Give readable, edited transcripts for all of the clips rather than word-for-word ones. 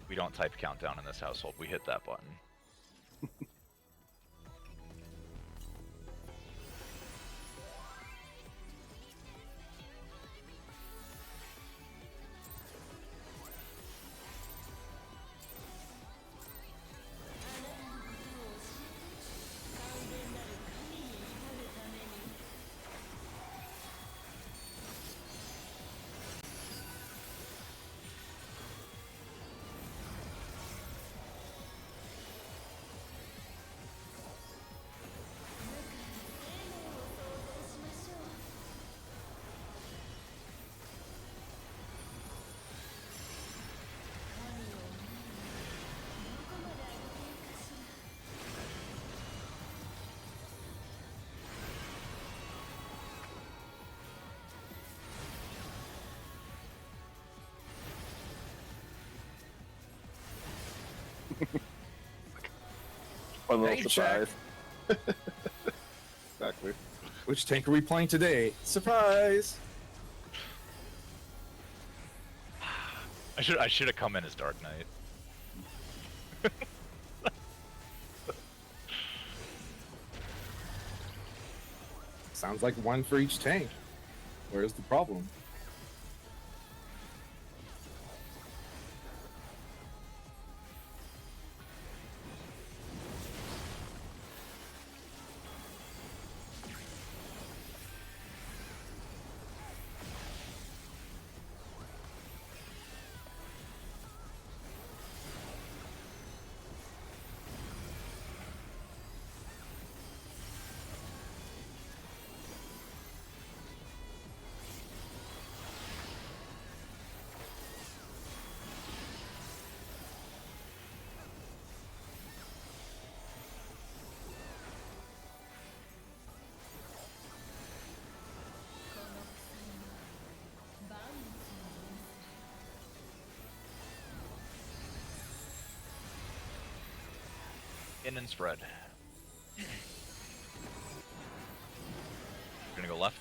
We don't type countdown in this household. We hit that button. Fun little Hey, surprise. Exactly. Which tank are we playing today? Surprise! I should have come in as Dark Knight. Sounds like one for each tank. Where's the problem? In and spread. Gonna go left.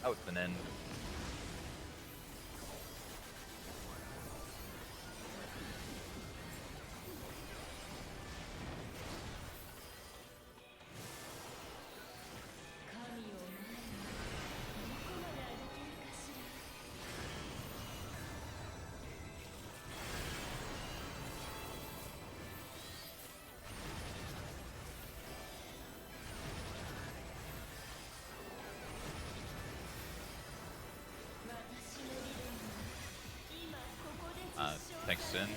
Out and in. Thanks, Sin.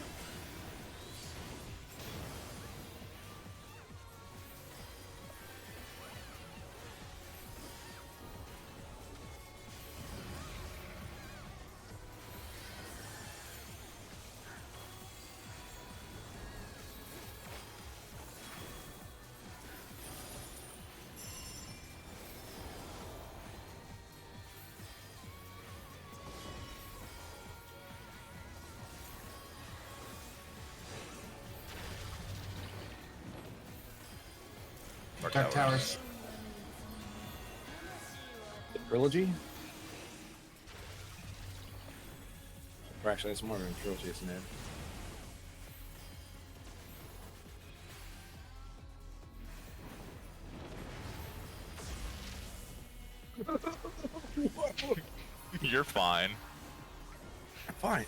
More Dark Towers. The trilogy? Or actually, it's more of a trilogy, isn't it? You're fine. I'm fine.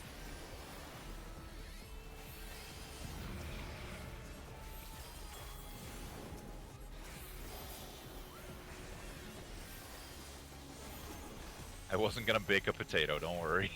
I wasn't gonna bake a potato, don't worry.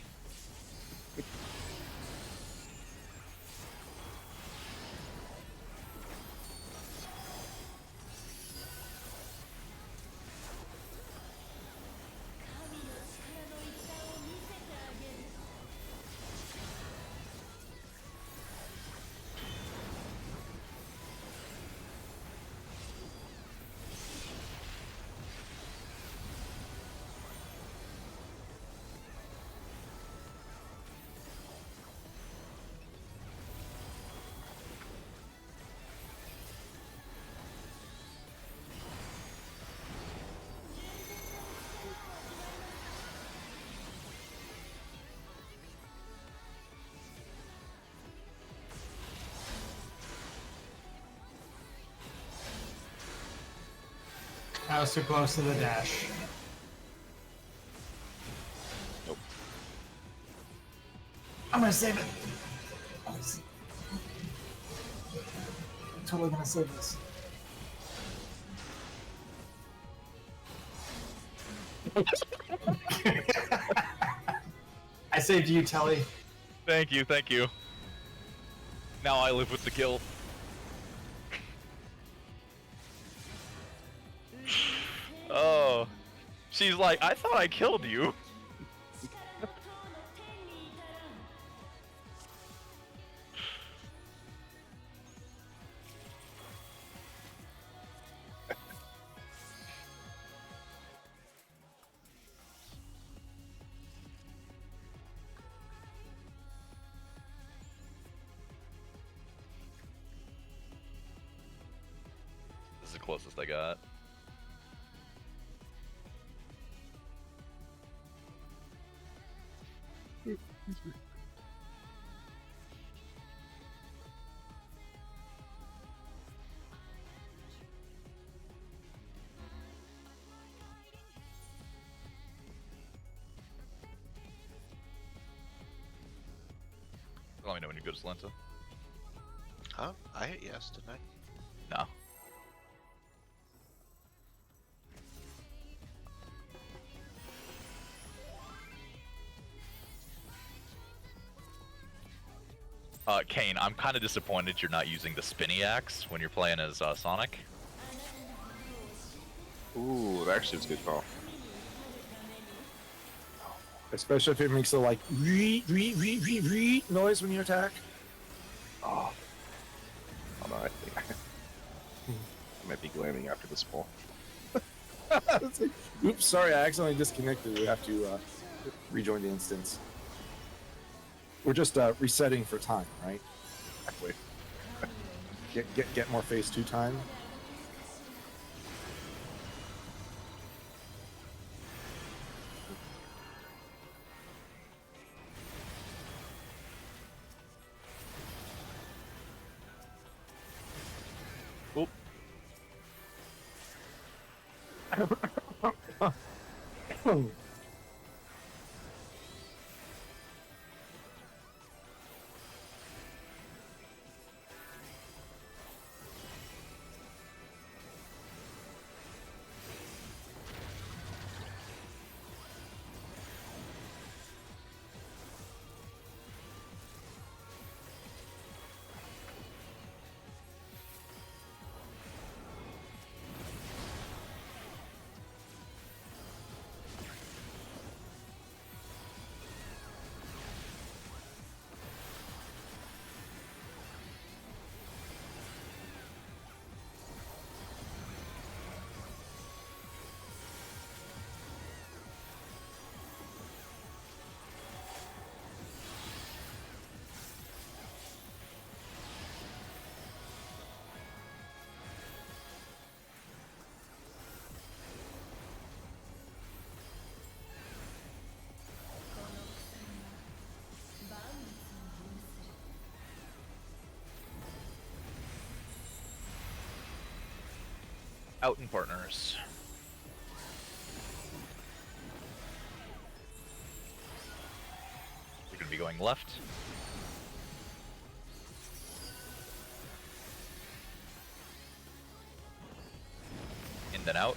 I was too close to the dash. Nope. I'm gonna save it. I'm totally gonna save this. I saved you, Telly. Thank you, thank you. Now I live with the guilt. Oh. She's like, I thought I killed you. This is the closest I got. Let me know when you go to Salenta. Huh? I hit yes, didn't I? No. Kane, I'm kind of disappointed you're not using the spinny axe when you're playing as Sonic. Ooh, that actually was a good call. Especially if it makes a like noise when you attack. Oh, no, I think I might be glamming after this pull. It's like, oops, sorry, I accidentally disconnected. We have to rejoin the instance. We're just resetting for time, right? Exactly. Get more phase 2 time. Oop. Out in partners. You're gonna be going left. In then out.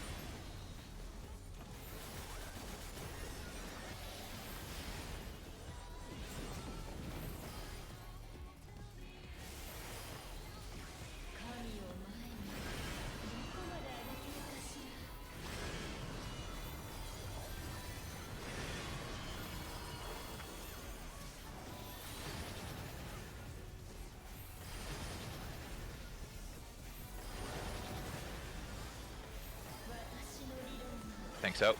Thanks out.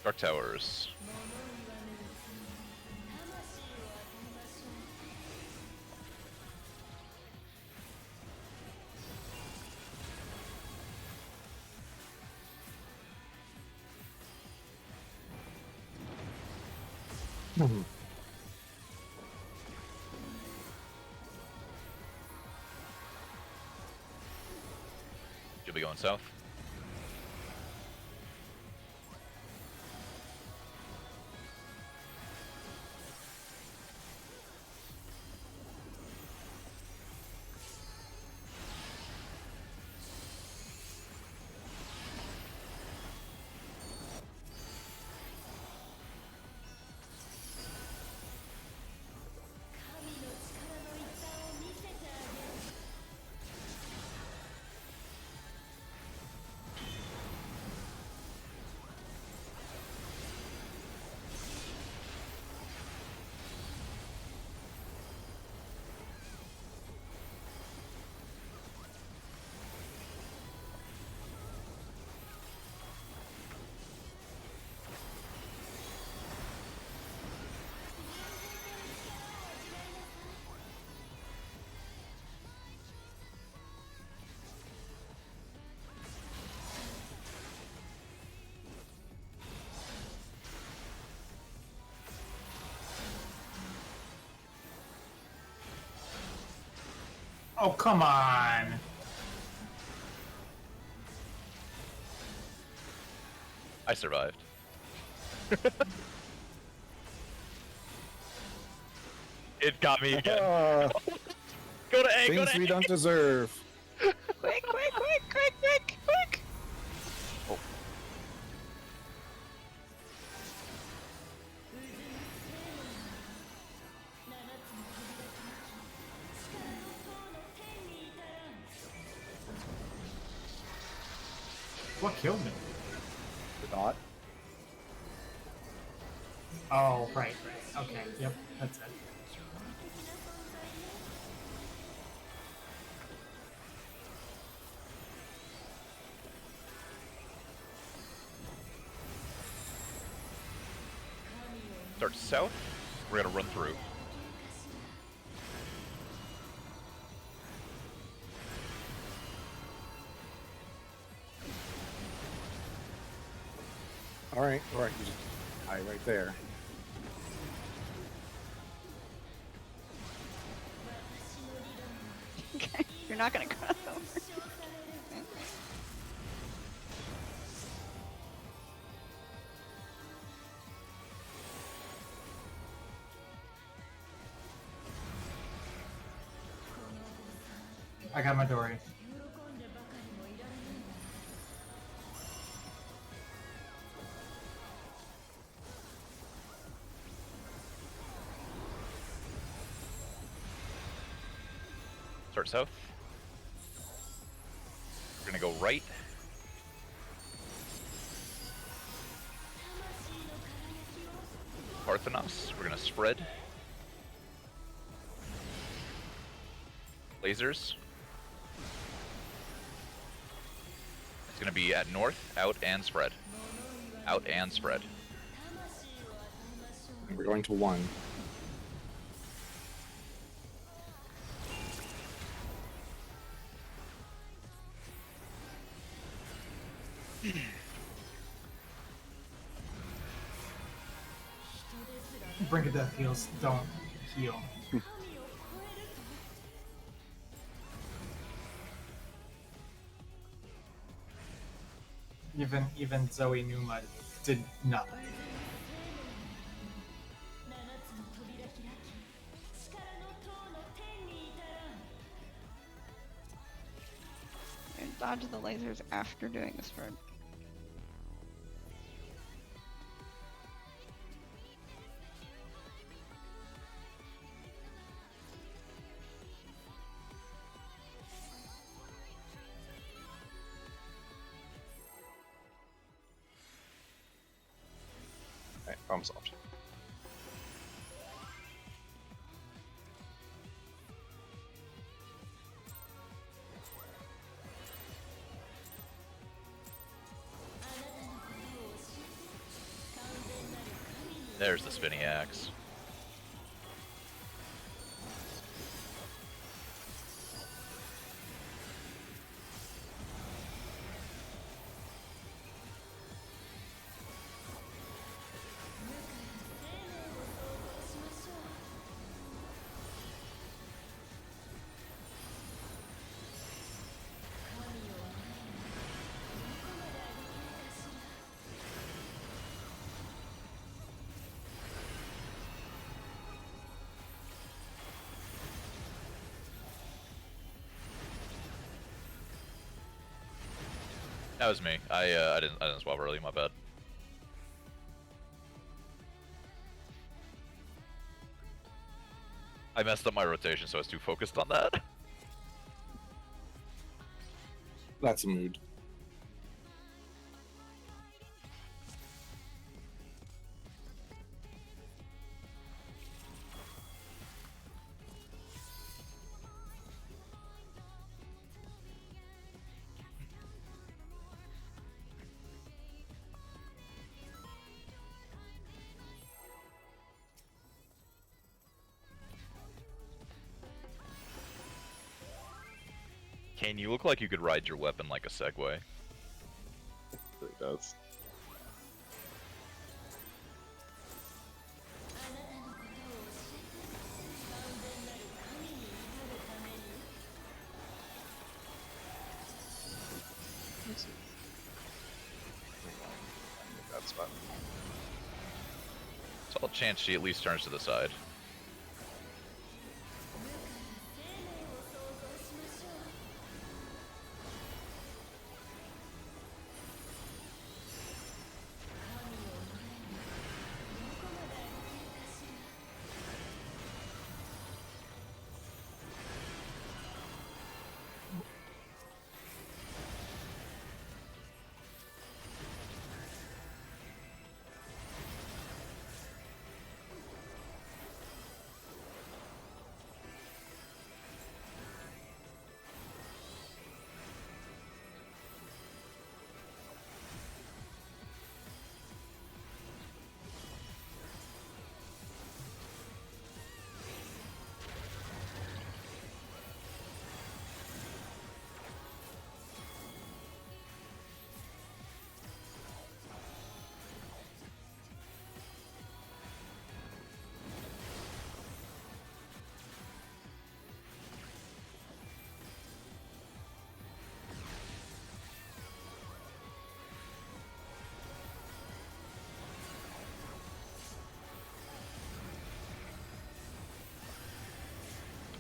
Dark Towers. You'll be going south. Oh, come on. I survived. It got me again. Ah, Go to A, go things to we A. don't deserve. Quick, quick, quick, quick, quick, quick! What killed me? The dot. Oh, right. Okay, yep, that's it. Start south. We're gonna run through. All right. You just die right there. Okay, you're not gonna cross over. I got my Dory. Start south. We're gonna go right. Parthenos. We're gonna spread. Lasers. It's gonna be at north, out, and spread. Out and spread. And we're going to 1. Bring it death heals. Don't heal. Even Zoe Numa did nothing. And dodge the lasers after doing the spread. Okay, problem solved. There's the spinny axe. That was me. I didn't swap early. My bad. I messed up my rotation, so I was too focused on that. That's a mood. Kane, you look like you could ride your weapon like a Segway. It really does. That spot. So I'll chance she at least turns to the side.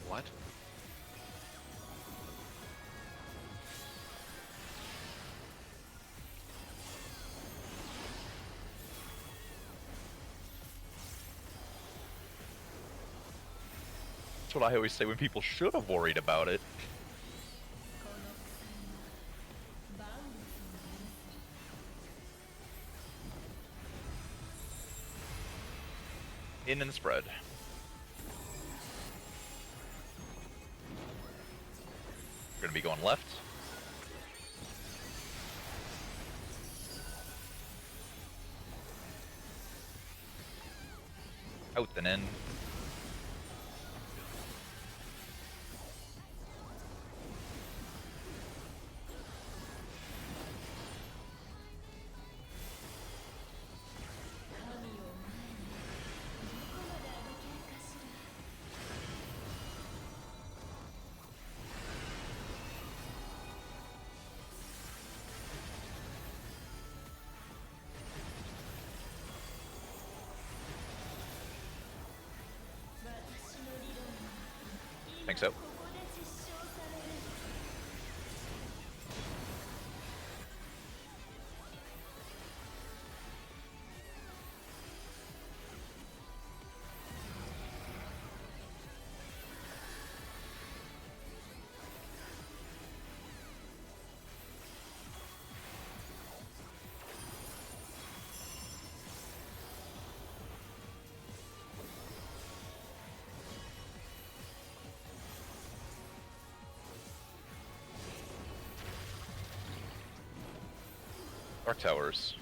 What? That's what I always say when people should have worried about it. In and spread. We're gonna be going left. Out and in. Think so. Dark Towers.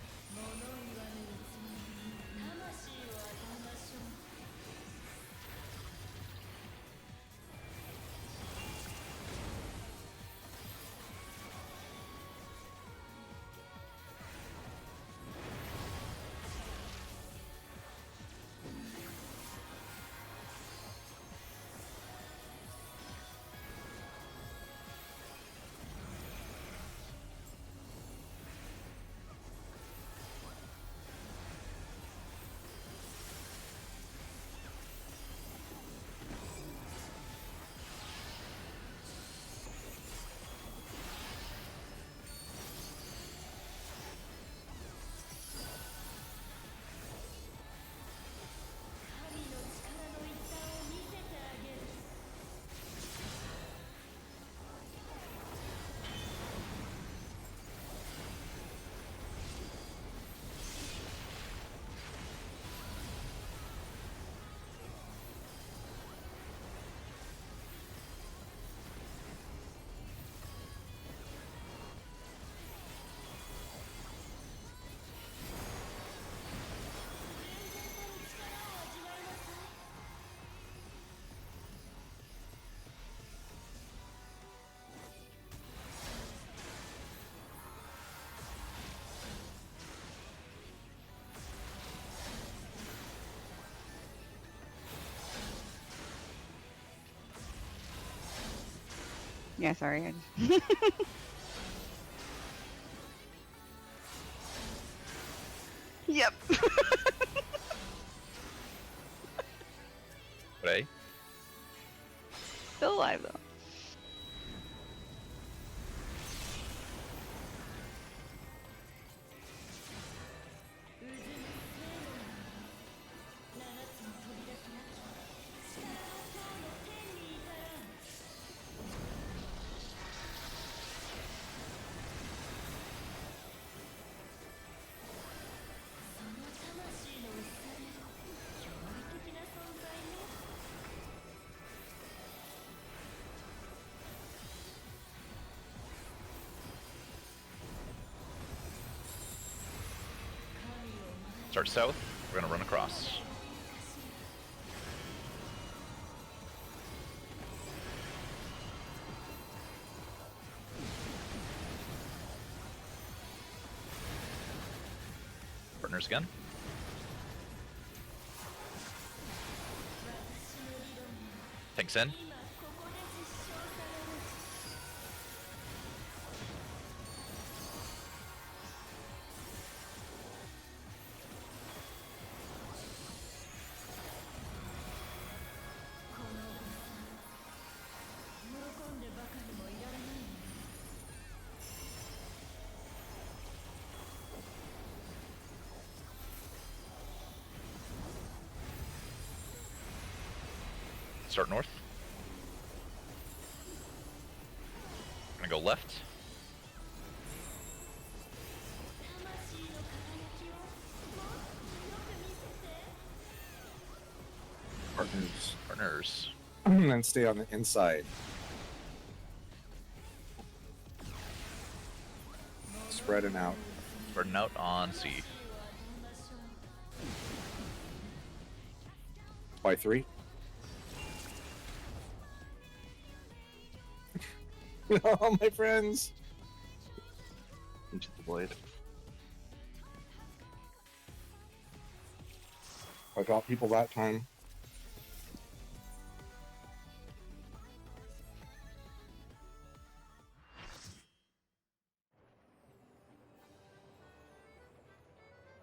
Yeah, sorry. I just... Yep. Right? Still alive though. Start south. We're gonna run across. Partners again. Tanks in. Start north. Gonna go left. Partners. Partners. And stay on the inside. Spreading out. Spreading out on C. By 3. Oh, my friends. Into the blade. I got people that time.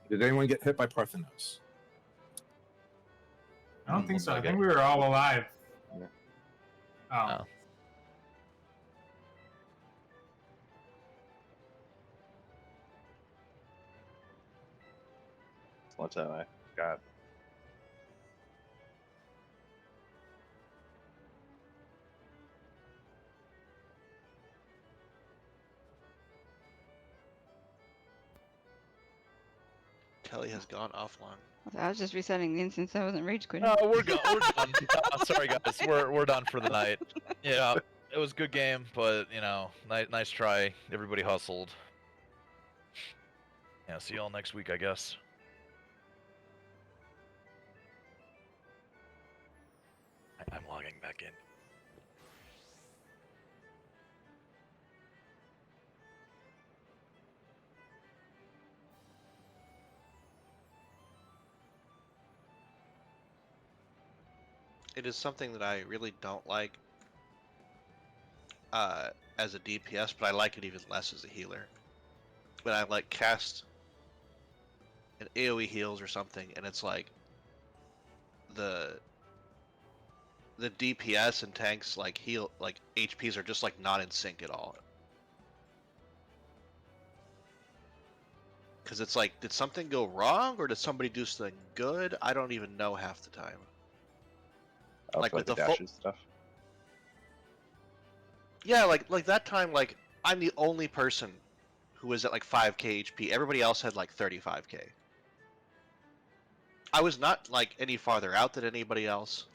Did anyone get hit by Parthenos? I don't think so. I Okay. think we were all alive. Yeah. Oh. Oh. One time I got. Kelly has gone offline. I was just resetting the instance. I wasn't rage quitting. No, we're done. We're done. Sorry guys, we're done for the night. Yeah, it was a good game, but you know, nice try. Everybody hustled. Yeah, see y'all next week, I guess. I'm logging back in. It is something that I really don't like as a DPS, but I like it even less as a healer. When I like cast an AoE heals or something, and it's like the DPS and tanks like heal like HPs are just like not in sync at all. Because it's like, did something go wrong or did somebody do something good? I don't even know half the time. I Like also with the the full- dashes stuff. Yeah, like that time, like I'm the only person who was at like 5k HP. Everybody else had like 35k. I was not like any farther out than anybody else.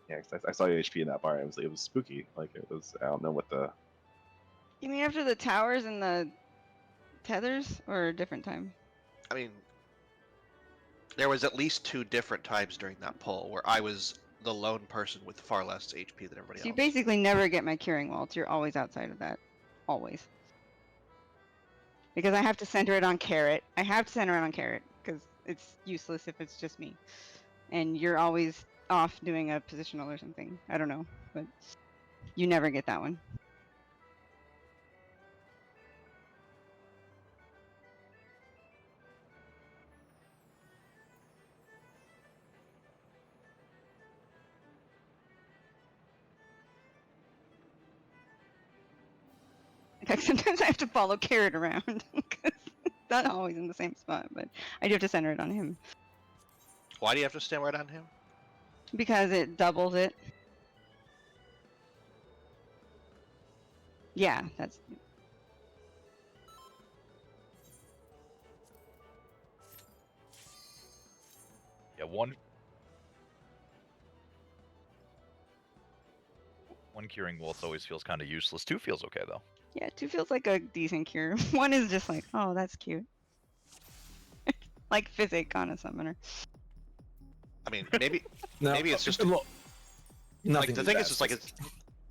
Yeah, 'cause I saw your HP in that bar. It was spooky. Like it was. I don't know what the. You mean after the towers and the tethers, or a different time? I mean, there was at least 2 different times during that poll where I was the lone person with far less HP than everybody So you else. basically never get my curing waltz. You're always outside of that. Always. Because I have to center it on carrot. I have to center it on carrot because it's useless if it's just me. And you're always off doing a positional or something. I don't know, but you never get that one. In fact, sometimes I have to follow Carrot around because it's not always in the same spot, but I do have to center it on him Why do you have to stand right on him? because it doubles it. Yeah, that's Yeah, one curing waltz always feels kind of useless. Two feels okay though. yeah. 2 feels like a decent cure. 1 is just like, oh, that's cute, like physic on a summoner. I mean, maybe No, maybe it's just well, like nothing. the thing is just like it's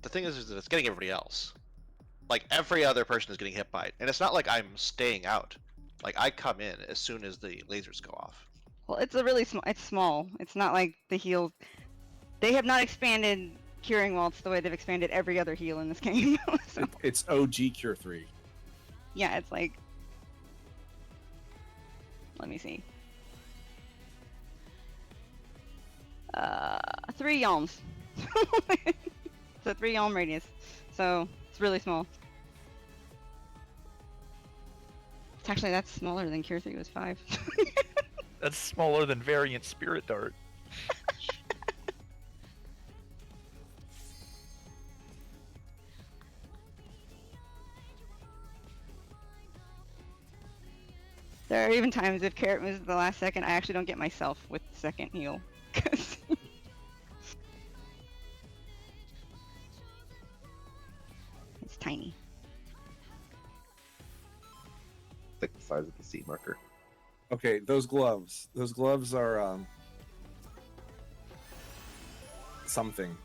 the thing is that it's getting everybody else. Like every other person is getting hit by it, and it's not like I'm staying out. Like I come in as soon as the lasers go off. Well, it's a really small. It's small. It's not like the heal. They have not expanded curing waltz the way they've expanded every other heal in this game. So, It's OG Cure 3. yeah, it's like. Let me see. 3 yalms. It's a 3 yalm radius, so it's really small. It's actually that's smaller than Cure 3 was 5. That's smaller than Variant Spirit Dart. There are even times if Carrot moves at the last second, I actually don't get myself with the second heal. 'Cause it's tiny. Like the size of the seat marker. Okay, those gloves. Those gloves are something.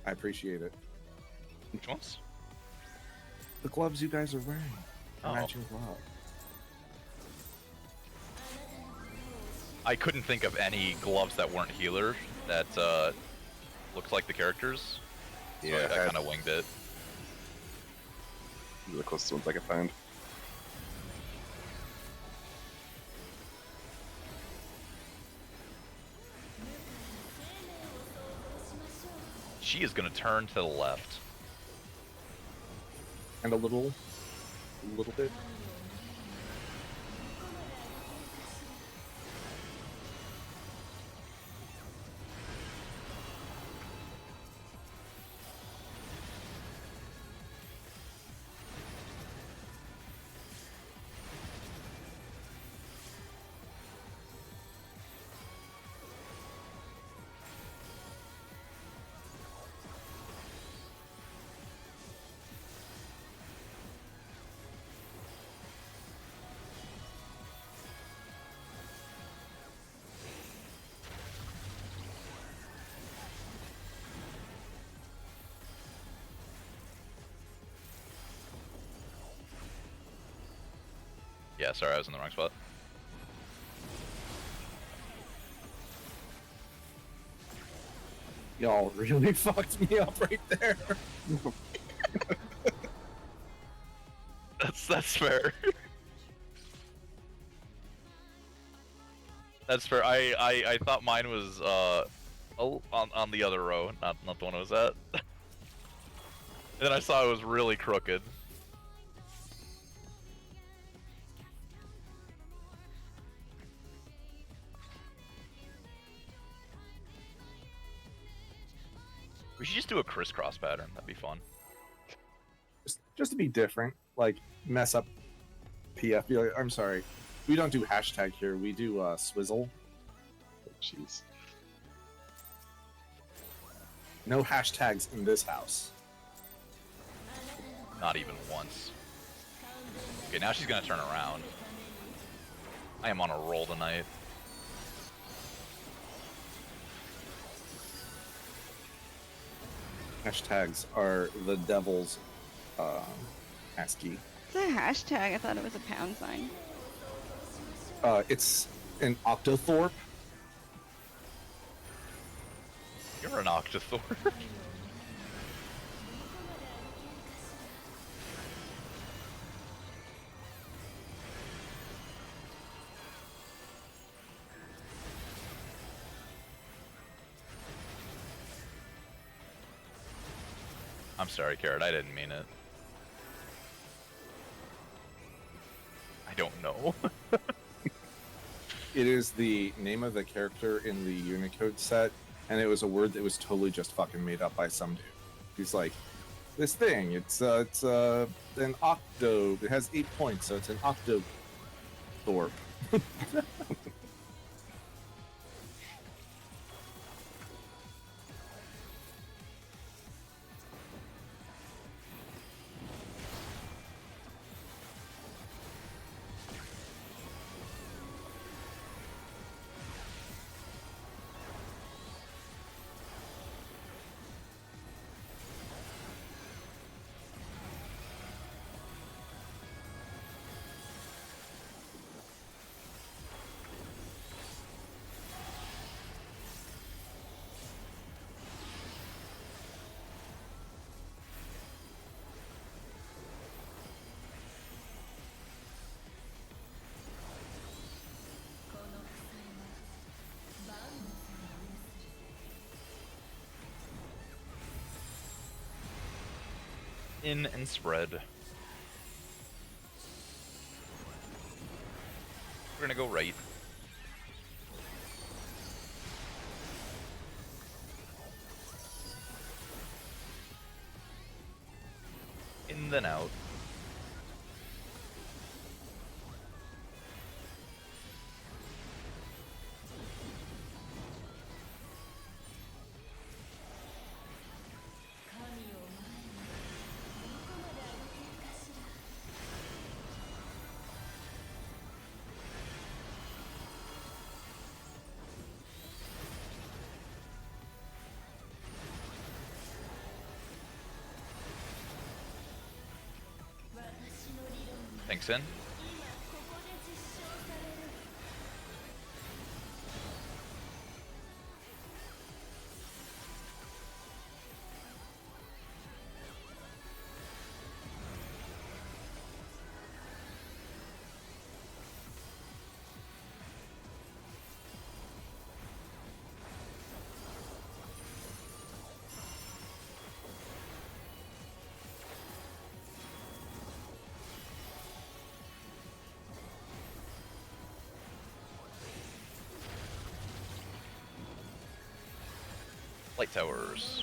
I appreciate it. Which ones? The gloves you guys are wearing. Oh. Matching glove. I couldn't think of any gloves that weren't healer that looked like the characters. So Yeah, I kind of winged it. These are the closest ones I could find. She is gonna turn to the left. And a little bit. Yeah, sorry, I was in the wrong spot. Y'all really fucked me up right there. That's fair. That's fair. I thought mine was on the other row, not the one I was at. And then I saw it was really crooked. We should just do a crisscross pattern. That'd be fun. Just to be different, like mess up PF. Be like, I'm sorry, we don't do hashtag here. We do swizzle. Jeez. No hashtags in this house. Not even once. Okay, now she's gonna turn around. I am on a roll tonight. Hashtags are the devil's ASCII. It's a hashtag. I thought it was a pound sign. It's an octothorpe. You're an Octothor. I'm sorry, Carrot. I didn't mean it. I don't know. It is the name of the character in the Unicode set, and it was a word that was totally just fucking made up by some dude. He's like, this thing, it's an octo. It has 8 points, so it's an octothorpe. In and spread. We're gonna go right. In then out. Thanks in. Light towers.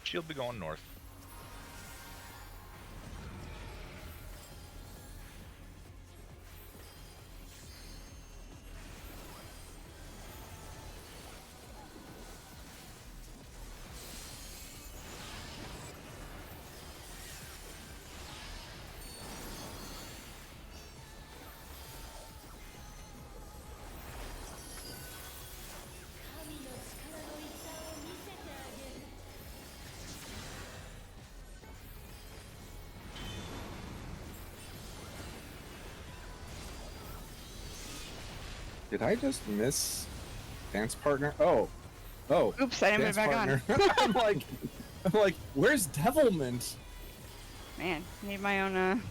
Shield be going north. Did I just miss dance partner? Oh, Oops, I didn't put it dance back partner. I'm like, where's Devilment? on. Man, need my own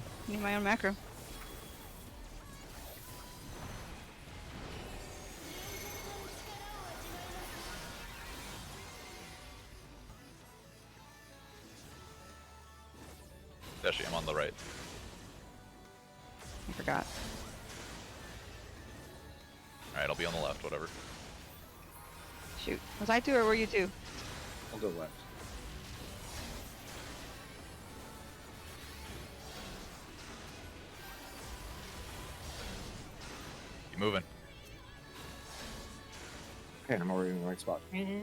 macro. Actually, I'm on the right. I forgot. Alright, I'll be on the left, whatever. Shoot, was I 2 or were you 2? I'll go left. Keep moving. Okay, I'm already in the right spot. We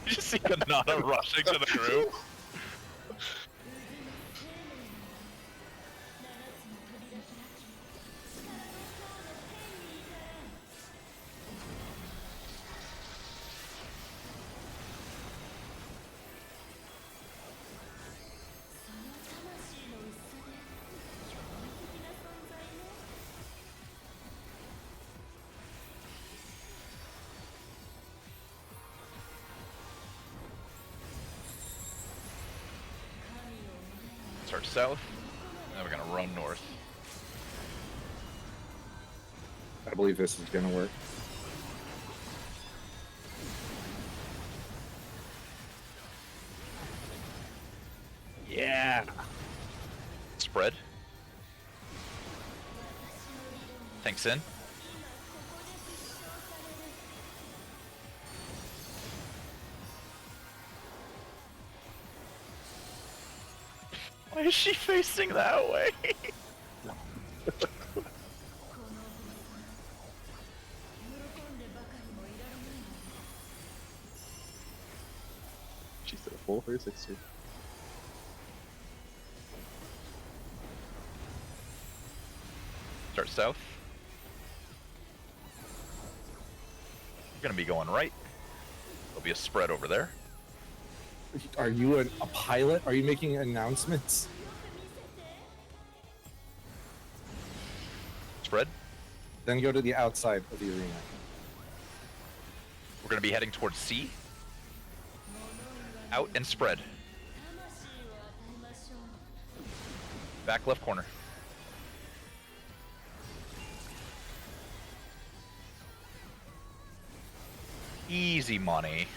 just see Kanata rushing to the group. Start south. Now we're gonna run north. I believe this is gonna work. Yeah. Spread. Thanks in. Why is she facing that way? She said a full 360. Start south. We're gonna be going right. There'll be a spread over there. Are you a pilot? Are you making announcements? Spread. Then go to the outside of the arena. We're gonna be heading towards C. Out and spread. Back left corner. Easy money.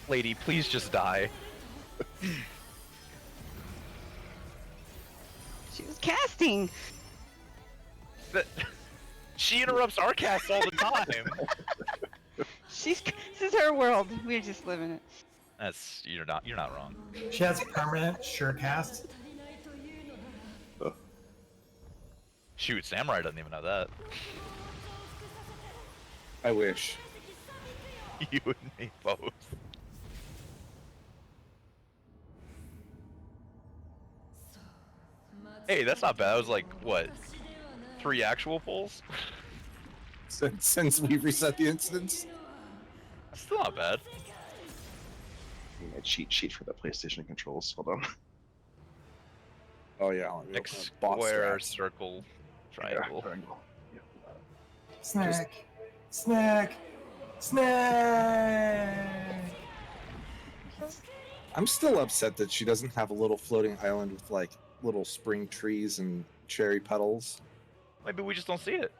Lady, please just die. She was casting. She interrupts our cast all the time. This is her world. We're just living it. That's you're not wrong. She has permanent sure cast. Shoot, Samurai doesn't even know that. I wish. You and me both. Hey, that's not bad. That was like what? 3 actual pulls? Since we reset the instance. That's still not bad. A cheat sheet for the PlayStation controls. Hold on. Oh yeah. X, Box square, straps. circle, triangle. Triangle. Yeah. Snack. Snack. Snack. I'm still upset that she doesn't have a little floating island with like little spring trees and cherry petals. Maybe we just don't see it.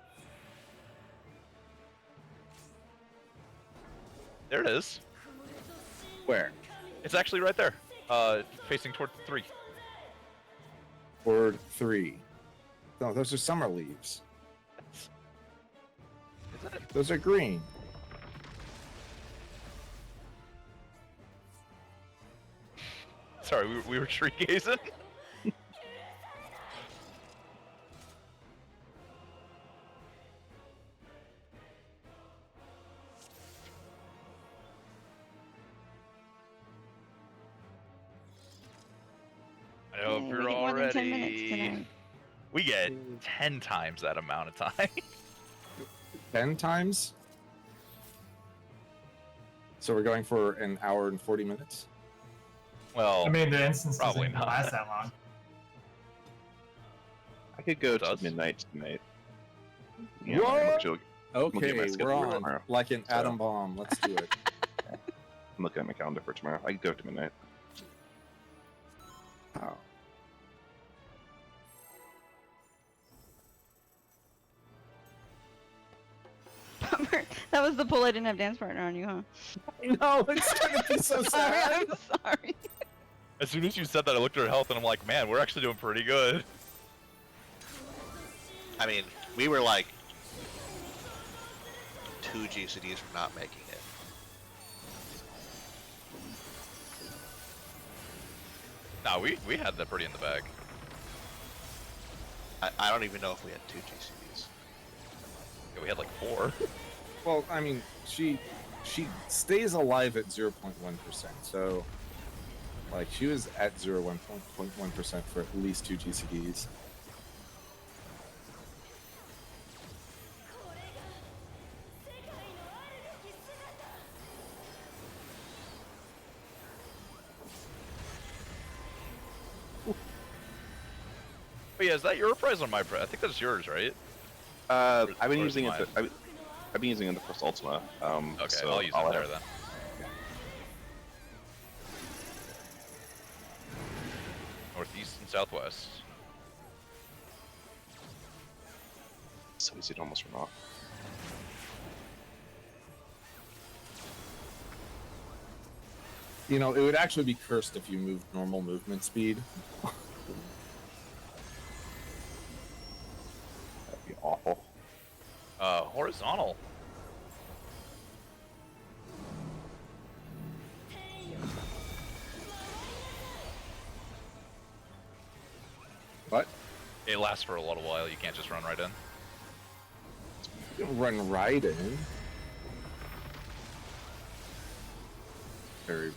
There it is. Where? It's actually right there. Facing toward 3. Word 3. No, those are summer leaves. Is it? Those are green. Sorry, we were tree gazing. I hope Yay, you're we get all more than 10 minutes ready. tonight. We get 10 times that amount of time. 10 times? So we're going for an hour and 40 minutes? Well, I mean, the instance probably doesn't not. last that long. I could go to Does? midnight tonight. What? I'm Okay, looking at my we're schedule on. tomorrow, Like an so- atom bomb. Let's do it. looking at my calendar for tomorrow. I could go to midnight. Oh. Bummer. That was the pull. I didn't have dance partner on you, huh? No, it's gonna be so Sorry, sad. I'm sorry. as soon as you said that, I looked at her health and I'm like, man, we're actually doing pretty good. I mean, we were like 2 GCDs from not making it. Nah, we had that pretty in the bag. I don't even know if we had 2 GCDs. Yeah, we had like 4. Well, I mean, she stays alive at 0.1%. So, like, she was at 0.1% for at least 2 GCDs. But yeah, is that your prize or my prize? I think that's yours, right? I've been Where's using it. mine? I've been using it in the first Ultima. Okay, so I'll use it there then. Northeast and southwest. So easy to almost run off. You know, it would actually be cursed if you moved normal movement speed. That'd be awful. Horizontal. What? It lasts for a little while. You can't just run right in. You can run right in. Very rude.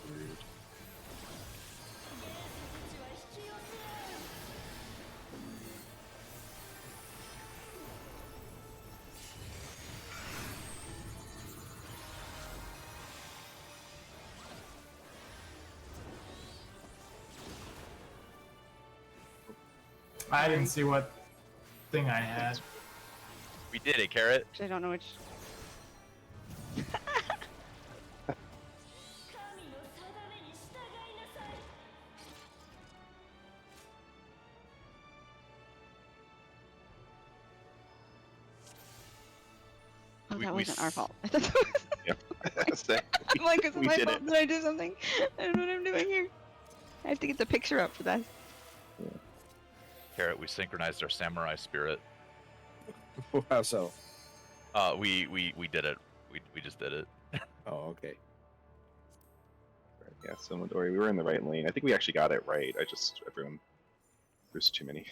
I didn't see what thing I had. We did it, Carrot. I don't know which. Oh, We- that we wasn't our s- fault. I thought that was... I'm like, is it We my did fault? it. Did I do something? I don't know what I'm doing here. I have to get the picture up for that. Carrot, we synchronized our samurai spirit. How so? We did it. We just did it. Oh, okay. Right, yeah, so Midori, we were in the right lane. I think we actually got it right. There's too many.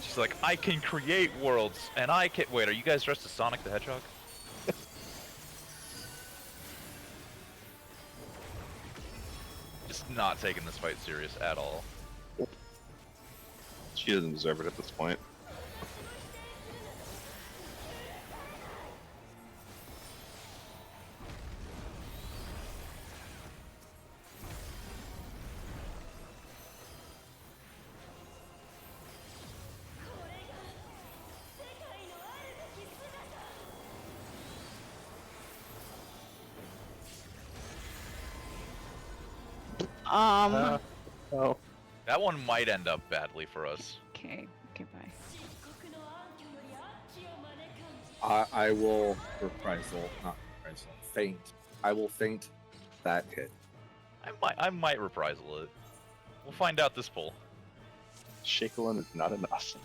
She's like, I can create worlds, and I can. Wait, are you guys dressed as Sonic the Hedgehog? Just not taking this fight serious at all. She doesn't deserve it at this point. Oh. That one might end up badly for us. Okay. Okay, bye. I will reprisal, not reprisal, feint. I will feint that hit. I might reprisal it. We'll find out this pull. Shakelin is not enough.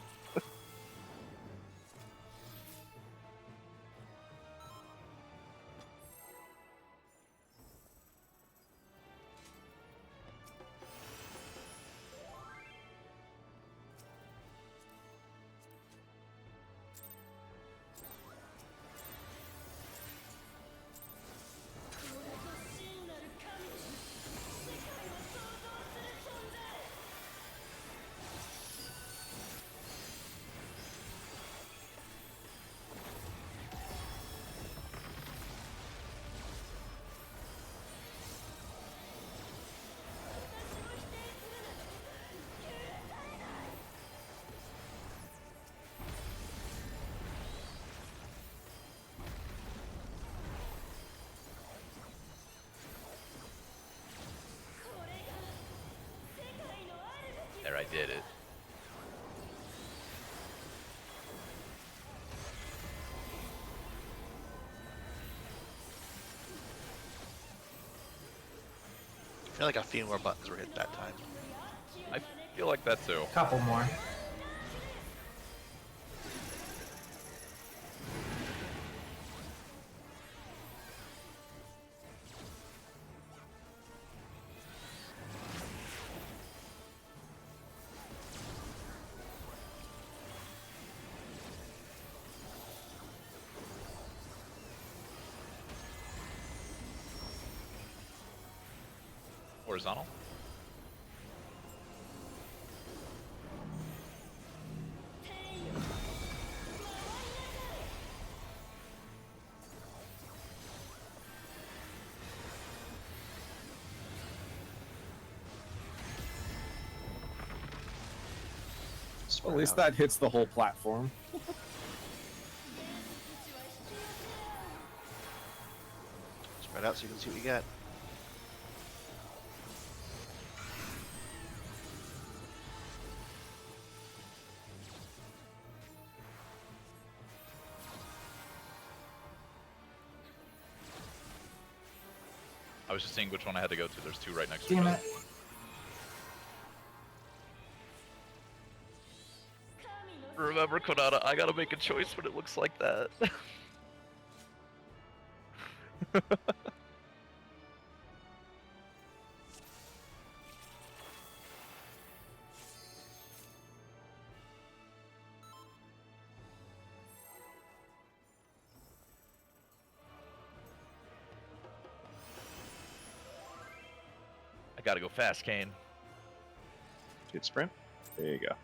There, I did it. I feel like a few more buttons were hit that time. I feel like that too. Couple more. Horizontal. Well, at least that hits the whole platform. Spread out so you can see what you got. I was just seeing which one I had to go to. There's two right next to each Damn other. it. Remember, Konata, I gotta make a choice when it looks like that. I gotta go fast, Kane. Hit sprint. There you go.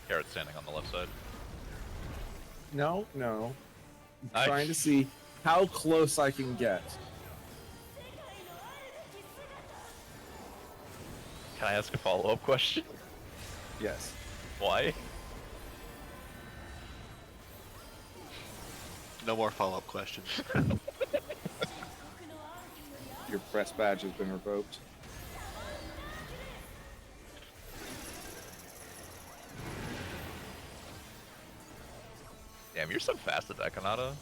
Carrot standing on the left side. No, no. I'm I- trying to see how close I can get. Can I ask a follow-up question? Yes. Why? No more follow-up questions. Your press badge has been revoked. Damn, you're so fast at that, Kanata.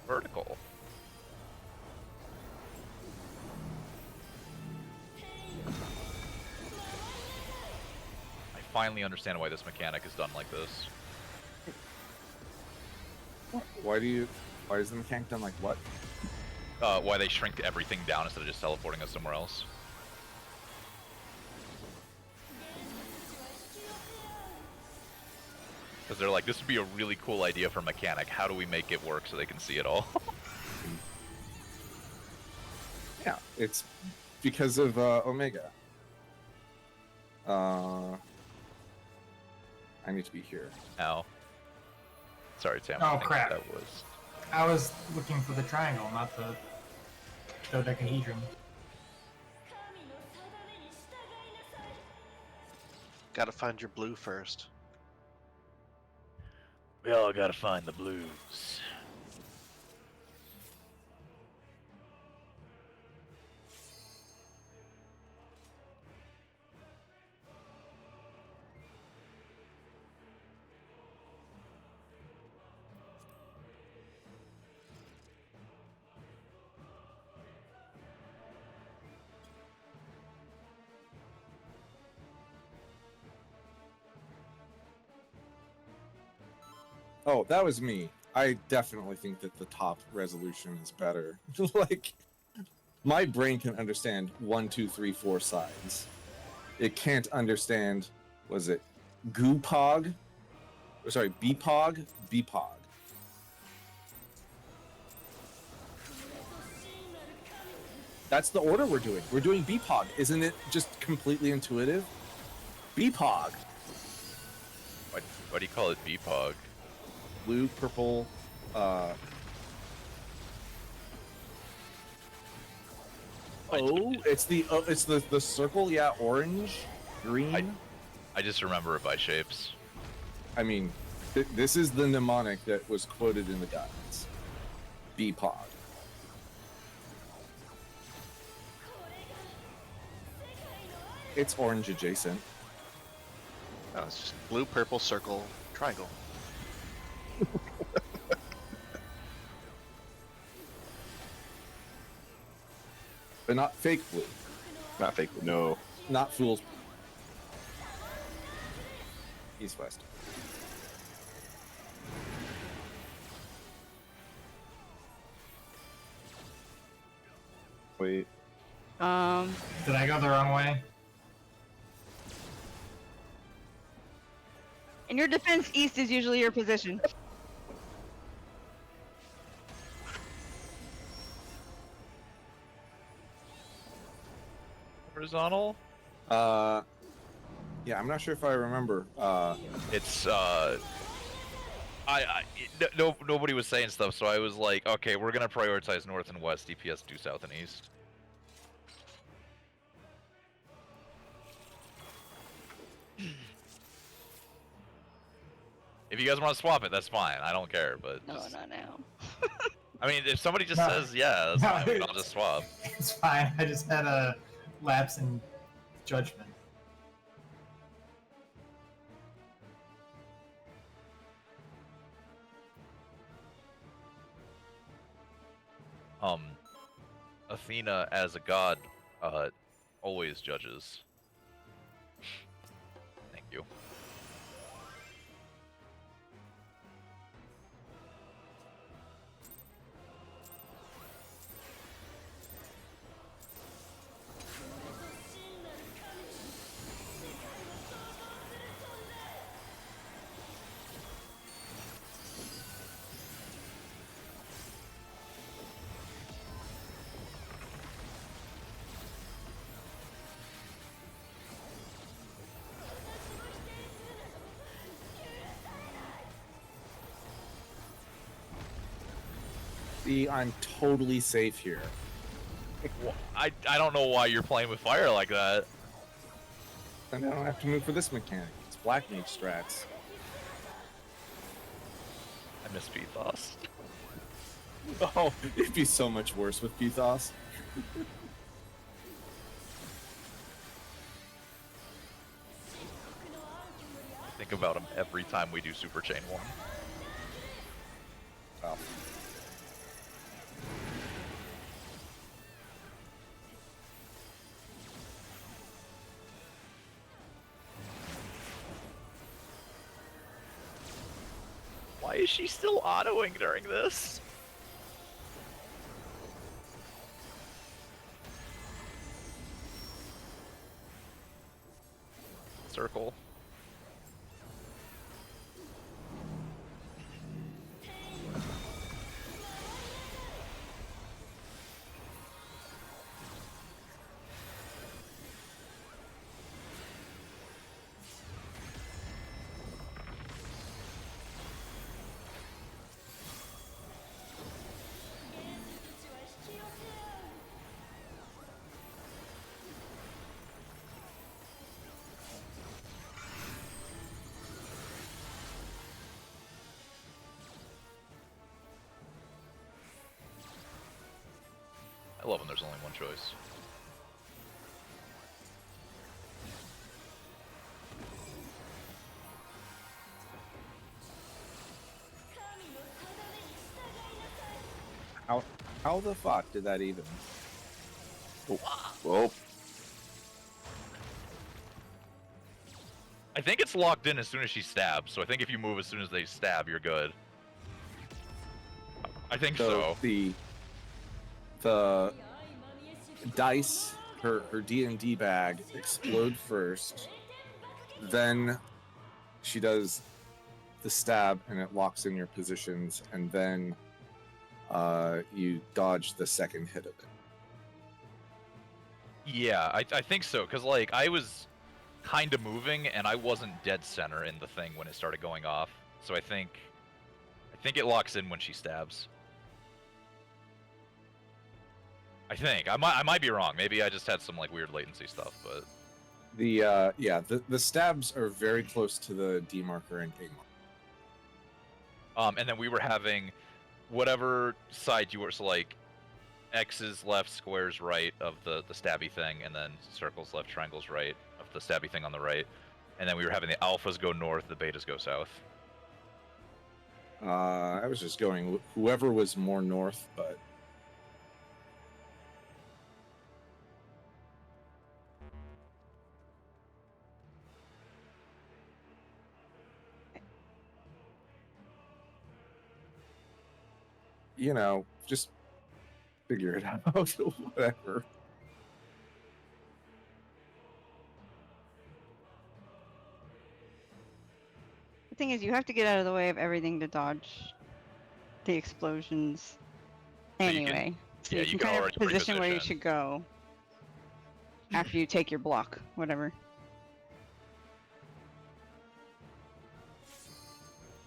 Vertical. I finally understand why this mechanic is done like this. Why is the mechanic done like what? Why they shrink everything down instead of just teleporting us somewhere else. Because they're like, this would be a really cool idea for a mechanic. How do we make it work so they can see it all? Yeah, it's because of Omega. I need to be here. Ow. Sorry, Tam. Oh, I think crap. That was... I was looking for the triangle, not the dodecahedron. Gotta find your blue first. We all gotta find the blues. Oh, that was me. I definitely think that the top resolution is better. Like, my brain can understand 1, 2, 3, 4 sides. It can't understand, was it GUPOG? Or sorry, BPOG? BPOG. That's the order we're doing. We're doing BPOG. Isn't it just completely intuitive? BPOG. Why do you call it BPOG? Blue, purple, Oh, it's the circle, yeah, orange, green. I just remember it by shapes. I mean, this is the mnemonic that was quoted in the guidance. BPOG. It's orange adjacent. No, it's just blue, purple, circle, triangle. But not fake blue. Not fake. No. Not fool's. East-west. Wait. Did I go the wrong way? In your defense, east is usually your position. Horizontal. Yeah, I'm not sure if I remember. It's nobody was saying stuff, so I was like, okay, we're gonna prioritize north and west. DPS do south and east. If you guys want to swap it, that's fine. I don't care, but No, just, not now. I mean, if somebody just No. says yeah, that's No, fine. We can all just swap. It's fine. I just had a lapse in judgment. Athena as a god, always judges. Thank you. See, I'm totally safe here. I don't know why you're playing with fire like that. And I don't have to move for this mechanic. It's Black Mage strats. I miss Pethos. Oh, it'd be so much worse with Pethos. I think about him every time we do Super Chain 1. Well, Why is she still autoing during this? Circle. I love when there's only one choice. how the fuck did that even? Well, I think it's locked in as soon as she stabs, so I think if you move as soon as they stab, you're good. I think so. The dice, her D&D bag explode first, then she does the stab and it locks in your positions, and then you dodge the second hit of it. Yeah, I think so, because, like, I was kind of moving, and I wasn't dead center in the thing when it started going off, so I think it locks in when she stabs. I think. I might be wrong. Maybe I just had some, like, weird latency stuff, but... The stabs are very close to the D marker and A marker. And then we were having whatever side you were, so, like, X's left, squares right of the stabby thing, and then circles left, triangles right of the stabby thing on the right. And then we were having the alphas go north, the betas go south. I was just going whoever was more north, but you know, just figure it out. Whatever. The thing is, you have to get out of the way of everything to dodge the explosions So you can- anyway. So yeah, you you can can kind of already position where you reposition. should go after you take your block, whatever.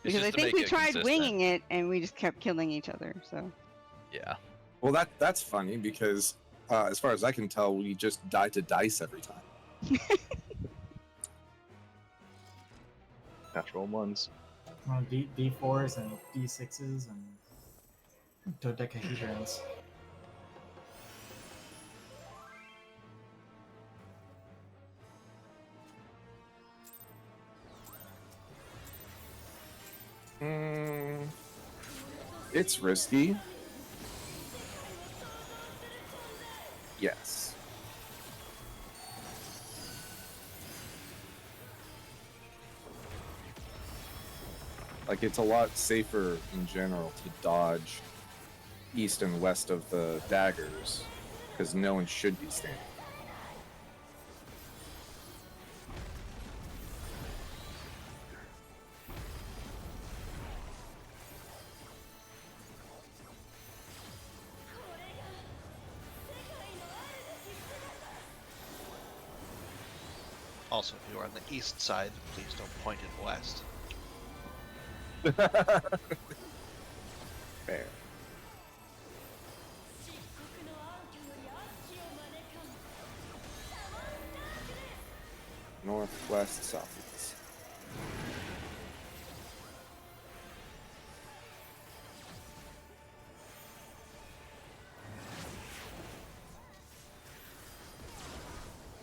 It's Because just I to think make we it tried consistent. winging it and we just kept killing each other. So Yeah. Well, that's funny because as far as I can tell, we just die to dice every time. Natural ones. D4s and D6s and dodecahedrons. It's risky. Yes. Like, it's a lot safer in general to dodge east and west of the daggers because no one should be standing. Also, if you are on the east side, please don't point it west. Fair. Northwest, southeast.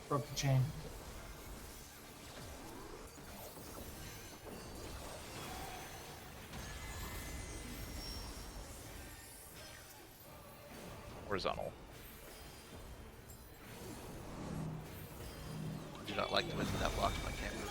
Broke the chain. Horizontal. I do not like the width of that block, so I can't move.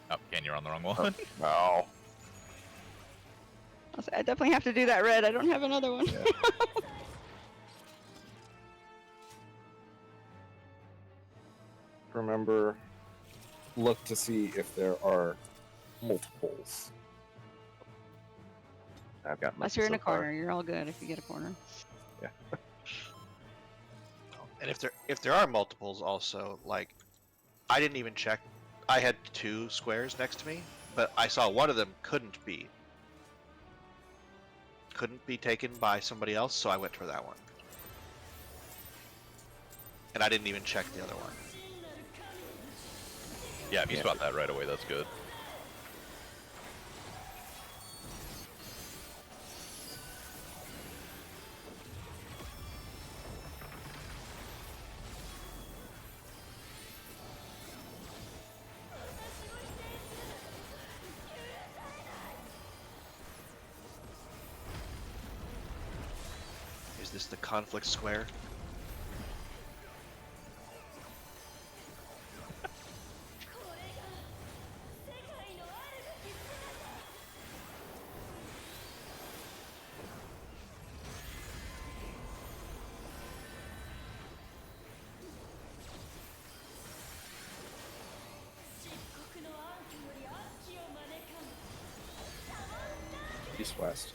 Oh, Ken, you're on the wrong one. No. I definitely have to do that red. I don't have another one. Yeah. Remember, look to see if there are multiples. I've got Unless nothing you're in so a far. corner, you're all good if you get a corner. And if there are multiples, also like, I didn't even check. I had 2 squares next to me, but I saw one of them couldn't be taken by somebody else, so I went for that one. And I didn't even check the other one. Yeah, if you Yeah. spot that right away, that's good. Is this the conflict square? East west.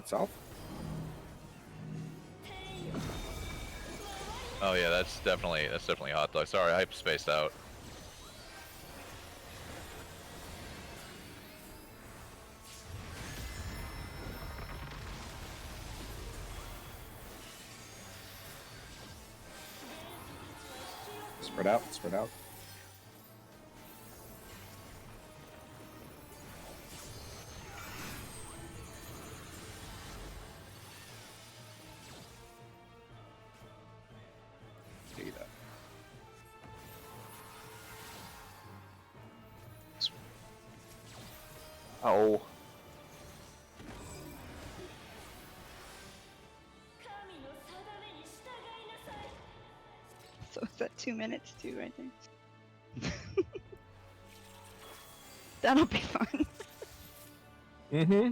itself. Oh yeah, that's definitely hot dog. Sorry, I spaced out. Spread out, spread out. Data. Oh. So is that 2 minutes too, right there? That'll be fun. Mm-hmm.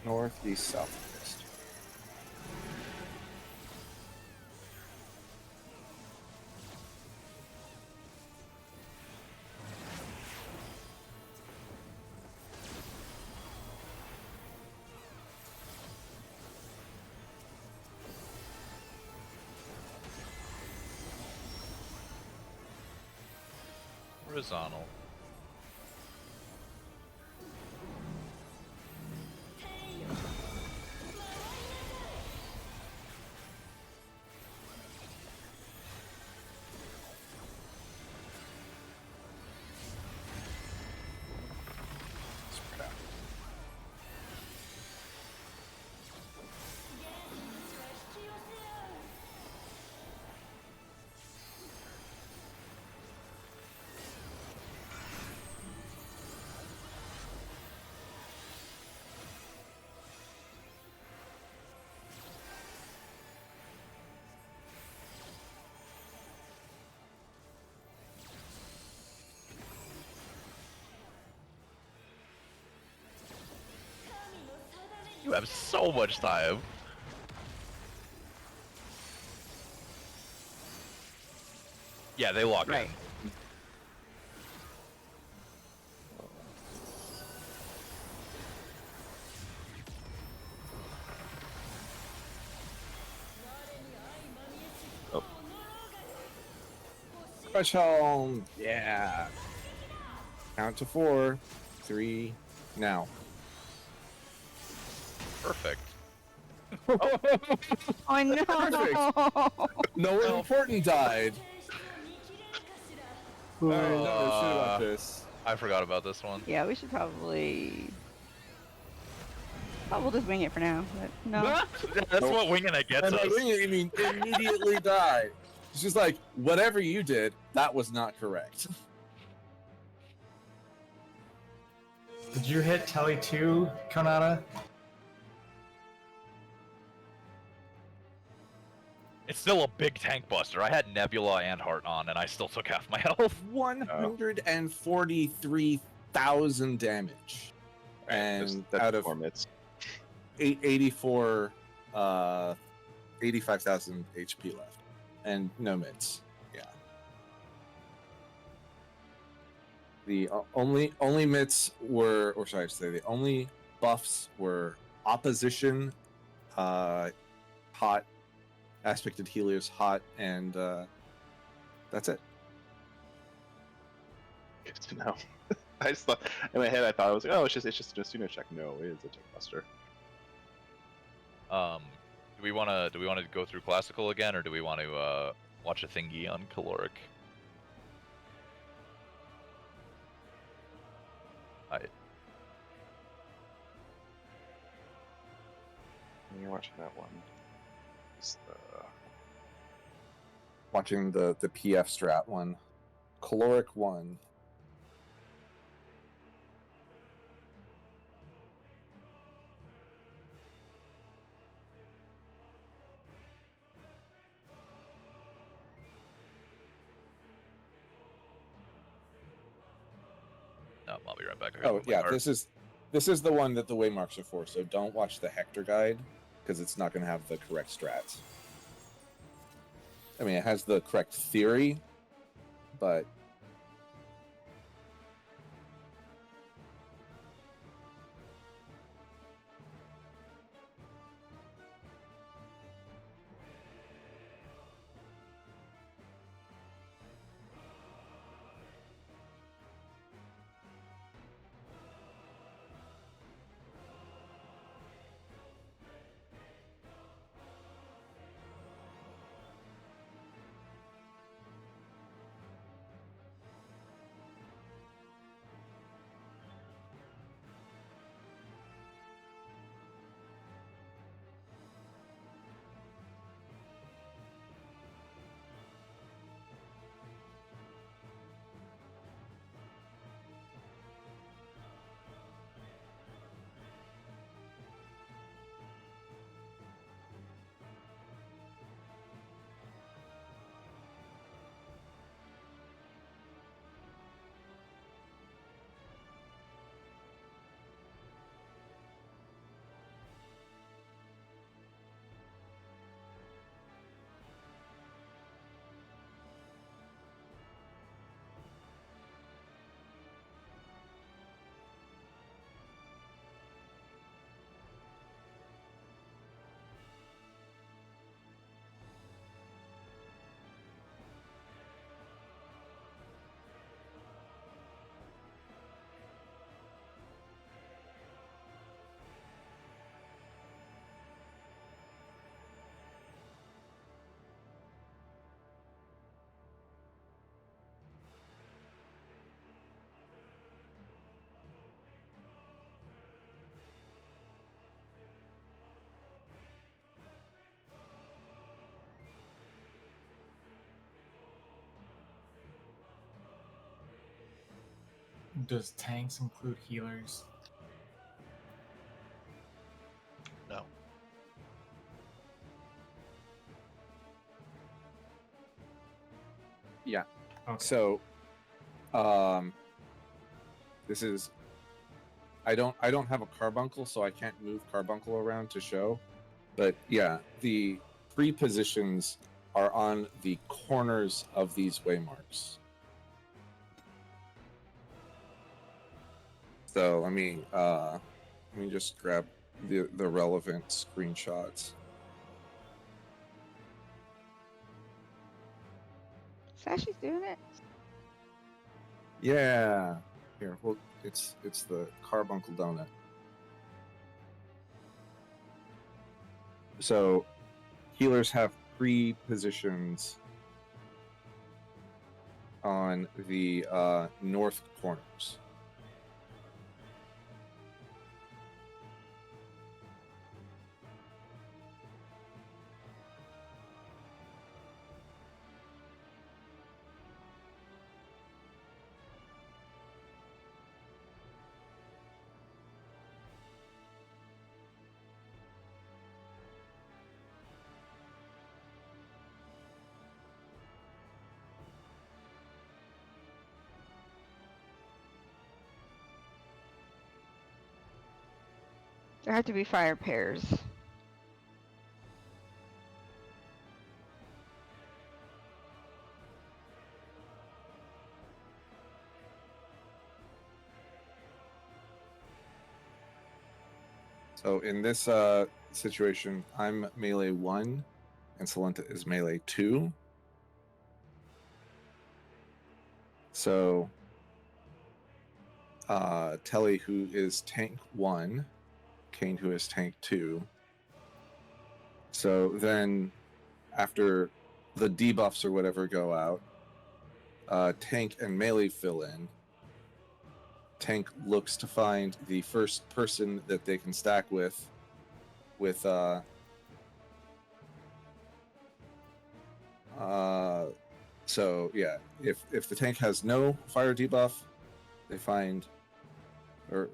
Northeast, southwest. Horizontal. Spread out. You have so much time. Yeah, they lock Right. in. Crush home. Yeah. Count to 4, 3, now. Perfect. Oh no! No one important died. Alright, no shit about Uh, this. I forgot about this one. Yeah, we should probably. Oh, we'll just wing it for now. But no. That's Nope. what winging it gets And by us. doing it, you mean immediately die. It's just like, whatever you did, that was not correct. Did you hit Telly 2, Konata? It's still a big tank buster. I had Nebula and Heart on, and I still took half my health. 143,000 damage. And That's out of 4 mits. 84, 85,000 HP left, and no mits. Yeah. The only mits were, or should I say, the only buffs were opposition, hot, aspected healers, hot, and that's it. Good to know. I just thought in my head I thought I was like, oh, it's just a Nesuna check. No, it is a tick buster. Do we wanna go through classical again, or do we want to watch a thingy on caloric? When you're watching that one, it's Watching the PF strat one, caloric 1. No, I'll be right back. I gotta Oh move my yeah, cart. this is the one that the waymarks are for. So don't watch the Hector guide because it's not going to have the correct strats. I mean, it has the correct theory, but Does tanks include healers? No. yeah. Okay. So, this is. I don't have a carbuncle, so I can't move carbuncle around to show. But yeah, the 3 positions are on the corners of these waymarks. So let me just grab the relevant screenshots. Sashi's doing it. Yeah. Here, well, it's the carbuncle donut. So healers have 3 positions on the north corners. There have to be fire pairs. So in this situation, I'm melee 1, and Salenta is melee 2. So Telly, who is tank 1, Kane, who is tank 2. So then, after the debuffs or whatever go out, tank and melee fill in. Tank looks to find the first person that they can stack with so yeah, if the tank has no fire debuff, they find no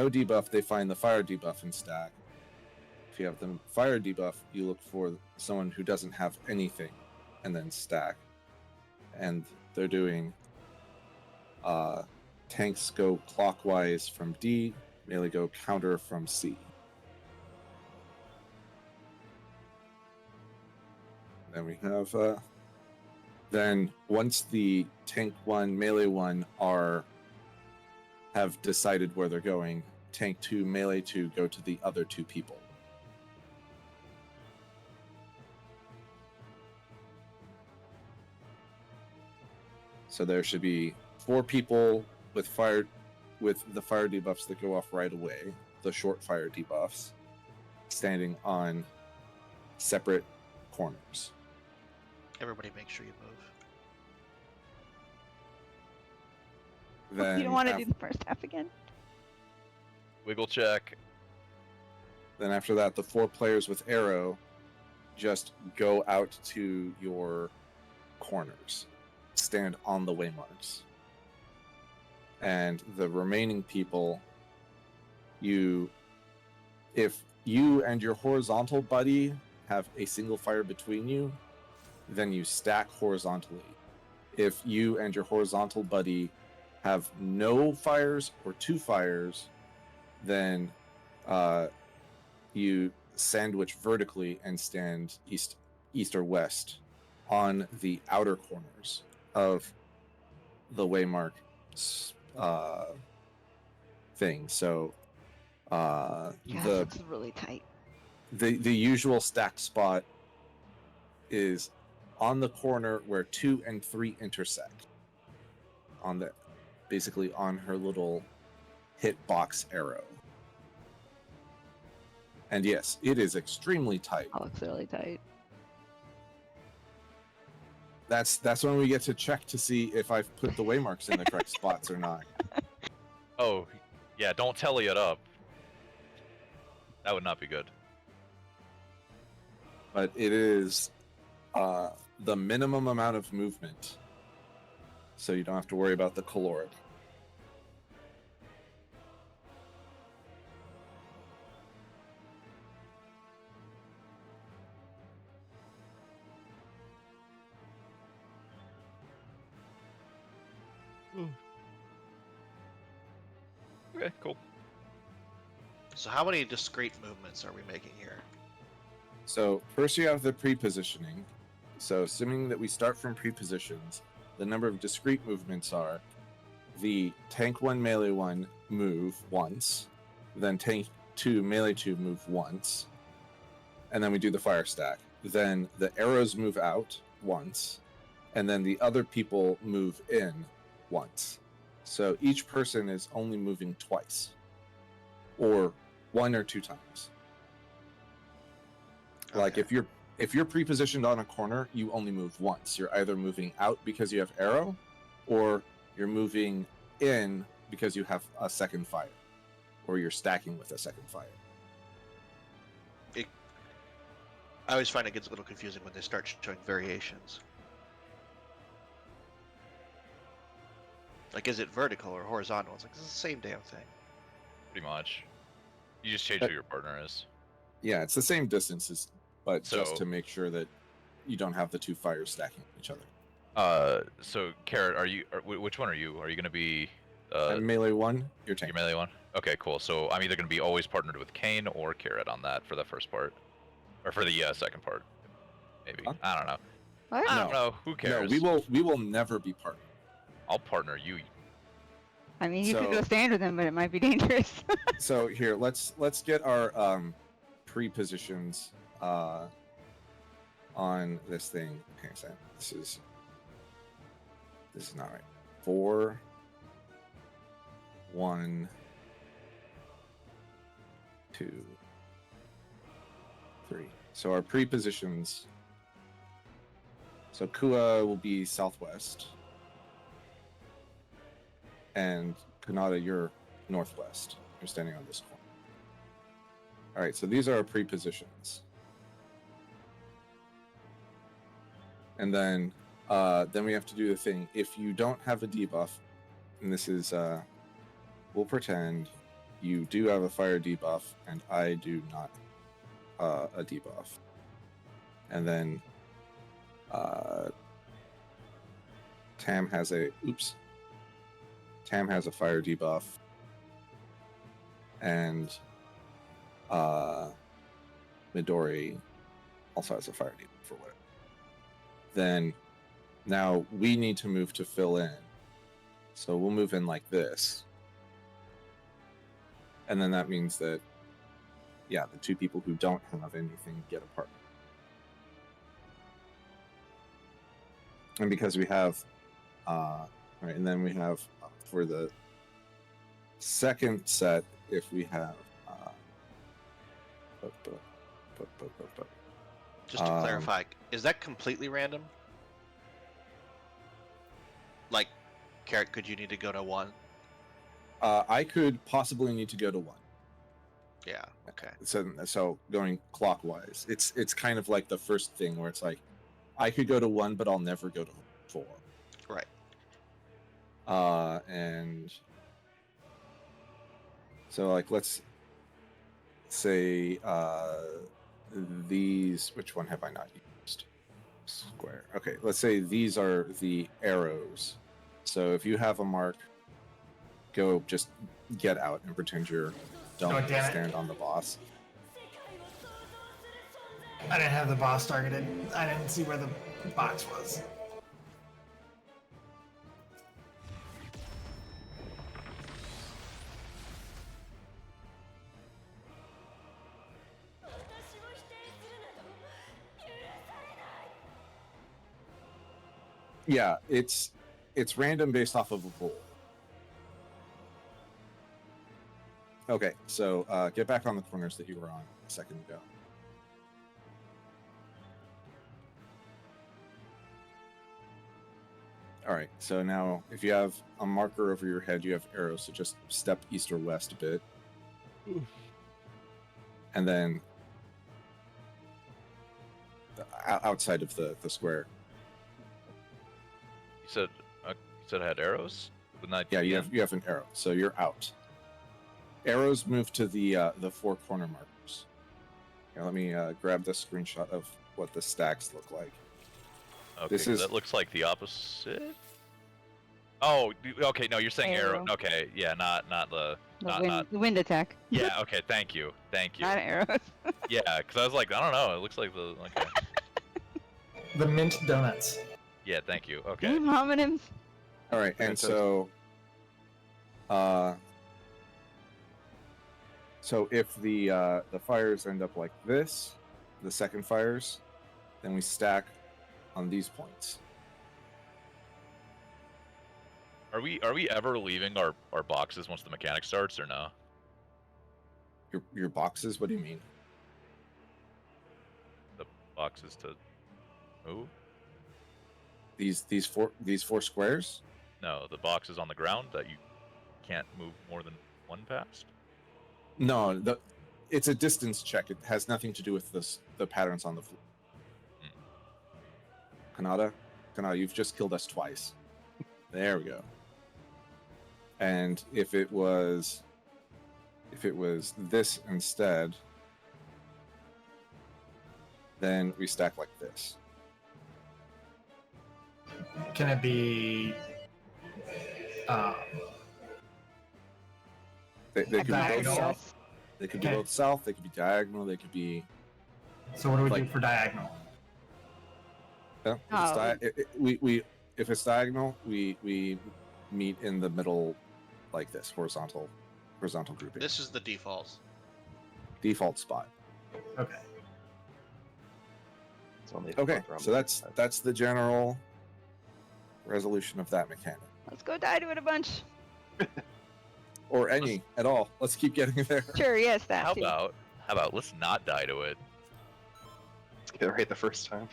debuff, they find the fire debuff and stack. If you have the fire debuff, you look for someone who doesn't have anything and then stack. And they're doing tanks go clockwise from D, melee go counter from C. Then we have then once the tank 1, melee 1 have decided where they're going, tank 2, melee 2 go to the other 2 people. So there should be 4 people with the fire debuffs that go off right away, the short fire debuffs, standing on separate corners. Everybody make sure you move. Then You don't want to do the first half again? Wiggle check. Then after that, the 4 players with arrow just go out to your corners, stand on the waymarks. And the remaining people, if you and your horizontal buddy have a single fire between you, then you stack horizontally. If you and your horizontal buddy have no fires or 2 fires, then you sandwich vertically and stand east or west on the outer corners of the waymark thing. So Yeah, this looks really tight. the usual stacked spot is on the corner where 2 and 3 intersect, basically on her little hitbox arrow. And yes, it is extremely tight. That looks really tight. That's when we get to check to see if I've put the waymarks in the correct spots or not. Oh, yeah, don't telly it up. That would not be good. But it is the minimum amount of movement, so you don't have to worry about the caloric. Okay, cool. So how many discrete movements are we making here? So first you have the pre-positioning. So assuming that we start from pre-positions, the number of discrete movements are the tank 1, melee 1 move once, then tank 2, melee 2 move once, and then we do the fire stack. Then the arrows move out once, and then the other people move in once. So each person is only moving twice, or 1 or 2 times. Like Okay. if you're pre-positioned on a corner, you only move once. You're either moving out because you have arrow, or you're moving in because you have a second fire, or you're stacking with a second fire. I always find it gets a little confusing when they start showing variations. Like, is it vertical or horizontal? It's like, it's the same damn thing. Pretty much. You just change who your partner is. Yeah, it's the same distances, but just So- to make sure that you don't have the 2 fires stacking each other. So Carrot, which one are you? Are you gonna be I'm melee 1, you're tank. your melee one? Okay, cool. So I'm either going to be always partnered with Kane or Carrot on that for the first part, or for the second part, maybe. Huh? I don't know. What? I don't No. know. Who No, cares? we will never be partnered. I'll partner you. I mean, you could So- go stand with him, but it might be dangerous. So here, let's get our pre-positions on this thing. Hang on a second. This is not right. 4, 1, 2, 3. So our pre-positions. So Kua will be southwest, and Kanata, you're northwest. You're standing on this corner. All right, so these are our pre-positions, and then we have to do the thing. If you don't have a debuff, and this is, we'll pretend you do have a fire debuff, and I do not a debuff, and then Tam has a fire debuff, and Midori also has a fire debuff for whatever. Then now we need to move to fill in. So we'll move in like this. And then that means that, yeah, the two people who don't have anything get a partner. And because we have, right, and then we have for the second set, if we have, Just to clarify, is that completely random? Like, Carrot, could you need to go to 1? I could possibly need to go to 1. Yeah. Okay. So going clockwise, it's kind of like the first thing where it's like, I could go to 1, but I'll never go to 4. Right. And so like let's say these, which one have I not used? Square. Okay, let's say these are the arrows. So if you have a mark, go just get out and pretend you're don't Oh, damn it. stand on the boss. I didn't have the boss targeted. I didn't see where the box was. Yeah, it's random based off of a roll. Okay, so get back on the corners that you were on a second ago. All right, so now if you have a marker over your head, you have arrows, so just step east or west a bit. And then outside of the square. You said I had arrows? Wouldn't that Yeah, be you in? have an arrow, so you're out. Arrows move to the 4 corner markers. Here, let me grab the screenshot of what the stacks look like. Okay, this is- that looks like the opposite. Oh, okay. No, you're saying arrow. Arrow. Okay, yeah, not the. The wind attack. Yeah. Okay. Thank you. Thank you. Not arrows. Yeah, because I was like, I don't know. It looks like the. Okay. The mint donuts. Yeah. Thank you. Okay. Damn homonyms. All right, and so if the fires end up like this, the second fires, then we stack on these points. Are we ever leaving our boxes once the mechanic starts or no? Your boxes? What do you mean? The boxes to move? These four squares? No, the boxes on the ground that you can't move more than one past. No, it's a distance check. It has nothing to do with the patterns on the floor. Kanata, you've just killed us twice. There we go. And if it was this instead, then we stack like this. Can it be? They could be That both could be Diagonal. south. us. They could be Okay. both south. They could be diagonal. They could be. So what do we do Like- for diagonal? Yeah, if it's Oh. we if it's diagonal, we meet in the middle, like this horizontal grouping. This is the default. Default spot. Okay. It's only if Okay, both are on so the that's side. that's the general resolution of that mechanic, Let's go die to it a bunch. or any at all. Let's keep getting there. Sure, yes, that How too. about let's not die to it? Get it right the first time.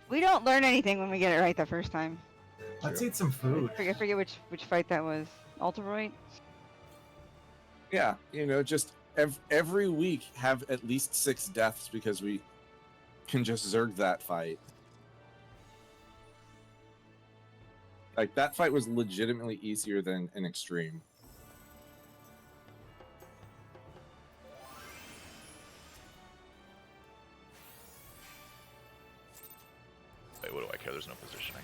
We don't learn anything when we get it right the first time. Let's True. eat some food. I forget which fight that was. Alteroid? Yeah, just every week have at least 6 deaths because we can just zerg that fight. Like that fight was legitimately easier than an extreme. Wait, what do I care? There's no positioning.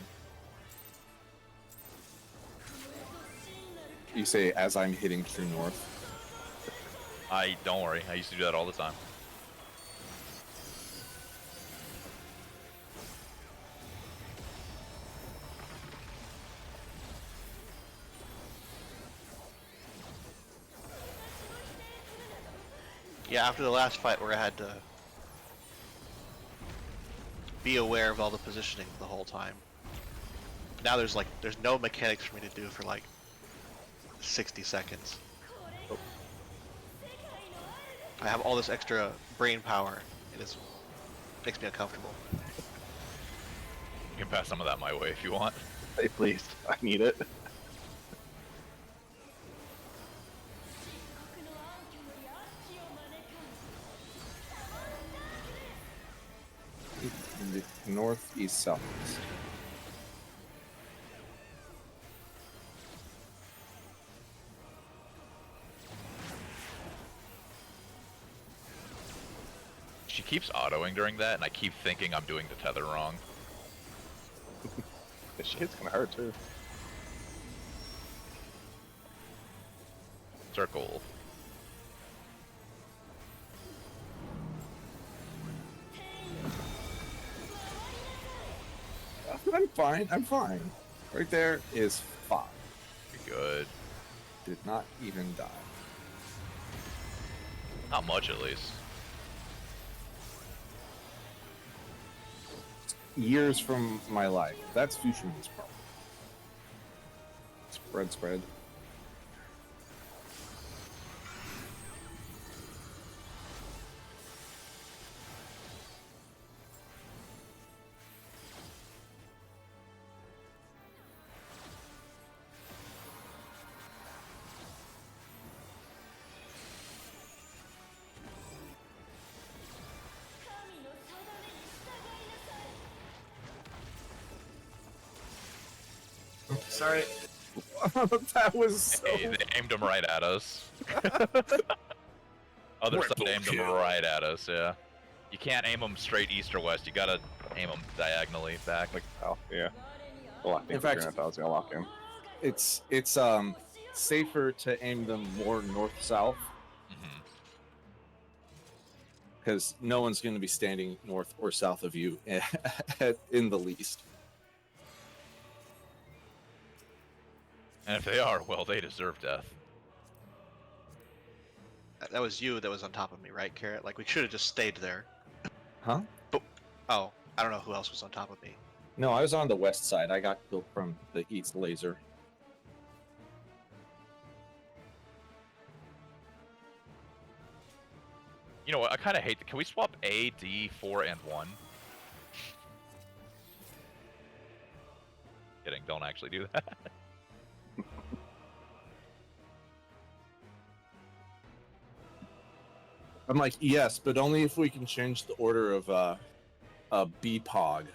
You say as I'm hitting true north. Don't worry. I used to do that all the time. Yeah, after the last fight where I had to be aware of all the positioning the whole time. Now there's no mechanics for me to do for like 60 seconds. I have all this extra brain power. It makes me uncomfortable. You can pass some of that my way if you want. Hey, please. I need it. North, east, southeast. She keeps autoing during that, and I keep thinking I'm doing the tether wrong. She hits kind of hard too. Circle. I'm fine. I'm fine. Right there is 5. You're good. Did not even die. Not much, at least. Years from my life. That's Futureman's problem. Spread. Sorry. That was so... Hey, they aimed them right at us. Other Triple side aimed them kill. right at us, yeah. You can't aim them straight east or west. You gotta aim them diagonally back. Like, oh, yeah. Well, I think In fact- I was gonna lock in. It's safer to aim them more north-south Mhm. because no one's going to be standing north or south of you in the least. And if they are, well, they deserve death. That was you that was on top of me, right, Carrot? Like we should have just stayed there. Huh? Oh, I don't know who else was on top of me. No, I was on the west side. I got killed from the east laser. You know what? I kind of hate. Can we swap A, D, 4, and 1? Kidding. Don't actually do that. I'm like, yes, but only if we can change the order of BPOG.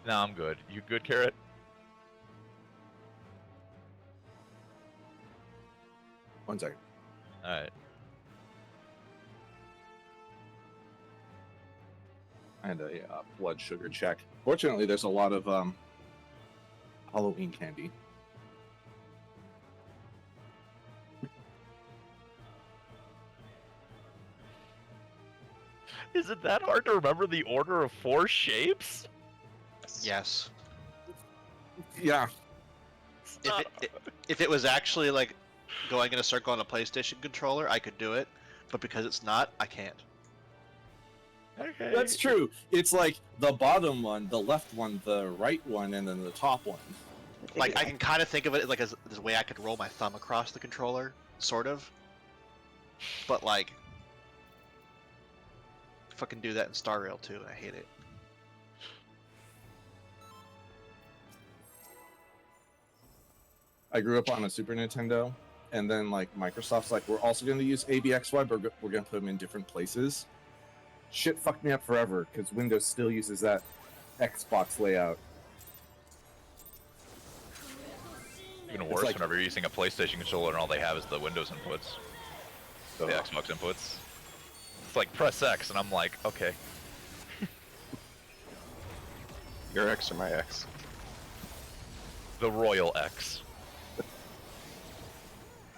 No, I'm good. You good, Carrot? One second. All right. I had a blood sugar check. Fortunately, there's a lot of Halloween candy. Is it that hard to remember the order of 4 shapes? Yes. Yeah. If it was actually like going in a circle on a PlayStation controller, I could do it. But because it's not, I can't. Okay. That's true. It's like the bottom one, the left one, the right one, and then the top one. Like I can kind of think of it like as the way I could roll my thumb across the controller, sort of. But like, fucking do that in Star Rail too, and I hate it. I grew up on a Super Nintendo, and then like Microsoft's like, we're also going to use ABXY, but we're going to put them in different places. Shit fucked me up forever because Windows still uses that Xbox layout. Even worse like- whenever you're using a PlayStation controller and all they have is the Windows inputs, the Xbox inputs. It's like press X, and I'm like, okay. Your X or my X? The Royal X.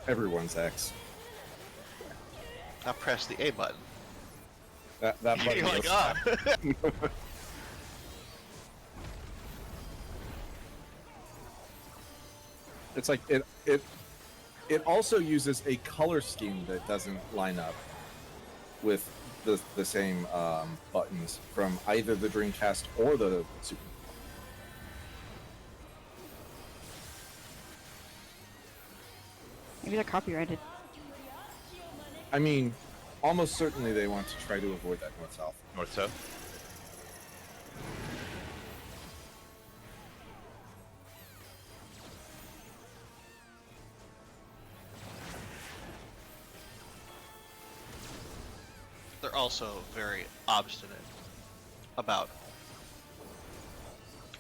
Everyone's X. Now press the A button. That button You're like, goes- ah. It's like it also uses a color scheme that doesn't line up with the same buttons from either the Dreamcast or the Super. Maybe they're copyrighted. I mean, almost certainly they want to try to avoid that north-south. North-south. They're also very obstinate about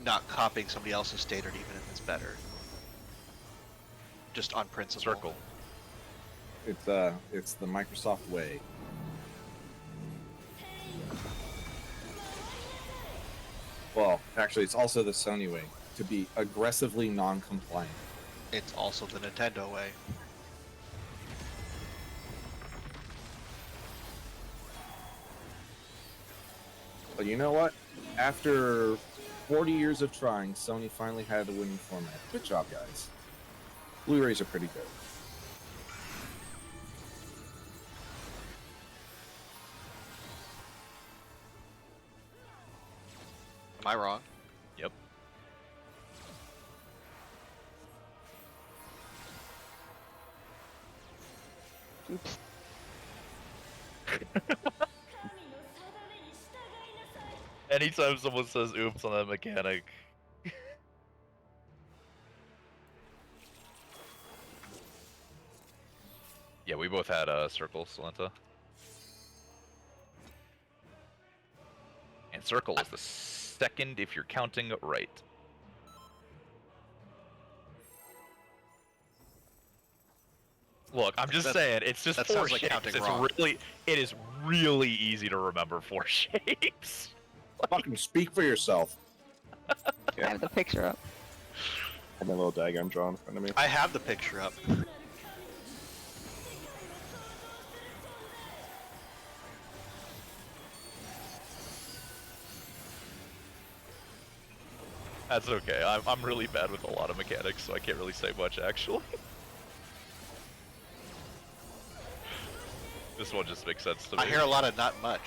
not copying somebody else's standard even if it's better. Just on principle. Circle. It's the Microsoft way. Well, actually, it's also the Sony way to be aggressively non-compliant. It's also the Nintendo way. But you know what? After 40 years of trying, Sony finally had a winning format. Good job, guys. Blu-rays are pretty good. Am I wrong? Yep. Oops. Anytime someone says oops on that mechanic. Yeah, we both had circle, Solenta. And circle is the second if you're counting right. Look, I'm just saying, it's just that 4 sounds like shapes. counting It's wrong. it is really easy to remember 4 shapes. Fucking speak for yourself. I have the picture up. I have my little diagram drawn in front of me. I have the picture up. That's okay. I'm really bad with a lot of mechanics, so I can't really say much actually. This one just makes sense to me. I hear a lot of not much.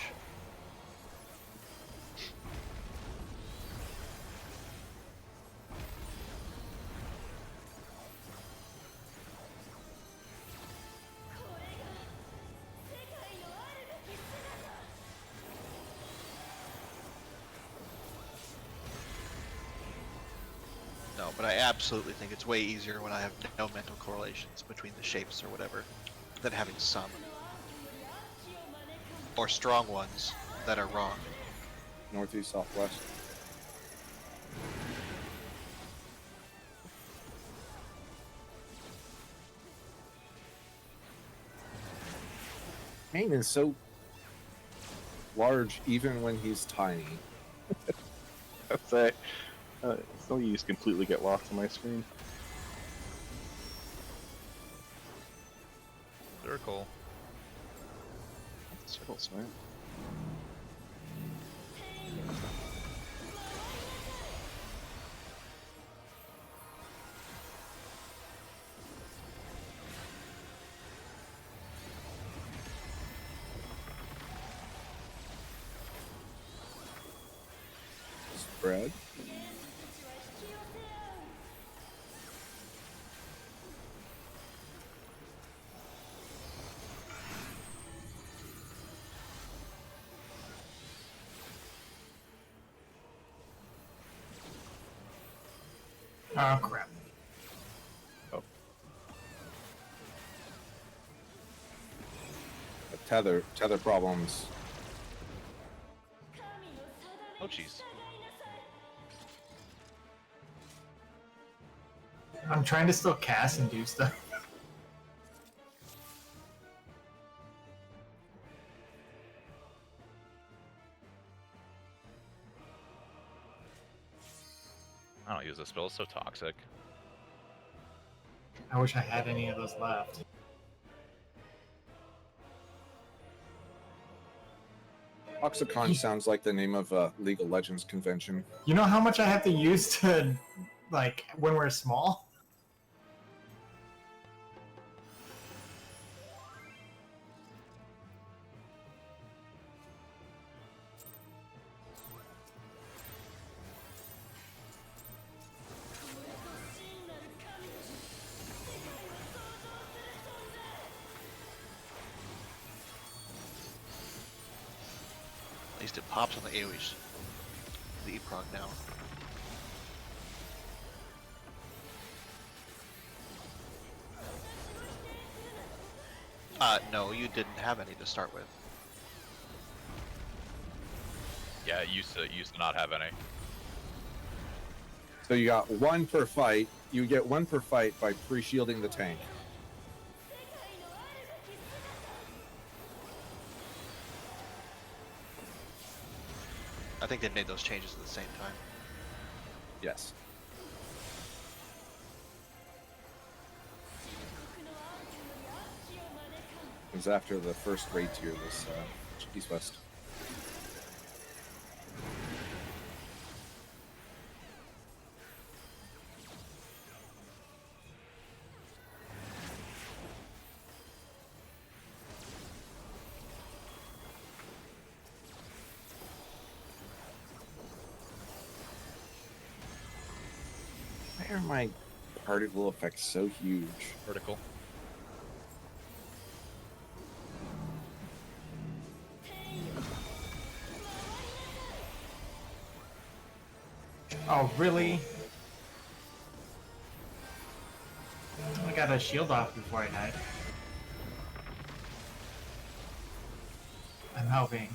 No, but I absolutely think it's way easier when I have no mental correlations between the shapes or whatever than having some. Or strong ones that are wrong. Northeast, southwest. Kane is so large even when he's tiny. I'd say it's no use completely get lost on my screen. Circle. Circles, man. Brad. Oh crap. Tether problems. Oh jeez. I'm trying to still cast and do stuff. I don't use this spell. It's so toxic. I wish I had any of those left. Oxyconn sounds like the name of a League of Legends convention. You know how much I have to use to, like, when we're small? At least it pops on the AoEs. The E-prog now. No, you didn't have any to start with. Yeah, it used to not have any. So you got one per fight. You get one per fight by pre-shielding the tank. I think they made those changes at the same time. Yes. It was after the first raid tier was East-West. Why are my particle effects so huge? Vertical. Oh, really? I got a shield off before I died. I'm helping.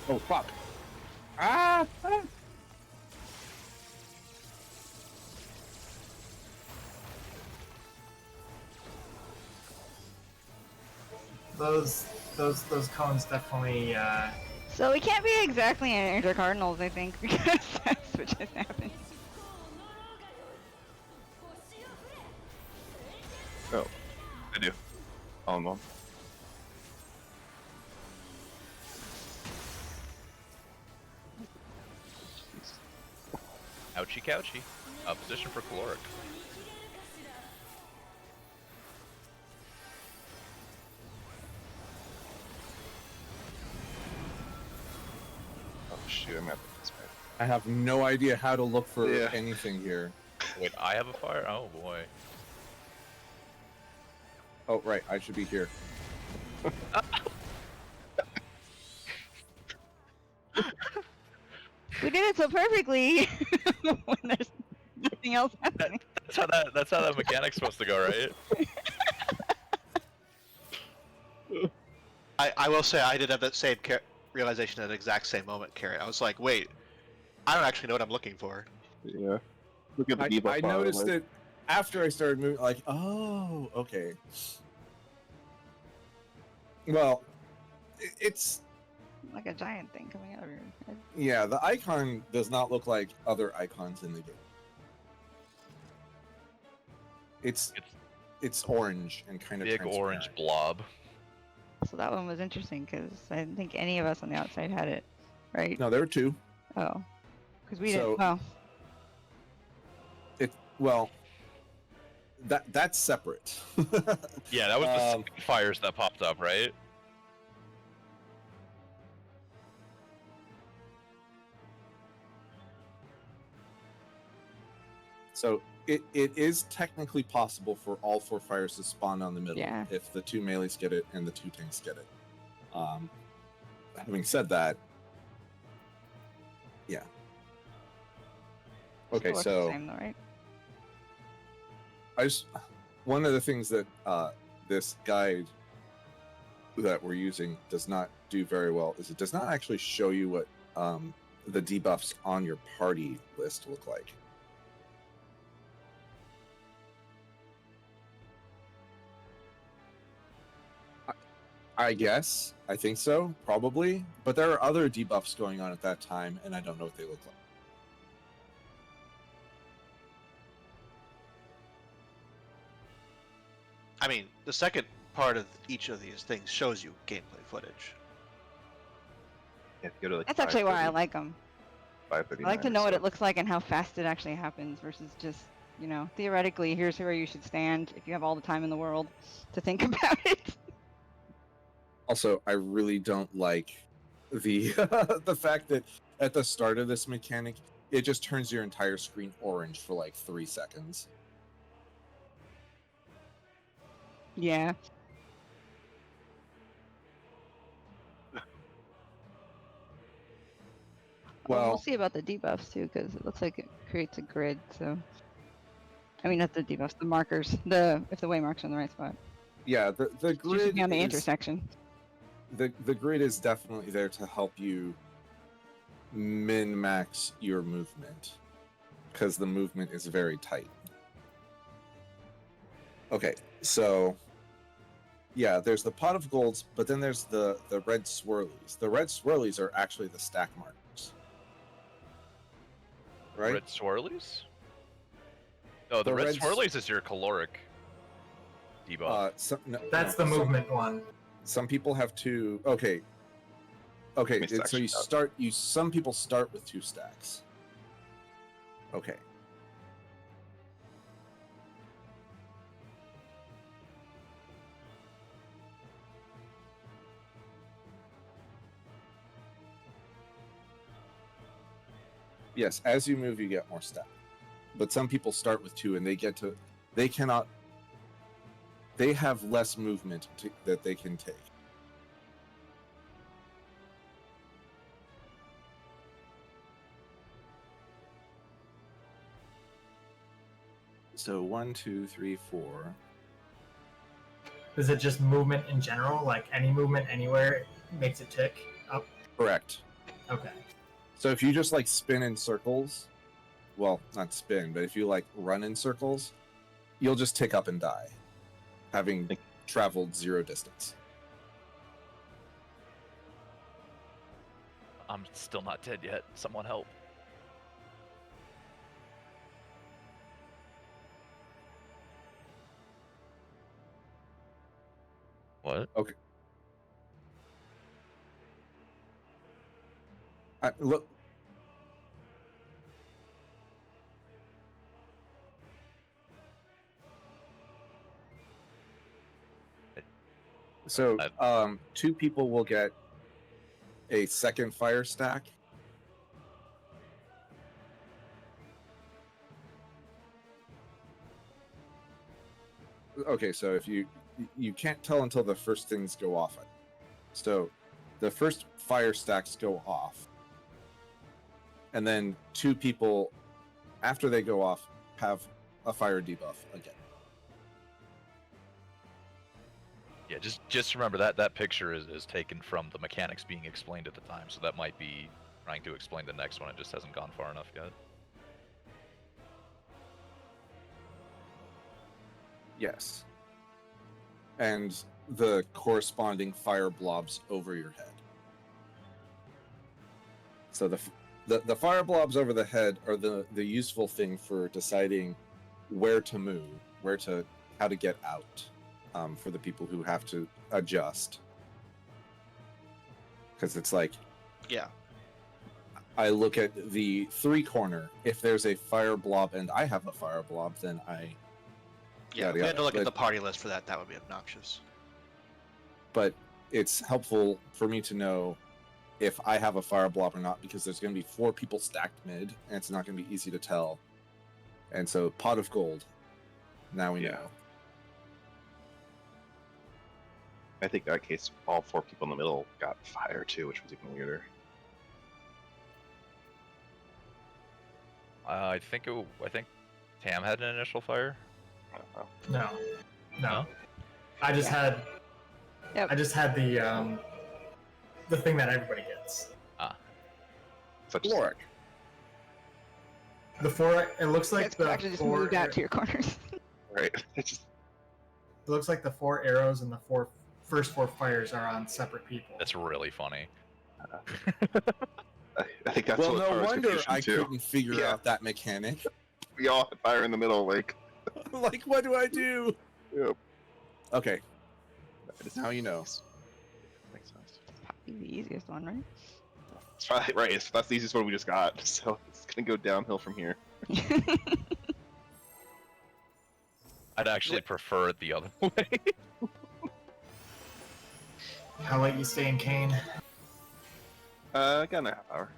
Oh fuck! Ah! Those cones definitely. So we can't be exactly in intercardinals, I think, because that's what just happened. Oh, I do. All in one. Ouchie couchy. Position for caloric. Oh shoot, I'm at this way. I have no idea how to look for Yeah. anything here. Wait, I have a fire? Oh boy. Oh right, I should be here. We did it so perfectly when there's nothing else happening. That's how that mechanic's supposed to go, right? I will say I did have that same realization at the exact same moment, Carrie. I was like, wait, I don't actually know what I'm looking for. Yeah. Look at the debuff I bar, noticed like, it after I started moving. Like, oh, okay. Well, it's like a giant thing coming out of your head. Yeah, the icon does not look like other icons in the game. It's orange and kind of Big orange transparent. blob. So that one was interesting because I didn't think any of us on the outside had it, right? No, there were two. Oh, because we So- didn't. Well, Well, that's separate. Yeah, that was the Um, second fires that popped up, right? So it is technically possible for all 4 fires to spawn on the middle Yeah. if the 2 melees get it and the 2 tanks get it. Having said that, yeah. Okay, still looks the so same though, right? one of the things that this guide that we're using does not do very well is it does not actually show you what the debuffs on your party list look like. I guess. I think so, probably. But there are other debuffs going on at that time, and I don't know what they look like. I mean, the second part of each of these things shows you gameplay footage. You have to go to like That's actually why I 5:30 like them. I 5:39 like to or know what so. it looks like and how fast it actually happens versus just, theoretically, here's where you should stand if you have all the time in the world to think about it. Also, I really don't like the the fact that at the start of this mechanic, it just turns your entire screen orange for like 3 seconds. Yeah. Well, we'll Well, see about the debuffs too, because it looks like it creates a grid. So, I mean, not the debuffs, the markers. If the waymarks are in the right spot. yeah, the It should grid be on the is, intersection. the grid is definitely there to help you min max your movement because the movement is very tight. Okay, so yeah, there's the pot of golds, but then there's the red swirlies. The red swirlies are actually the stack markers, right? Red swirlies? Oh, the The red red s- swirlies is your caloric debuff. That's the movement one. Some people have 2. Okay, me so section you up. some people start with 2 stacks. Okay. Yes, as you move, you get more stack. But some people start with 2, and they have less movement that they can take. So 1, 2, 3, 4. Is it just movement in general? Like any movement anywhere makes it tick up? Correct. Okay. So if you just like spin in circles, well, not spin, but if you like run in circles, you'll just tick up and die, having traveled 0 distance. I'm still not dead yet. Someone help. What? Okay. Look. So, 2 people will get a second fire stack. Okay, so if you can't tell until the first things go off. So, the first fire stacks go off, and then 2 people, after they go off, have a fire debuff again. Yeah, just remember that picture is taken from the mechanics being explained at the time, so that might be trying to explain the next one. It just hasn't gone far enough yet. Yes. And the corresponding fire blobs over your head. So the fire blobs over the head are the useful thing for deciding where to move, how to get out, for the people who have to adjust. Because it's like, Yeah. I look at the 3-corner. If there's a fire blob and I have a fire blob, then I. Yeah, we had to look at the party list for that. That would be obnoxious. But it's helpful for me to know if I have a fire blob or not, because there's going to be 4 people stacked mid, and it's not going to be easy to tell. And so, pot of gold. Now we know. I think in that case, all 4 people in the middle got fire too, which was even weirder. I think Tam had an initial fire. I don't know. No. I just had. Yep. I just had the thing that everybody gets. Such as Loric. The 4. It looks like It's the actually just 4. moved out to your corners. right. It's just It looks like the 4 arrows and the first 4 fires are on separate people. That's really funny. I think that's Well, what no Tara's wonder confusion I too. couldn't figure Yeah. out that mechanic. We all had fire in the middle, like. Like, what do I do? Yep. Okay, It's now you know. Makes sense. Probably the easiest one, right? It's probably right. That's the easiest one we just got. So it's gonna go downhill from here. I'd actually prefer it the other way. How late you staying, Kane? Got a half hour.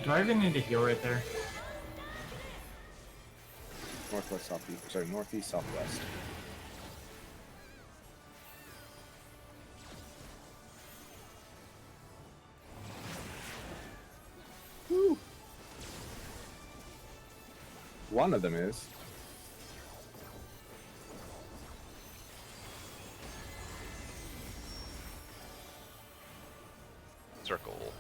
Do I even need to heal right there? Northwest, southeast. Sorry, northeast, southwest. Woo. One of them is. Circle.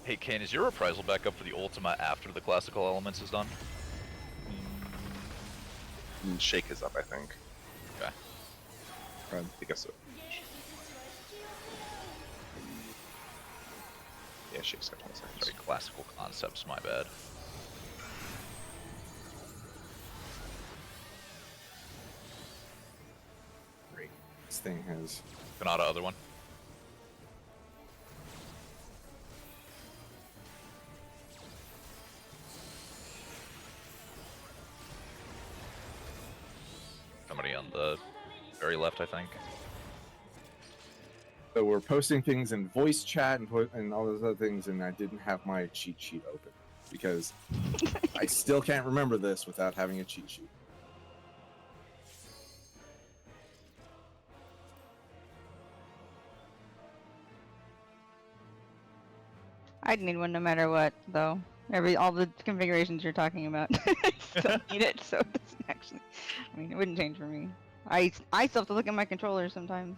Hey Kane, is your reprisal back up for the Ultima after the classical elements is done? And Shake is up, I think. Okay. I guess so. Yeah, Shake's got 20 seconds. Sorry, classical concepts, my bad. Great. This thing has. Ganada, other one. Somebody on the very left, I think. So we're posting things in voice chat and all those other things, and I didn't have my cheat sheet open because I still can't remember this without having a cheat sheet. I'd need one no matter what, though. All the configurations you're talking about, I still need it, so it doesn't actually. I mean, it wouldn't change for me. I still have to look at my controller sometimes.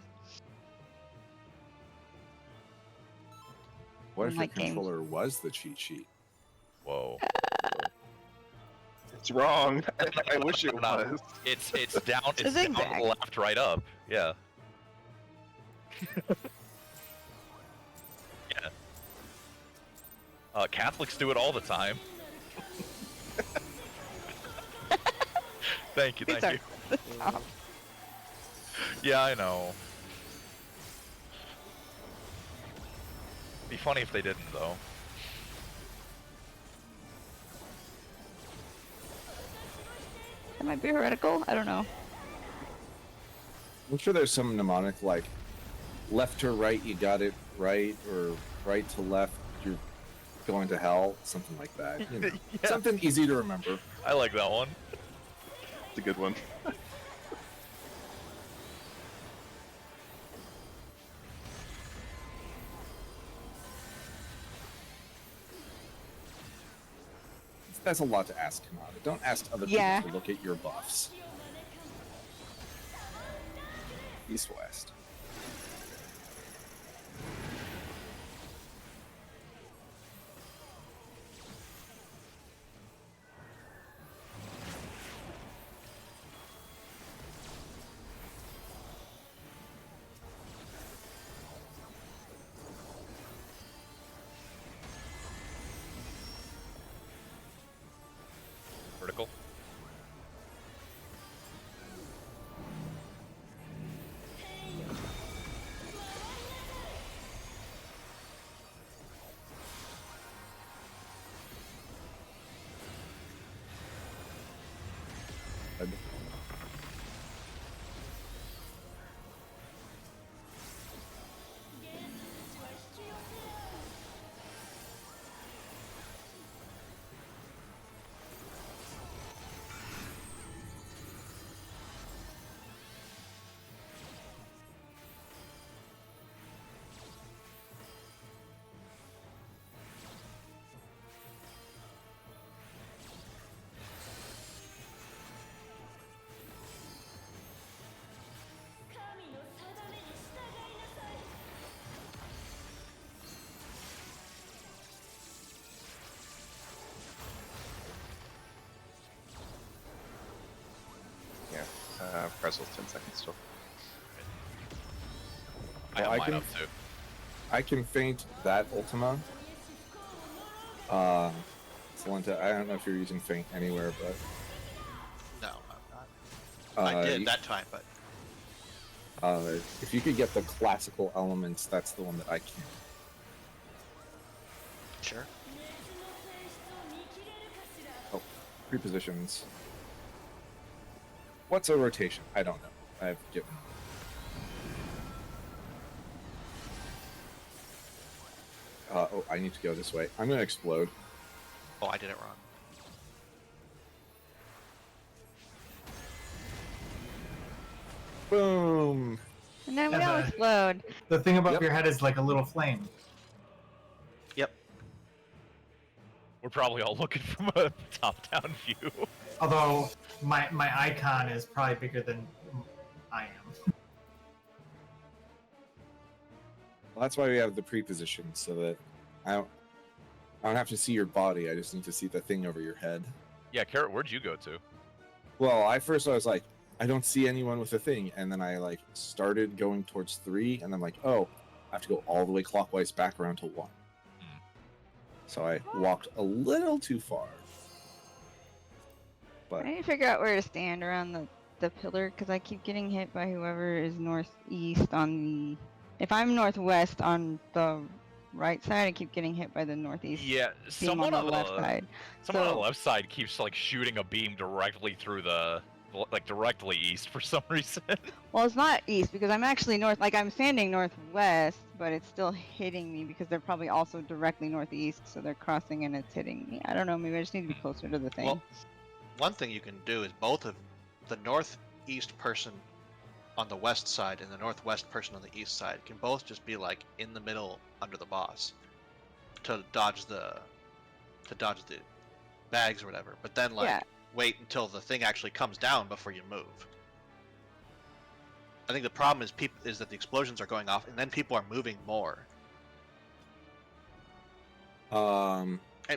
What if your Unlike games. controller was the cheat sheet? Whoa. It's wrong. I wish it No. was. It's down. It's It's down, zigzag. left, right, up. Yeah. Yeah. Catholics do it all the time. Thank you. These Thank are you. the top. Yeah, I know. Be funny if they didn't, though. That might be heretical. I don't know. I'm sure there's some mnemonic like left to right, you got it right, or right to left, you're going to hell, something like that. You know, Yeah. something easy to remember. I like that one. It's a good one. That's a lot to ask, Kanata. Don't ask other Yeah. people to look at your buffs. East-west. Vertical. Yeah. Prezzel's 10 seconds still. I have Well, I mine can- up too. I can feint that Ultima. Salenta, I don't know if you're using feint anywhere, but No, I'm not. I did you- that time, but if you could get the classical elements, that's the one that I can't. sure. Oh, prepositions. What's a rotation? I don't know. I've given. Oh, I need to go this way. I'm gonna explode. Oh, I did it wrong. Boom! And then we And all the- explode. The thing above Yep. your head is like a little flame. Yep. We're probably all looking from a top-down view. Although my icon is probably bigger than I am. Well, that's why we have the preposition, so that I don't have to see your body. I just need to see the thing over your head. Yeah, Carrot, where'd you go to? Well, I was like, I don't see anyone with a thing, and then I like started going towards 3, and I'm like, oh, I have to go all the way clockwise back around to 1. Hmm. So I walked a little too far. I But need to figure out where to stand around the pillar because I keep getting hit by whoever is northeast on the. If I'm northwest on the right side, I keep getting hit by the northeast Yeah, beam someone on the left side. Someone on So- the left side keeps like shooting a beam directly through like directly east for some reason. Well, it's not east because I'm actually north. Like I'm standing northwest, but it's still hitting me because they're probably also directly northeast, so they're crossing and it's hitting me. I don't know. Maybe I just need to be closer to the thing. Well, one thing you can do is both of the northeast person on the west side and the northwest person on the east side can both just be like in the middle under the boss to dodge the bags or whatever. But then like Yeah. wait until the thing actually comes down before you move. I think the problem is that the explosions are going off and then people are moving more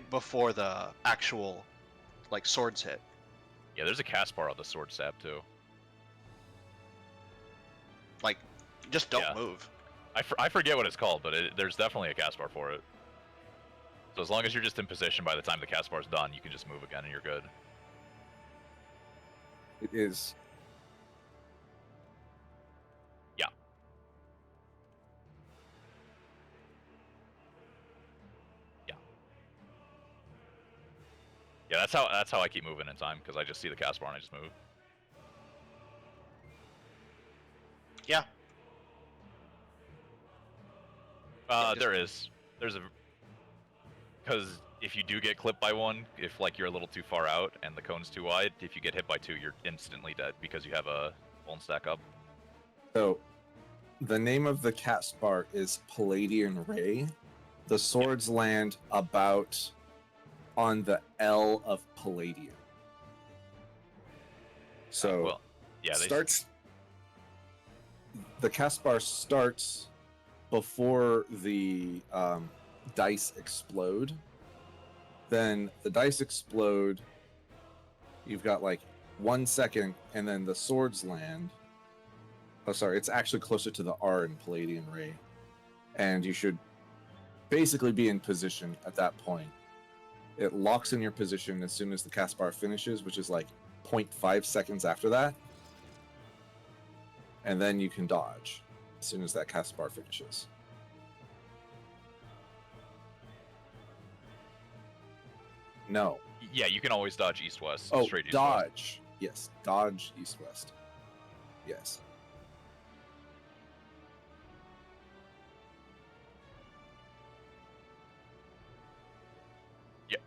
before the actual like swords hit. Yeah, there's a cast bar on the sword stab too. Like, just don't Yeah. move. I forget what it's called, but there's definitely a cast bar for it. So as long as you're just in position by the time the cast bar's done, you can just move again and you're good. it is. Yeah, that's how I keep moving in time, because I just see the cast bar and I just move. Yeah. There's a, because if you do get clipped by one, if like you're a little too far out and the cone's too wide, if you get hit by two, you're instantly dead because you have a bone stack up. So, the name of the cast bar is Palladian Ray. The swords land about on the L of Palladium. So, Well, yeah, they starts. The cast bar starts before the dice explode. Then the dice explode. You've got like 1 second, and then the swords land. Oh, sorry, it's actually closer to the R in Palladian Ray. And you should basically be in position at that point. It locks in your position as soon as the cast bar finishes, which is like 0.5 seconds after that. And then you can dodge as soon as that cast bar finishes. No. Yeah, you can always dodge east-west. Oh, straight east-west. dodge. Yes, dodge east-west. Yes. Yep.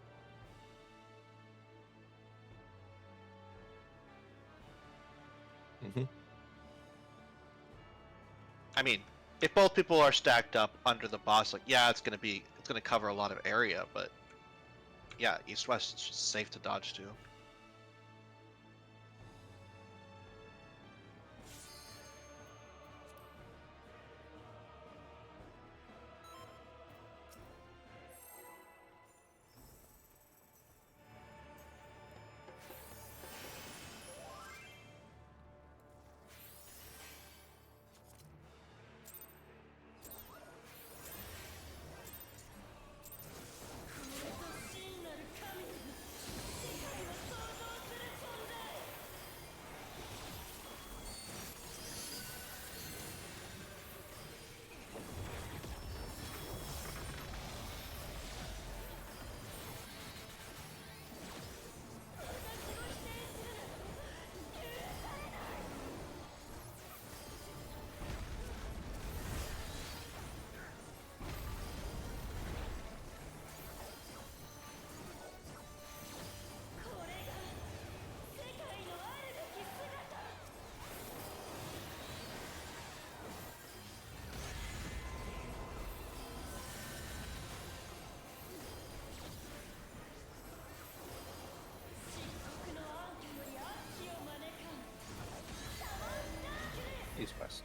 Mm-hmm. I mean, if both people are stacked up under the boss, like, yeah, it's gonna cover a lot of area, but yeah, east-west is just safe to dodge to. East-west.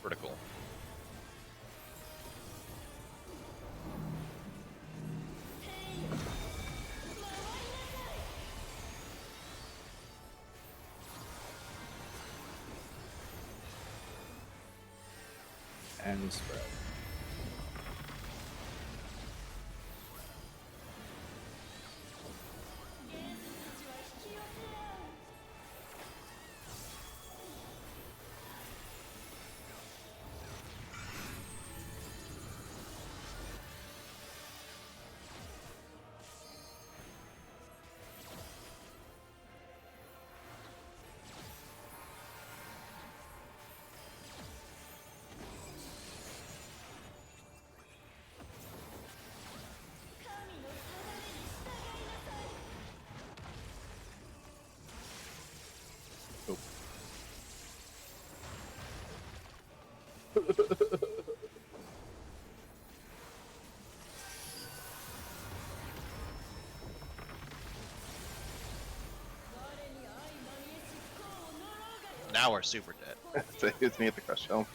Vertical. And spread. Now we're super dead. It's me at the crush helm.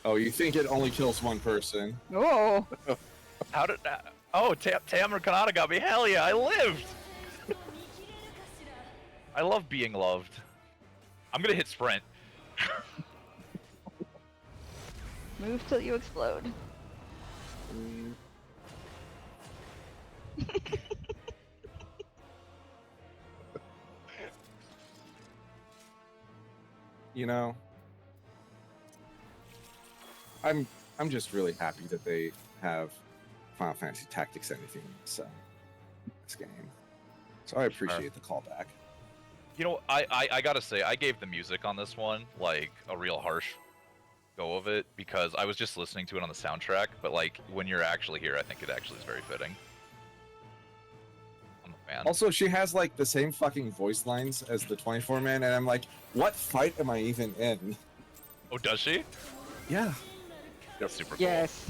Oh, you think it only kills one person? Oh, How did that? Oh, Tamara Kanata got me. Hell yeah, I lived. I love being loved. I'm gonna hit sprint. Move till you explode. Mm, You know, I'm just really happy that they have Final Fantasy Tactics anything in this game. So I appreciate the callback. You know, I gotta say, I gave the music on this one like a real harsh go of it because I was just listening to it on the soundtrack, but like when you're actually here, I think it actually is very fitting. I'm a fan. Also, she has like the same fucking voice lines as the 24-man, and I'm like, what fight am I even in? Oh, does she? Yeah. That's super cool. Yes.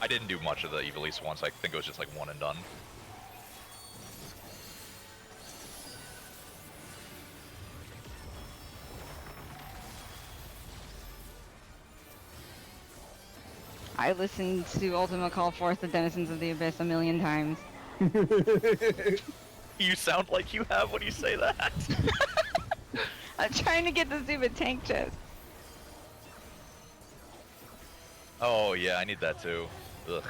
I didn't do much of the Evilise once. I think it was just like one and done. I listened to Ultima Call Forth the Denizens of the Abyss a million times. You sound like you have when you say that. I'm trying to get the stupid tank chest. Oh yeah, I need that too. Ugh.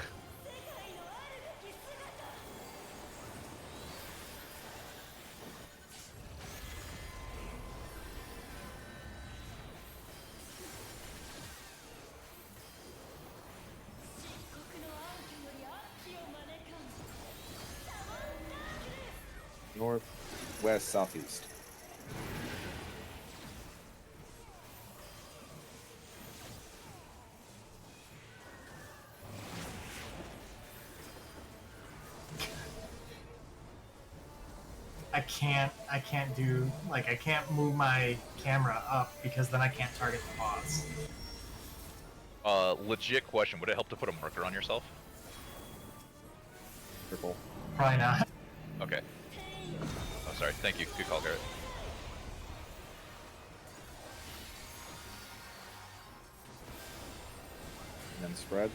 North, west, southeast. I can't do, like, I can't move my camera up because then I can't target the boss. Legit question. Would it help to put a marker on yourself? Purple. Probably not. Okay. Oh, sorry. Thank you. Good call, Garrett. And then spread.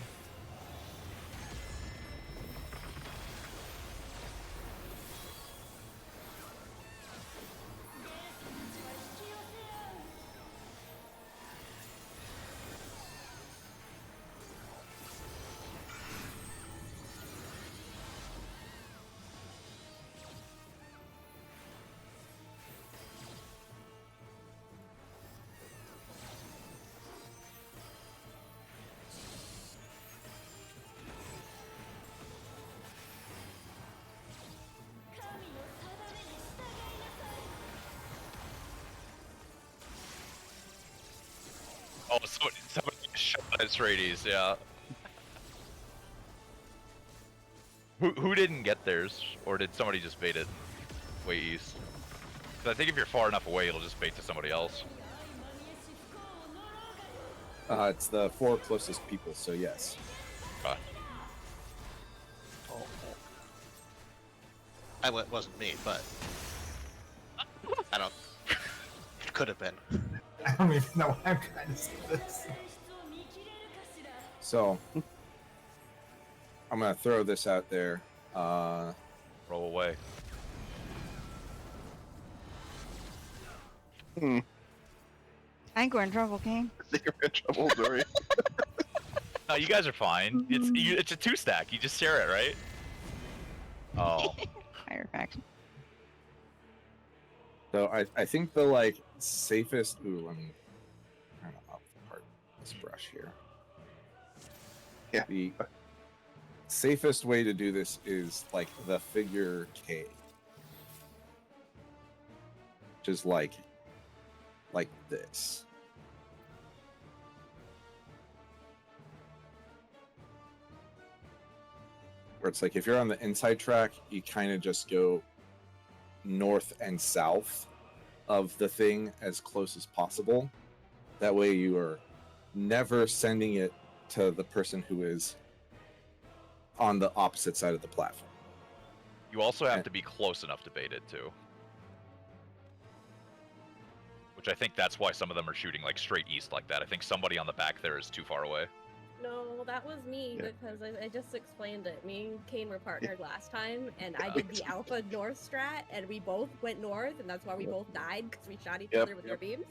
Oh, somebody shot at Atreides, yeah. Who didn't get theirs, or did somebody just bait it way east? 'Cause I think if you're far enough away, it'll just bait to somebody else. It's the 4 closest people, so yes. Okay. It wasn't me, but I don't. It could have been. I don't even know why I'm trying to say this. So, I'm gonna throw this out there. Roll away. hmm. I think we're in trouble, King. I think we're in trouble, Dory. No, you guys are fine. It's a 2-stack. You just share it, right? Oh. Higher faction. So I think the like safest. Ooh, let me kind of up part this brush here. Yeah. The safest way to do this is like the figure K, which is like this. Where it's like if you're on the inside track, you kind of just go north and south of the thing as close as possible. That way you are never sending it to the person who is on the opposite side of the platform. You also have to be close enough to bait it, too. Which I think that's why some of them are shooting like straight east like that. I think somebody on the back there is too far away. No, Well, that was me Yeah. because I just explained it. Me and Kane were partnered last time, and I did the Alpha North strat, and we both went north, and that's why we both died because we shot each Yep, other with our beams.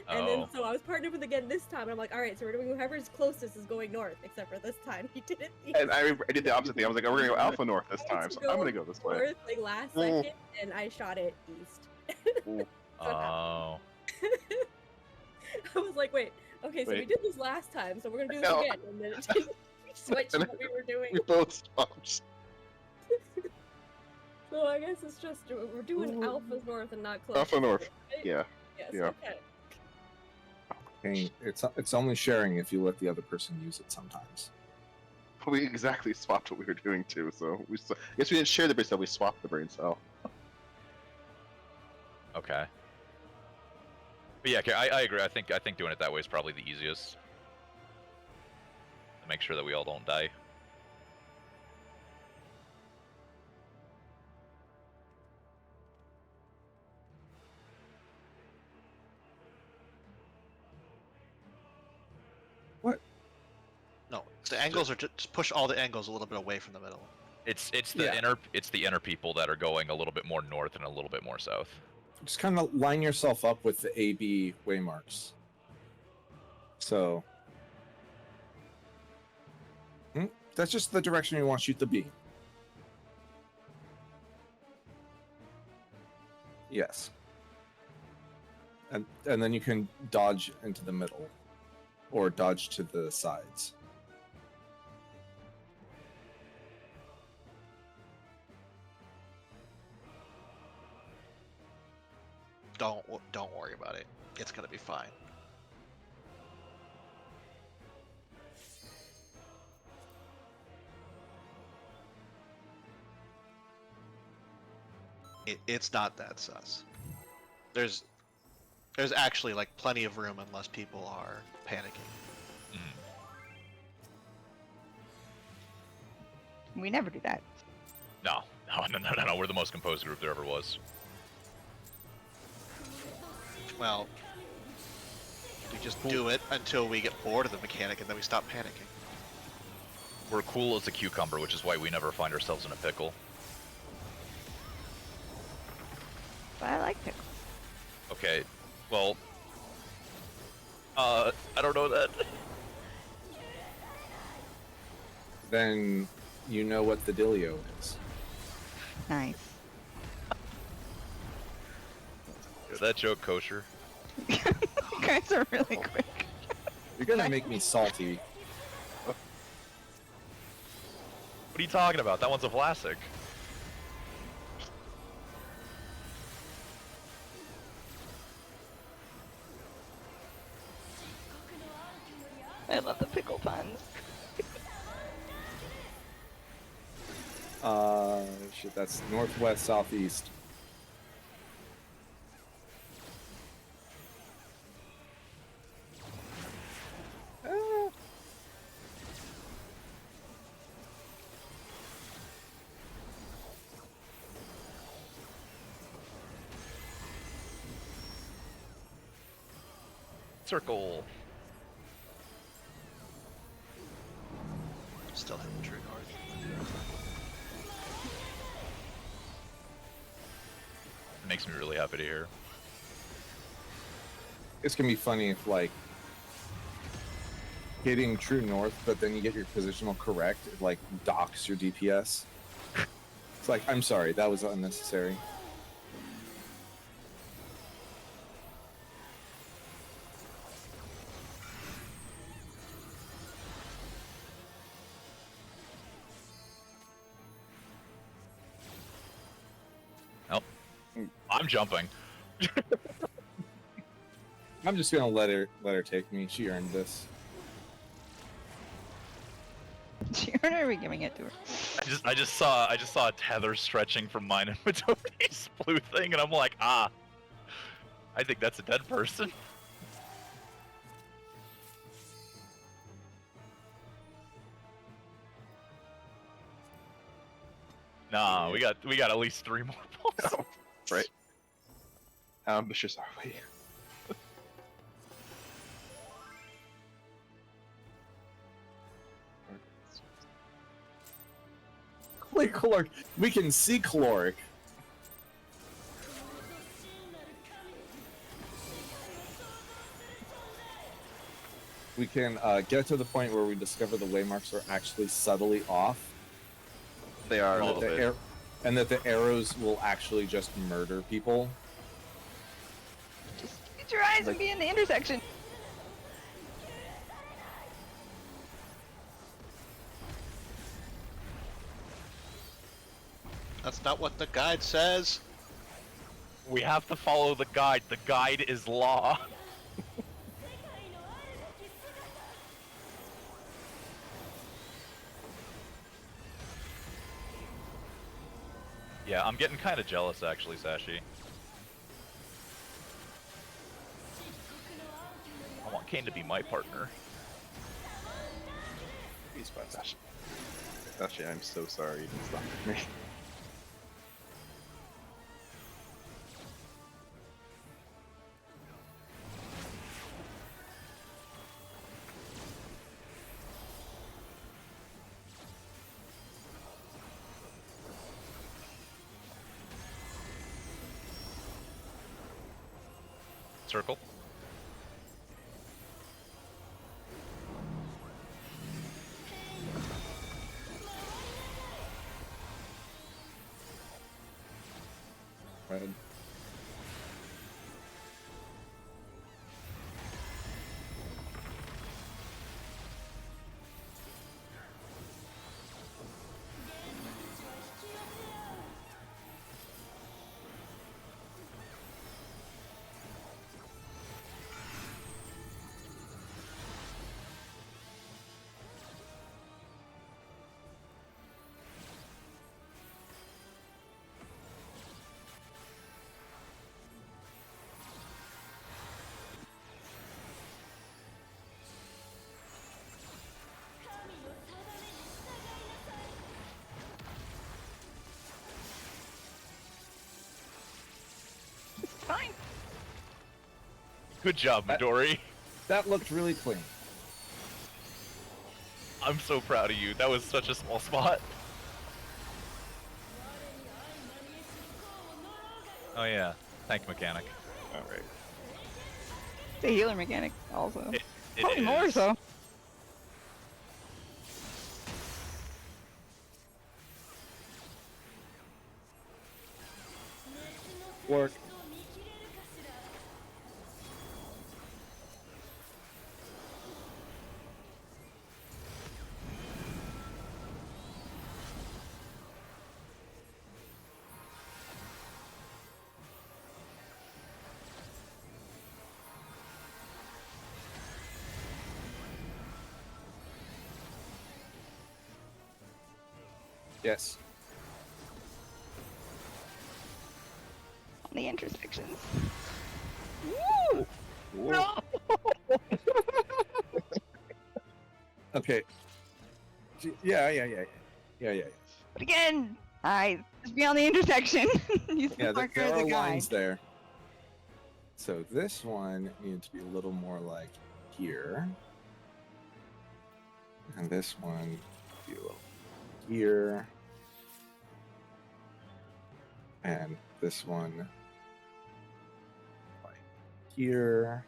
And Oh. then so I was partnered with again this time, and I'm like, all right, so we're doing whoever's closest is going north, except for this time he did it. And I did the opposite thing. I was like, oh, we're gonna go Alpha North this I time, went so to I'm gonna go this way. north, like last Mm. second, and I shot it east. Ooh. Oh. I was like, wait, okay, so we Wait. did this last time, so we're gonna do this No. again, and then it didn't switch what we were doing. We both stopped. So I guess it's just we're doing Ooh. Alpha's north and not close. Alpha North. Right? Yeah. Yes. yeah. Okay. Hey, it's only sharing if you let the other person use it sometimes. We exactly swapped what we were doing too. So I guess we didn't share the brain cell. We swapped the brain cell. Okay. But yeah, okay, I agree. I think doing it that way is probably the easiest. To make sure that we all don't die. No, the angles are just push all the angles a little bit away from the middle. It's the Yeah. inner people that are going a little bit more north and a little bit more south. Just kind of line yourself up with the AB waymarks. So that's just the direction you want to shoot the beam. Yes. And then you can dodge into the middle or dodge to the sides. Don't worry about it. It's gonna be fine. It's not that sus. There's actually like plenty of room unless people are panicking. We never do that. No. We're the most composed group there ever was. Well, we just do it until we get bored of the mechanic and then we stop panicking. We're cool as a cucumber, which is why we never find ourselves in a pickle. But I like pickles. Okay, well, I don't know that. Then you know what the dealio is. Nice. Is that joke kosher? You guys are really quick. You're gonna make me salty. What are you talking about? That one's a classic. I love the pickle puns. Shit, that's northwest, southeast. Circle. Still hitting true north. It makes me really happy to hear. It's gonna be funny if like hitting true north, but then you get your positional correct, it like docks your DPS. It's like, I'm sorry, that was unnecessary. I'm jumping. I'm just gonna let her take me. She earned this. Sharon, are we giving it to her? I just saw a tether stretching from mine and Matodi's blue thing, and I'm like, I think that's a dead person. Nah, we got at least 3 more balls. Oh, right. How ambitious are we? Only caloric. We can see caloric. We can get to the point where we discover the waymarks are actually subtly off. They are a And little that, bit. and that the arrows will actually just murder people. Just get your eyes and be in the intersection. That's not what the guide says. We have to follow the guide. The guide is law. Yeah, I'm getting kind of jealous actually, Sashi. I want Kane to be my partner. He's fine, Sashi. Sashi, I'm so sorry you didn't stop with me. Circle. Red. It's fine. Good job, Midori. That looked really clean. I'm so proud of you. That was such a small spot. Oh yeah, tank mechanic. Alright. The healer mechanic also. It Probably more is. so. Work. Yes. On the intersections. Woo! No! Okay. Yeah. But again, I just be on the intersection. Use the Yeah, marker there as are a guide. lines there. So this one needs to be a little more like here. And this one be a little here. And this one like here.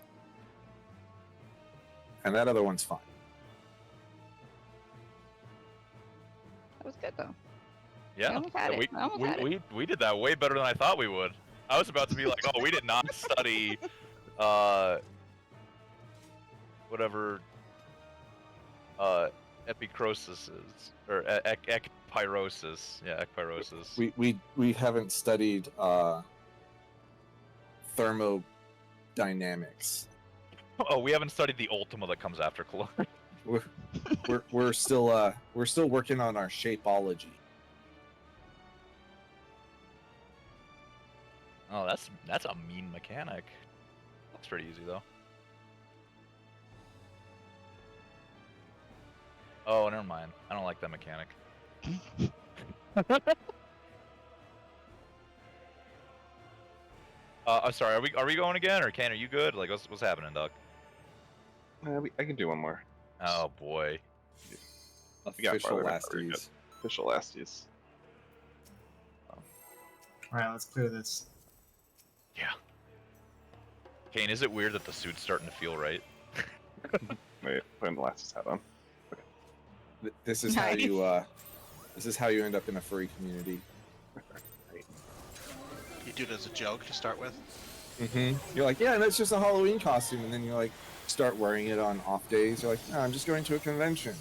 And that other one's fine. That was good though. Yeah, almost had it. I almost had it. we did that way better than I thought we would. I was about to be like, oh, we did not study, whatever, epicrosis is, or ekpyrosis. Yeah, ekpyrosis. We haven't studied thermodynamics. Oh, we haven't studied the Ultima that comes after caloric. We're still working on our shapeology. Oh, that's a mean mechanic. Looks pretty easy though. Oh, never mind. I don't like that mechanic. I'm sorry. Are we going again, or Kane? Are you good? Like, what's happening, Doc? I can do one more. Oh boy. We got Official farther, but we're good. lasties. Official lasties. Alright, let's clear this. Yeah. Kane, is it weird that the suit's starting to feel right? Wait, putting the Lassus hat on. This is how Nice. you this is how you end up in a furry community. You do it as a joke to start with. You're like, yeah, and it's just a Halloween costume, and then you like start wearing it on off days. You're like, no, I'm just going to a convention.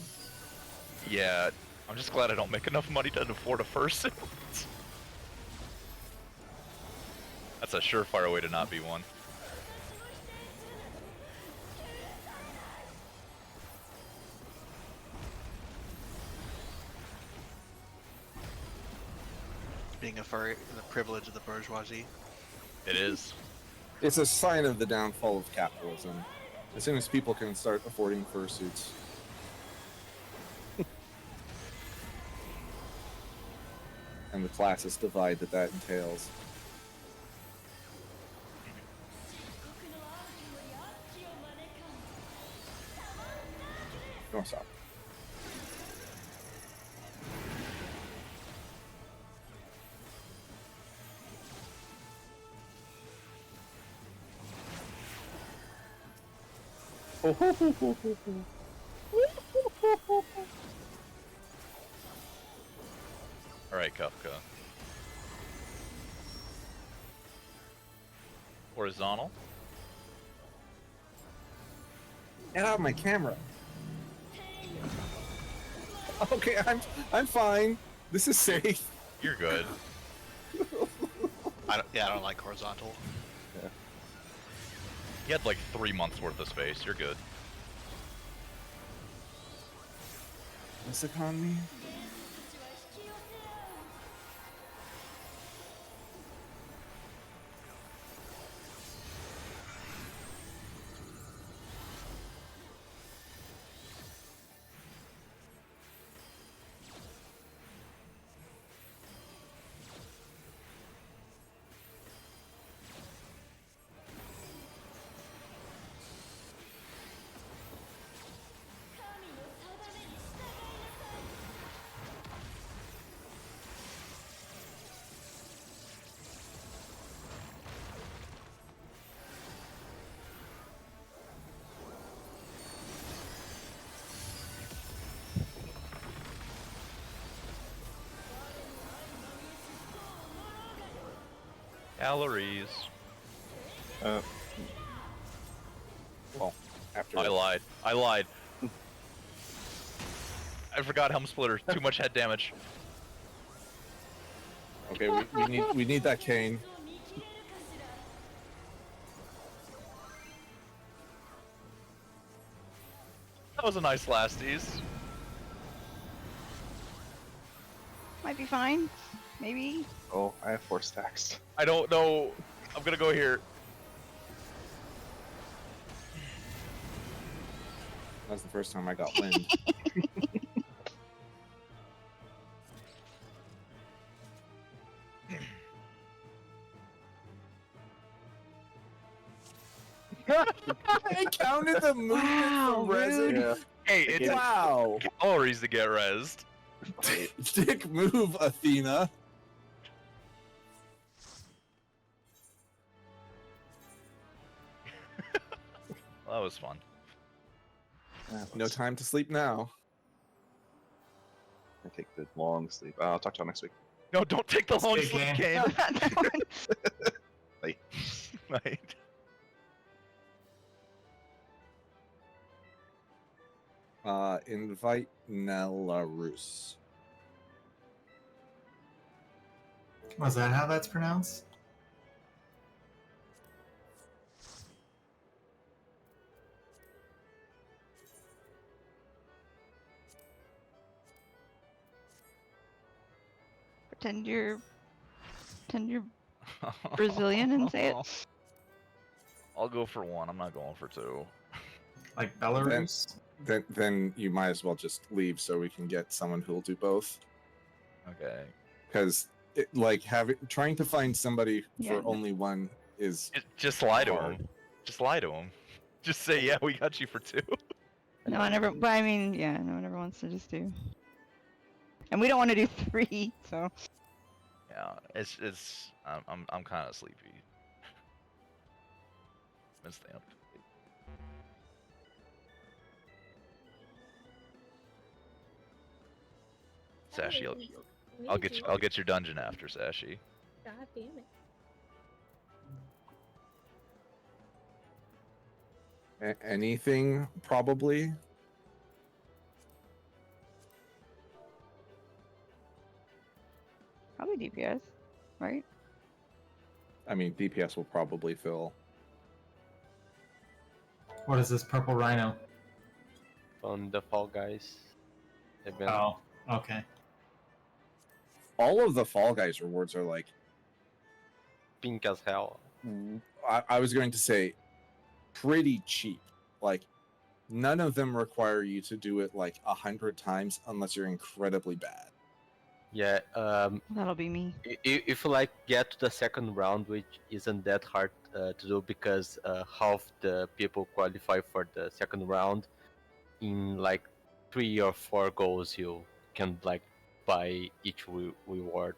Yeah, I'm just glad I don't make enough money to afford a fursuit. That's a surefire way to not be one. Being a furry, the privilege of the bourgeoisie. It is. It's a sign of the downfall of capitalism. As soon as people can start affording fursuits. And the classist divide that entails. No, stop. Alright, Kafka. Horizontal. Get out of my camera. Okay, I'm fine. This is safe. You're good. I don't like horizontal. You had like 3 months worth of space. You're good. This economy. Calories. Well, after I lied. I lied. I forgot Helm Splitter. Too much head damage. Okay, we need that cane. That was a nice lasties. Might be fine. Maybe. Oh, I have 4 stacks. I don't know. I'm gonna go here. That was the first time I got wind. I counted the movement Wow, from resin. rude. Hey, it's Wow. calories to get rezzed. Dick move, Athena. Well, that was fun. No time to sleep now. I take the long sleep. I'll talk to y'all next week. No, don't take the long Stay sleep, game. Kane. No, not that one. Bye. Right. Invite Nelarus. Was that how that's pronounced? Pretend you're Brazilian and say it. I'll go for 1. I'm not going for 2. Like Belarus? Then you might as well just leave so we can get someone who'll do both. Okay. Because trying to find somebody Yeah. for only one is Just lie to hard. him. Just lie to him. Just say, yeah, we got you for 2. No one ever. But I mean, yeah, no one ever wants to just do. And we don't want to do 3, so. Yeah, it's I'm kind of sleepy. Been staying up. Sashi, I'll get your dungeon after Sashi. God damn it. Anything probably. Probably DPS, right? I mean, DPS will probably fill. What is this purple rhino? From the Fall Guys event. Oh, okay. All of the Fall Guys rewards are like, Pink as hell. I was going to say, pretty cheap. Like, none of them require you to do it like 100 times unless you're incredibly bad. Yeah, That'll be me. if you like get to the second round, which isn't that hard to do because half the people qualify for the second round, in like 3 or 4 goals you can like buy each reward,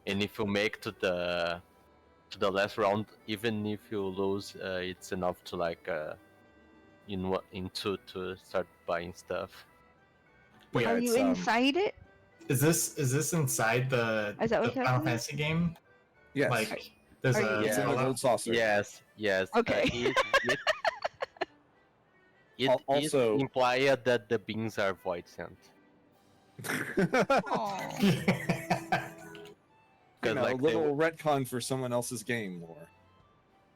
and if you make to the last round, even if you lose, it's enough to like in 2 to start buying stuff. Wait, Yeah, Are you it's, inside it? is this inside the, Is that the what you're Final asking? Fantasy game? Yes, Like, there's Are a you- it's in the fallout? gold saucer. Yes. Okay. It Also- implied that the beans are void sent. Aw. You Because know, like a little retcon for someone else's game lore.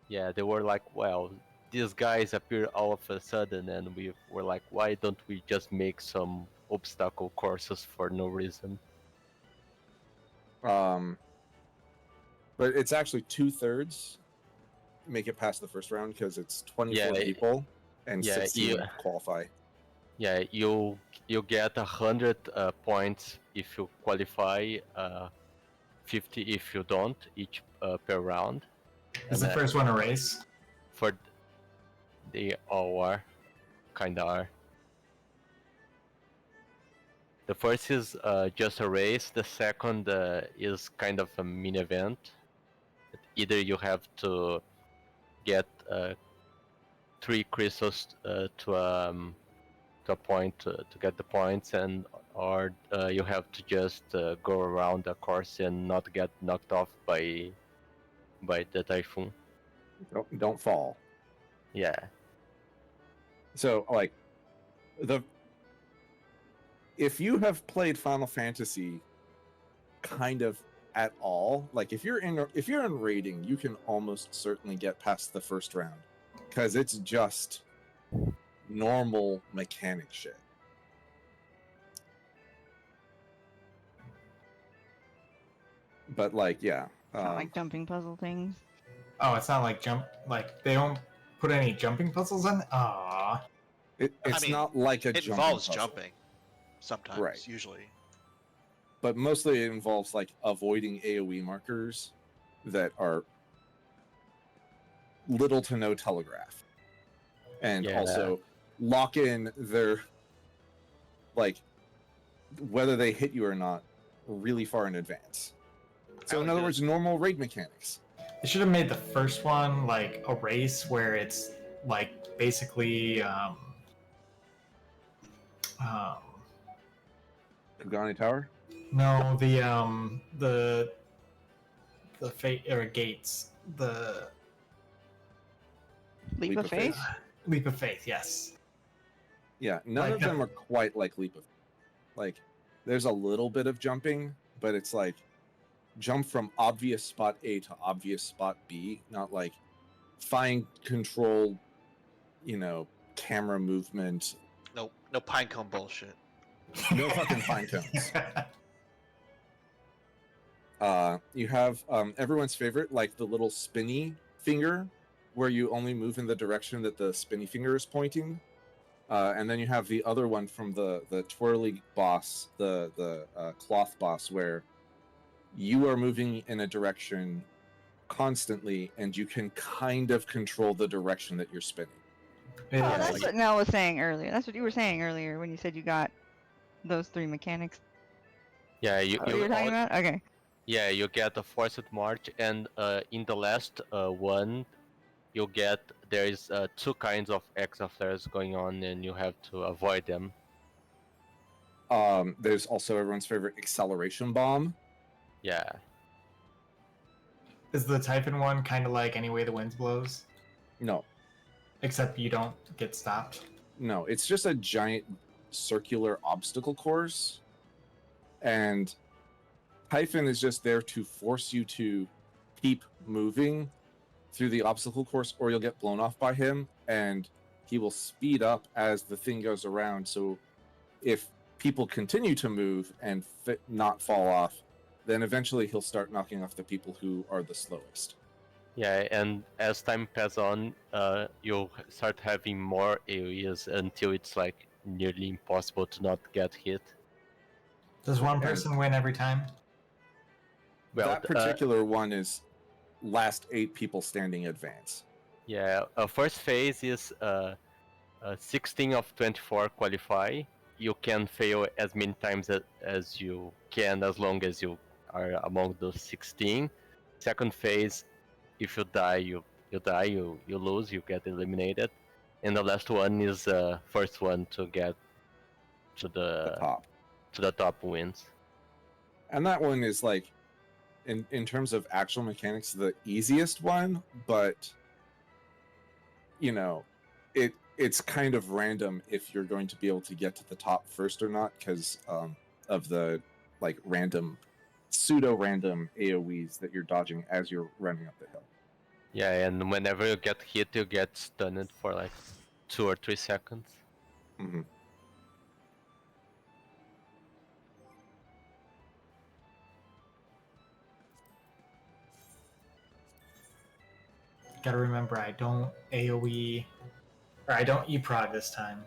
yeah, they were like, well, these guys appear all of a sudden, and we were like, why don't we just make some obstacle courses for no reason? But it's actually 2/3 make it past the first round because it's 24 Yeah, people and yeah, 16 yeah. qualify. Yeah, you get 100 points if you qualify, 50 if you don't, each per round. Is the And, first one a race? for they all are, kinda are. The first is just a race. The second is kind of a mini event. Either you have to get 3 crystals to a point to get the points, and or you have to just go around the course and not get knocked off by the typhoon. Don't fall. Yeah. So, like, if you have played Final Fantasy kind of at all, like if you're in raiding, you can almost certainly get past the first round because it's just normal mechanic shit. But like, yeah, Not like jumping puzzle things. Oh, it's not like like they don't put any jumping puzzles in? Aww. it's mean, not like a It jumping involves puzzle, jumping. Sometimes, Right. usually. but mostly it involves like avoiding AoE markers that are little to no telegraph, and Yeah. also lock in their, like, whether they hit you or not really far in advance. So in would other do- words, normal raid mechanics. They should have made the first one like a race where it's like basically Kugani Tower. no, the fate or gates, the Leap of faith? leap of faith, yes. Yeah, none Like of them are quite like Leap of. Like, there's a little bit of jumping, but it's like jump from obvious spot A to obvious spot B, not like find control, camera movement. No pinecone bullshit. No fucking fine cones. You have everyone's favorite, like the little spinny finger, where you only move in the direction that the spinny finger is pointing. And then you have the other one from the twirly boss, the cloth boss, where you are moving in a direction constantly, and you can kind of control the direction that you're spinning. Yeah, Oh, that's like- what Nell was saying earlier. That's what you were saying earlier when you said you got those 3 mechanics. Yeah, you What you were talking al- about? Okay. Yeah, you get a forced march, and in the last one, you get there is two kinds of extra flares going on, and you have to avoid them. There's also everyone's favorite acceleration bomb. Yeah, Is the Typhon one kind of like Any Way the Wind Blows? No, Except you don't get stopped. no, it's just a giant circular obstacle course, and Typhon is just there to force you to keep moving through the obstacle course, or you'll get blown off by him, and he will speed up as the thing goes around. So if people continue to move and not fall off, then eventually he'll start knocking off the people who are the slowest. yeah, and as time passes on, you'll start having more AoEs until it's like nearly impossible to not get hit. Does one person win every time? Well, that particular one is last 8 people standing advance. yeah, first phase is 16 of 24 qualify. You can fail as many times as you can, as long as you are among those 16. Second phase, if you die, you die, you lose, you get eliminated. And the last one is first one to get to The top. top wins. And that one is like, in terms of actual mechanics, the easiest one, but you know, it's kind of random if you're going to be able to get to the top first or not, because of the like pseudo-random AoEs that you're dodging as you're running up the hill. Yeah, and whenever you get hit, you get stunned for like 2 or 3 seconds. Mm-hmm. Gotta remember, I don't AoE, or I don't E-prod this time.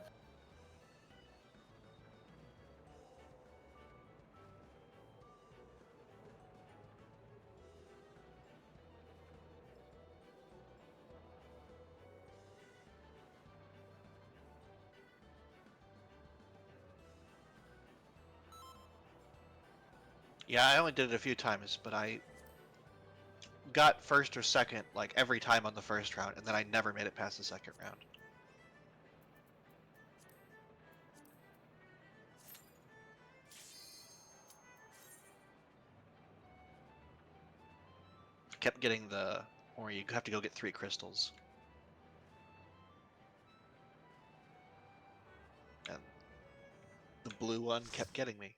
Yeah, I only did it a few times, but I got first or second like every time on the first round, and then I never made it past the second round. Kept getting or you have to go get 3 crystals. And the blue one kept getting me.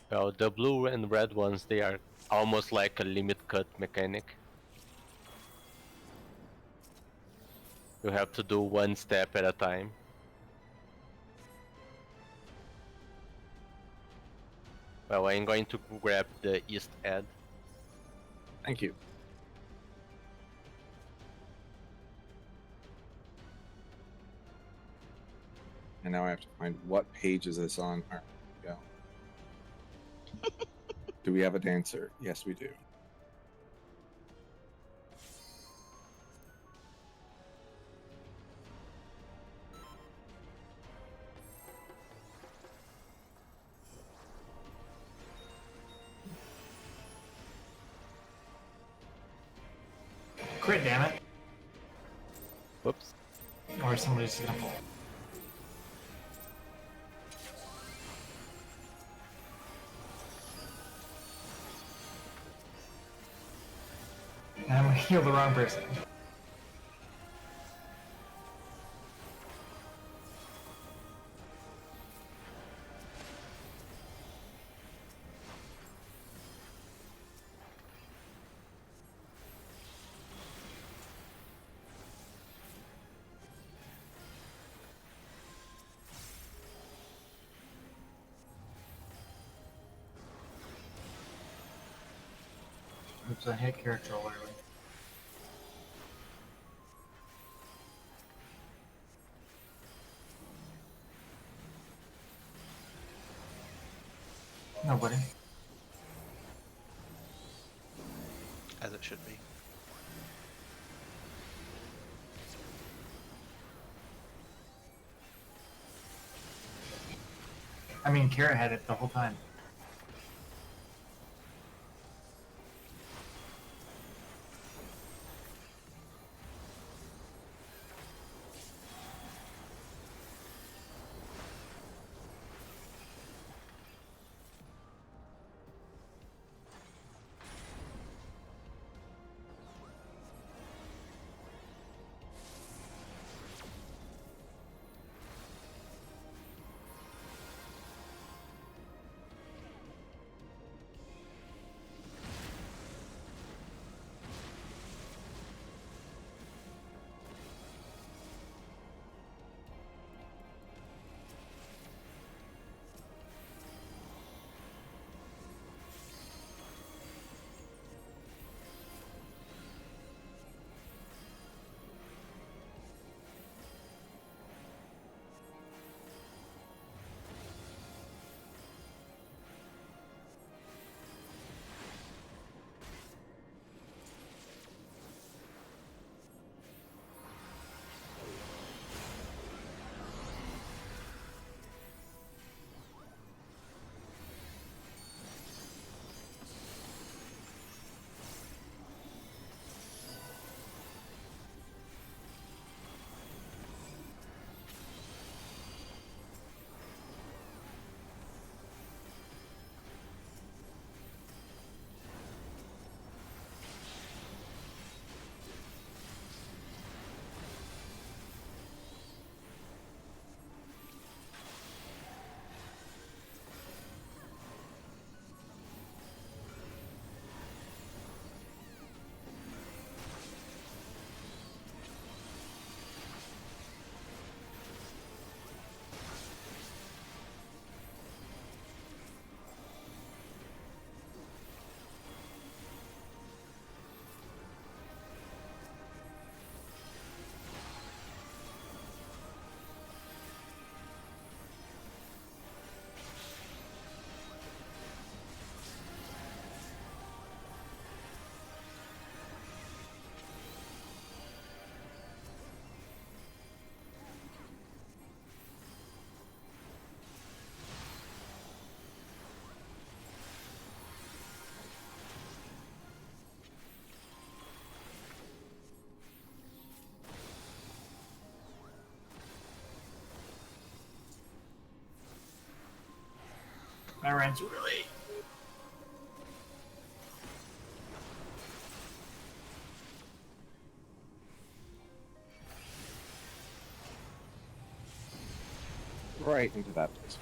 Well, the blue and red ones, they are almost like a limit cut mechanic. You have to do one step at a time. Well, I'm going to grab the east edge. Thank you. And now I have to find what page is this on. All right, here we go. Do we have a dancer? Yes, we do. Crit, damn it. Whoops. Or somebody's gonna fall. And I'm gonna heal the wrong person. Oops, I hit character early. Nobody. As it should be. I mean, Kara had it the whole time. I ran too early. Right into that place.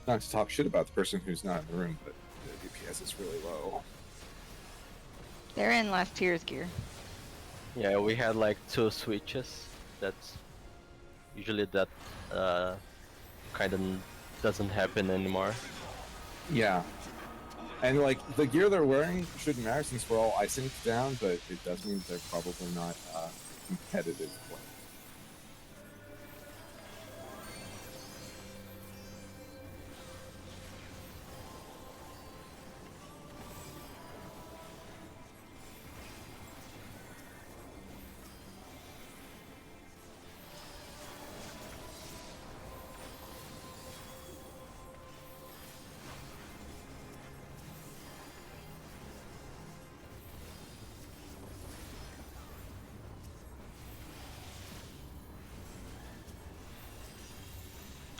Not to talk shit about the person who's not in the room, but the DPS is really low. They're in last tier's gear. Yeah, we had like 2 switches. That's usually that kind of doesn't happen anymore. Yeah. And like the gear they're wearing shouldn't matter since we're all isynced down, but it does mean they're probably not competitive players.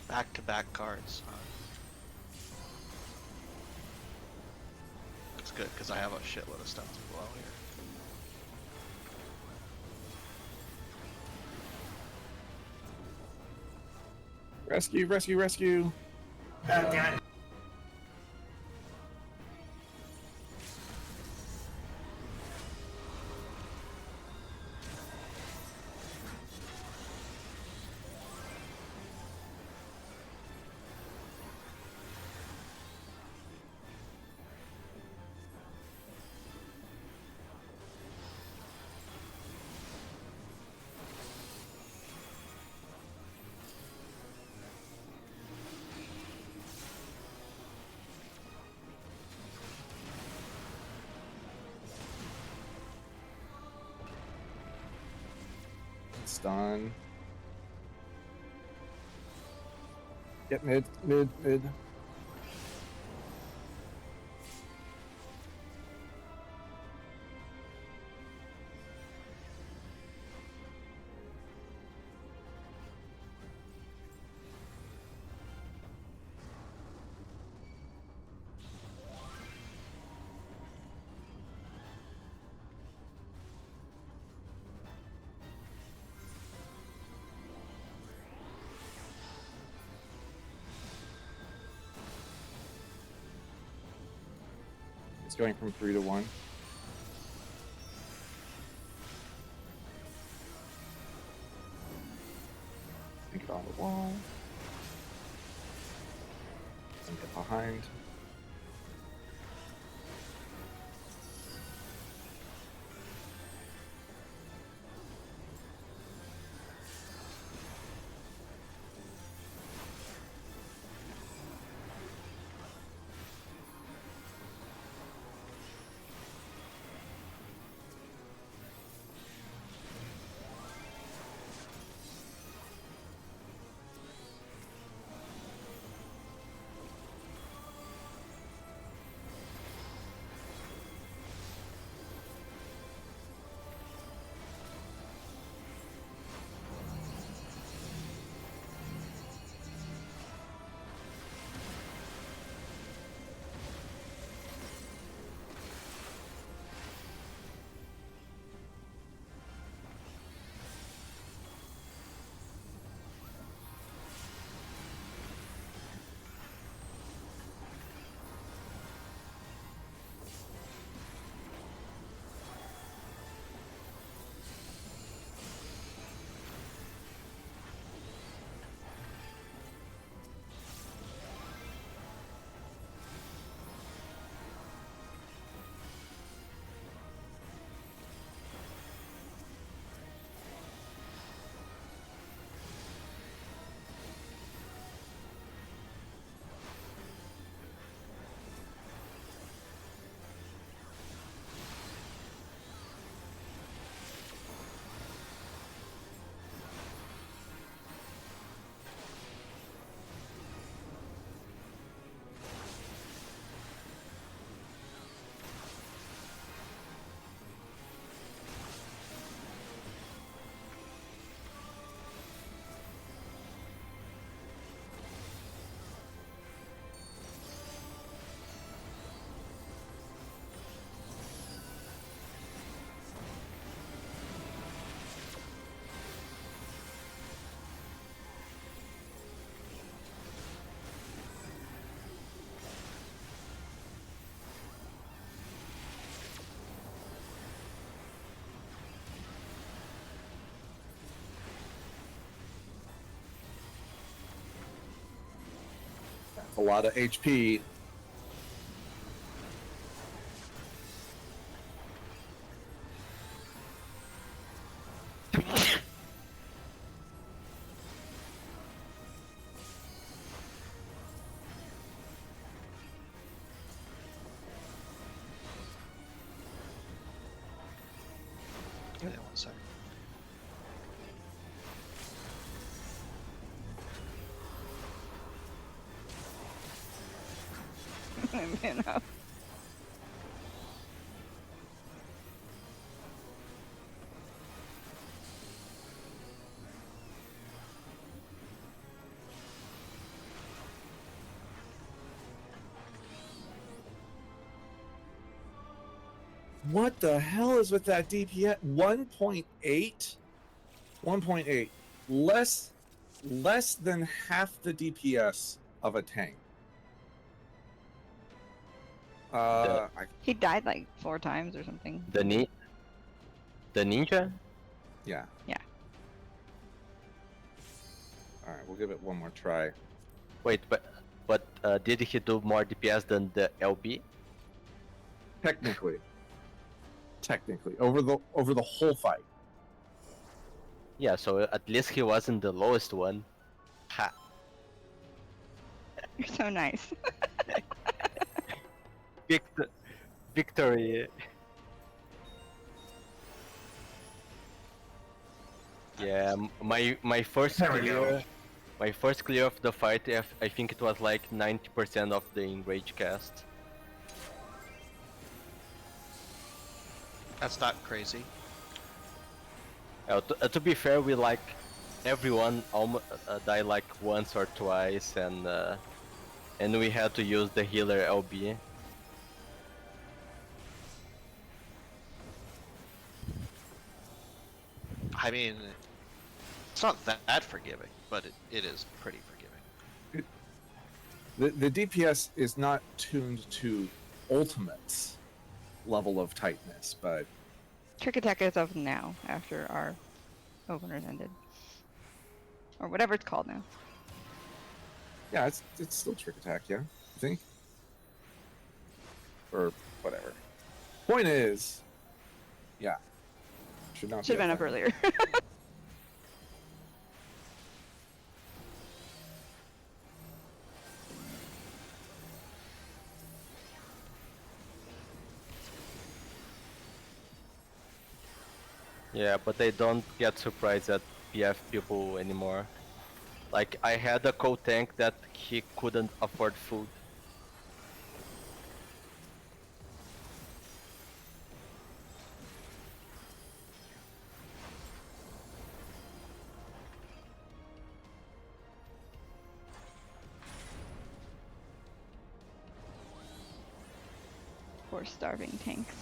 Back-to-back cards. Huh? good because I have a shitload of stuff to blow here. Rescue, rescue, rescue. Damn it. It's done. Get mid, mid, mid. It's going from 3 to 1. Think it on the wall. And get behind. A lot of HP. Yeah, 1 second. Man up. What the hell is with that DPS? 1.8? 1.8. Less than half the DPS of a tank. He died like 4 times or something. The ninja? Yeah. Yeah. All right, we'll give it one more try. Wait, but did he do more DPS than the LB? Technically, over the whole fight. Yeah, so at least he wasn't the lowest one. Ha. You're so nice. Victory. Yeah, my first There we go. clear, my first clear of the fight. I think it was like 90% of the enrage cast. That's not crazy. To be fair, we like everyone almost die like once or twice, and we had to use the healer LB. I mean, it's not that forgiving, but it is pretty forgiving. The DPS is not tuned to Ultimate's level of tightness, but Trick attack is up now after our openers ended. Or whatever it's called now. yeah, it's still trick attack, yeah, I think, or whatever. Point is, yeah, should not. Should have be been up there. earlier. Yeah, but they don't get surprised at PF people anymore. Like, I had a co-tank that he couldn't afford food. Poor starving tanks.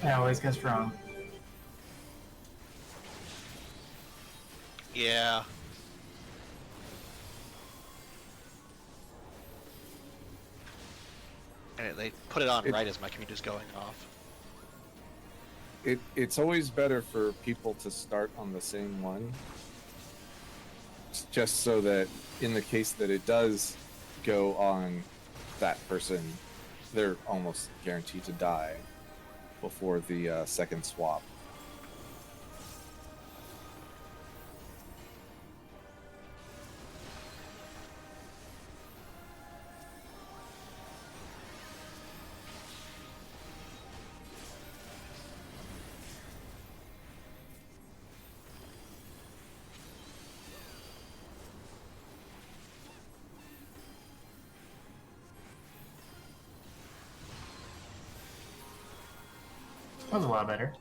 I always guess wrong. Yeah. And they put it on right as my computer's going off. It's always better for people to start on the same one, just so that in the case that it does go on that person, they're almost guaranteed to die before the second swap. That was a lot better.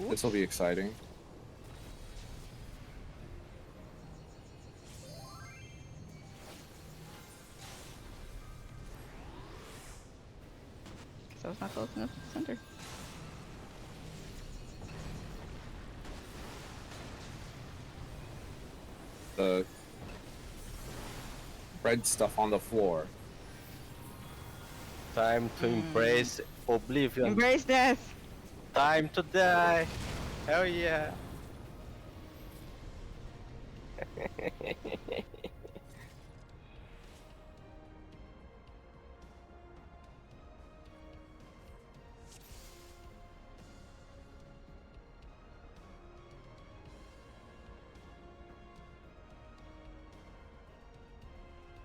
This will be exciting. was not close enough to the center. The red stuff on the floor. Time to embrace oblivion. Embrace death! Time to die. Hell yeah.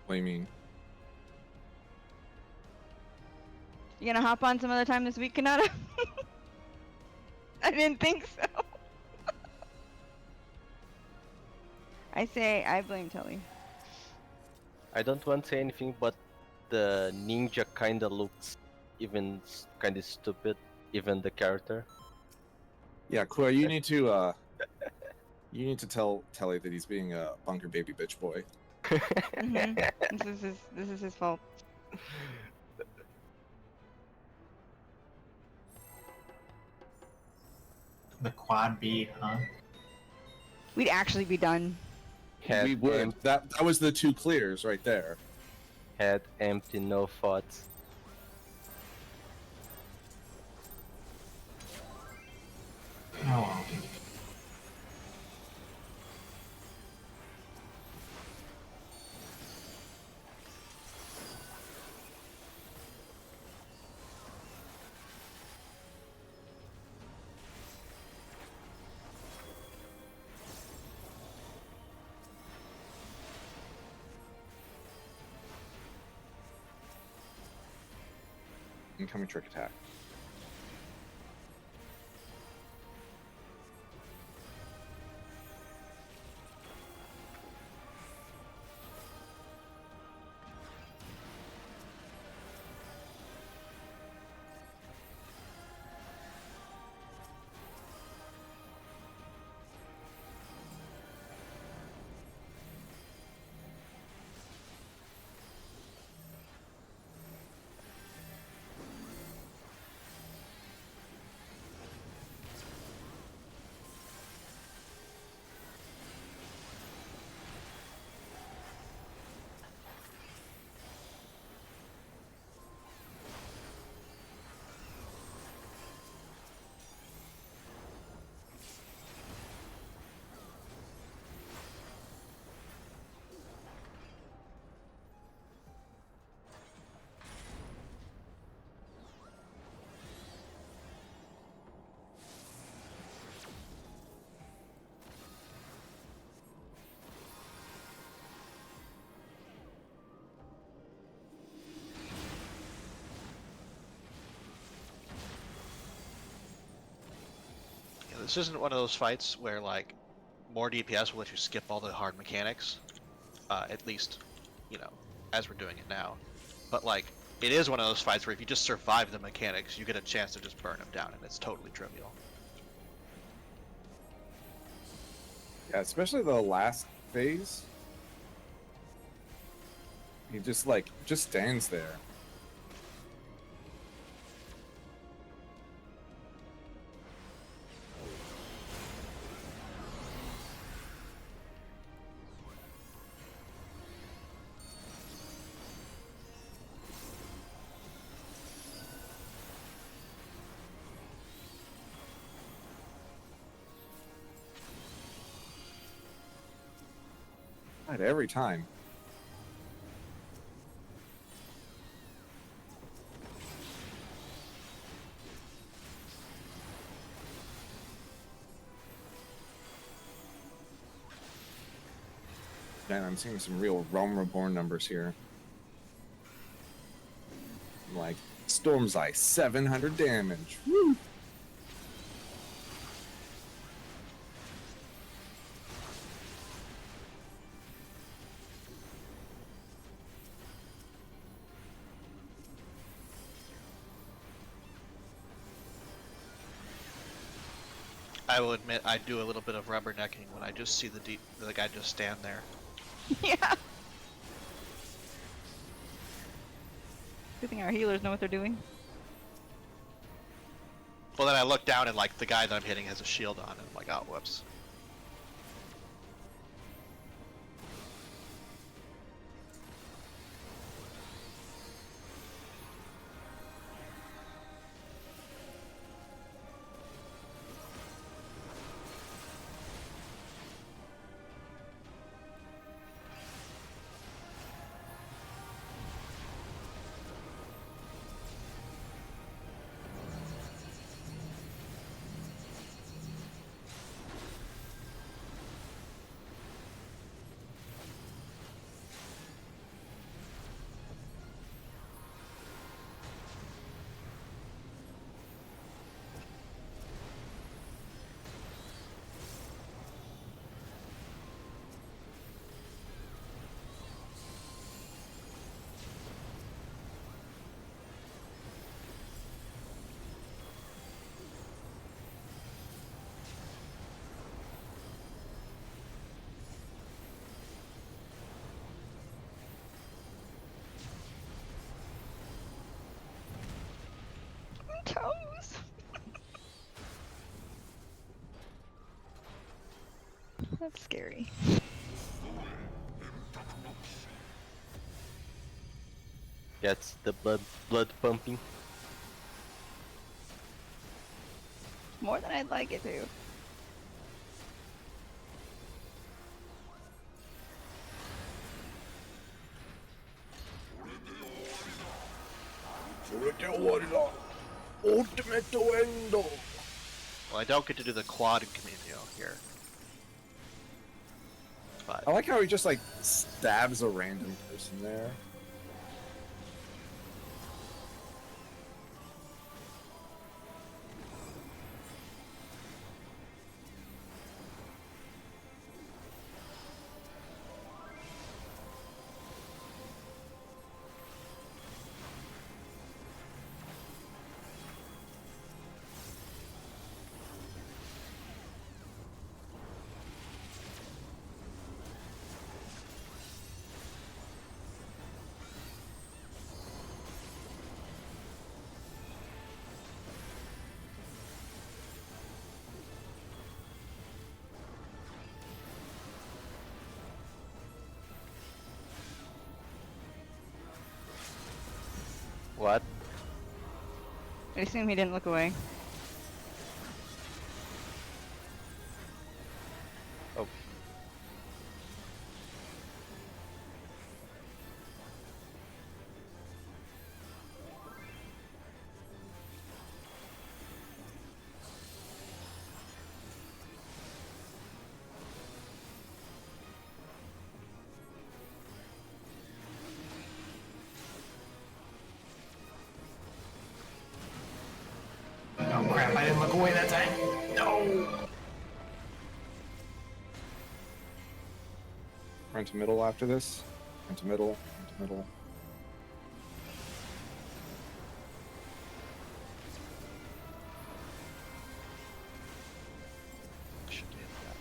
What do you mean? You gonna hop on some other time this week, Kanata? I didn't think so. I blame Telly. I don't want to say anything, but the ninja kinda looks even kinda stupid, even the character. Yeah, Kua, you need to tell Telly that he's being a bunker baby bitch boy. This is his fault. The quad B, huh? We'd actually be done. Head We would. empty, That was the 2 clears right there. head empty, no thoughts. Oh well. Incoming trick attack. Yeah, this isn't one of those fights where like more DPS will let you skip all the hard mechanics. At least, you know, as we're doing it now. But like, it is one of those fights where if you just survive the mechanics, you get a chance to just burn them down, and it's totally trivial. Yeah, especially the last phase. He just stands there. God, every time. Man, I'm seeing some real Realm Reborn numbers here. Like, Storm's Eye, 700 damage. Woo! I will admit I do a little bit of rubbernecking when I just see the guy just stand there. Yeah. Good thing our healers know what they're doing. Well, then I look down and like the guy that I'm hitting has a shield on, and I'm like, oh, whoops. Toes. That's scary. Gets the blood pumping. More than I'd like it to. Ultimate Duendo. Well, I don't get to do the quad in Camino here. But I like how he just like stabs a random person there. What? I assume he didn't look away. Oh. Oh crap, I didn't look away that time. No! Run to middle after this. Run to middle. Run to middle. should do that.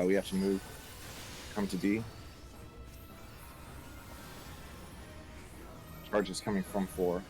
We have to move. Come to D. Charge is coming from 4.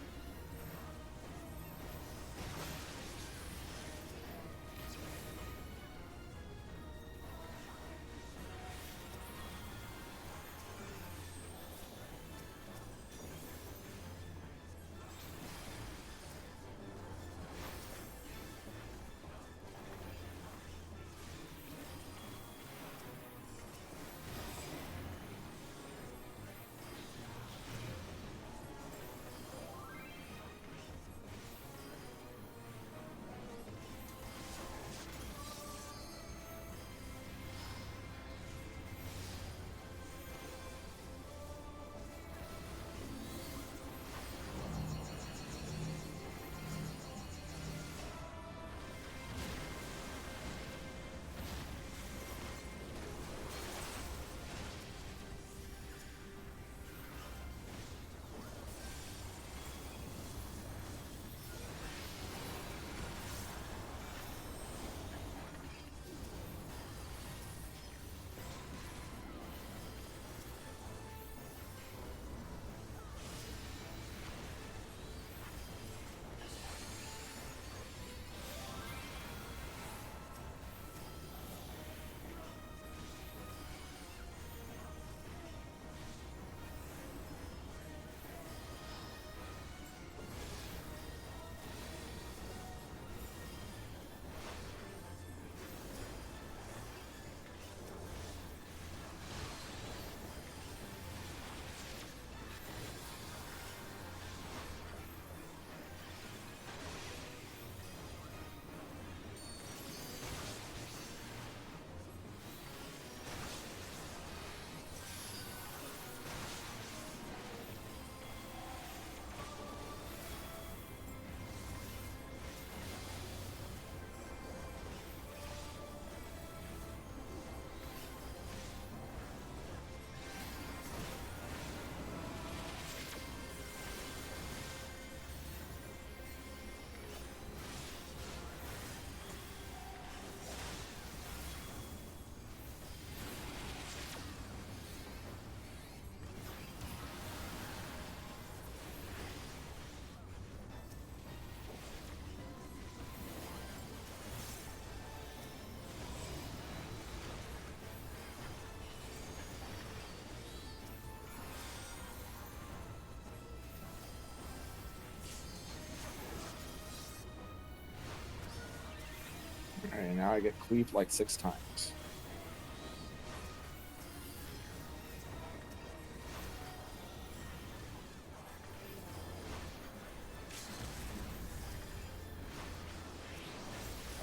Alright, now I get cleaved like 6 times.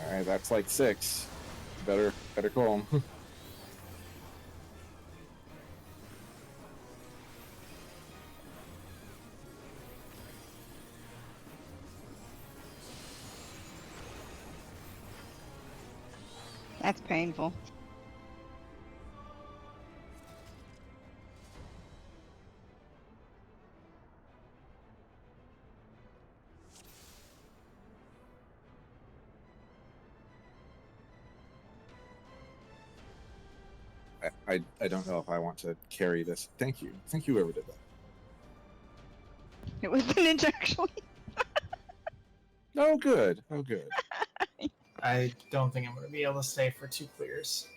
Alright, that's like 6. Better call him. That's painful. I don't know if I want to carry this. Thank you, whoever did that. It was the ninja actually. Oh good, oh good. I don't think I'm going to be able to stay for 2 clears.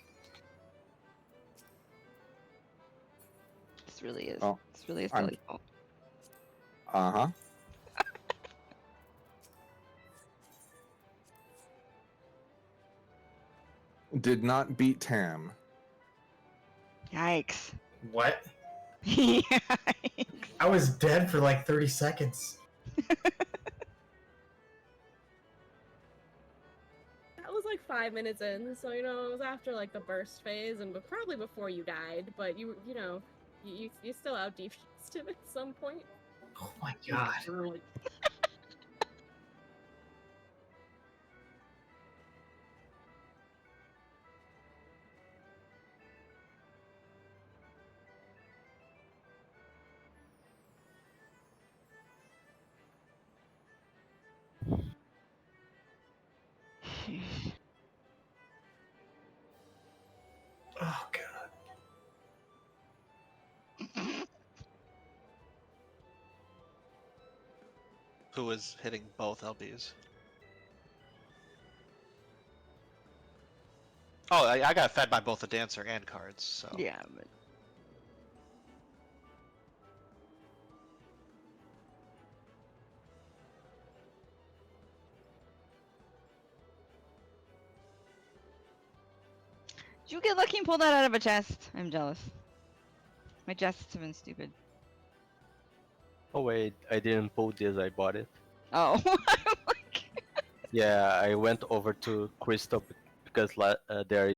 This really is. Oh, This really is I'm- Billy's fault. Uh-huh. Did not beat Tam. Yikes. What? Yikes. I was dead for like 30 seconds. That was like 5 minutes in, so it was after like the burst phase and probably before you died. But you still out DPS'd him at some point. Oh my god. Early. Oh god. Who is hitting both LBs? Oh, I got fed by both the dancer and cards, so. Yeah, but did you get lucky and pull that out of a chest? I'm jealous. My chests have been stupid. Oh wait, I didn't pull this. I bought it. Oh. I'm like, Yeah, I went over to Crystal because there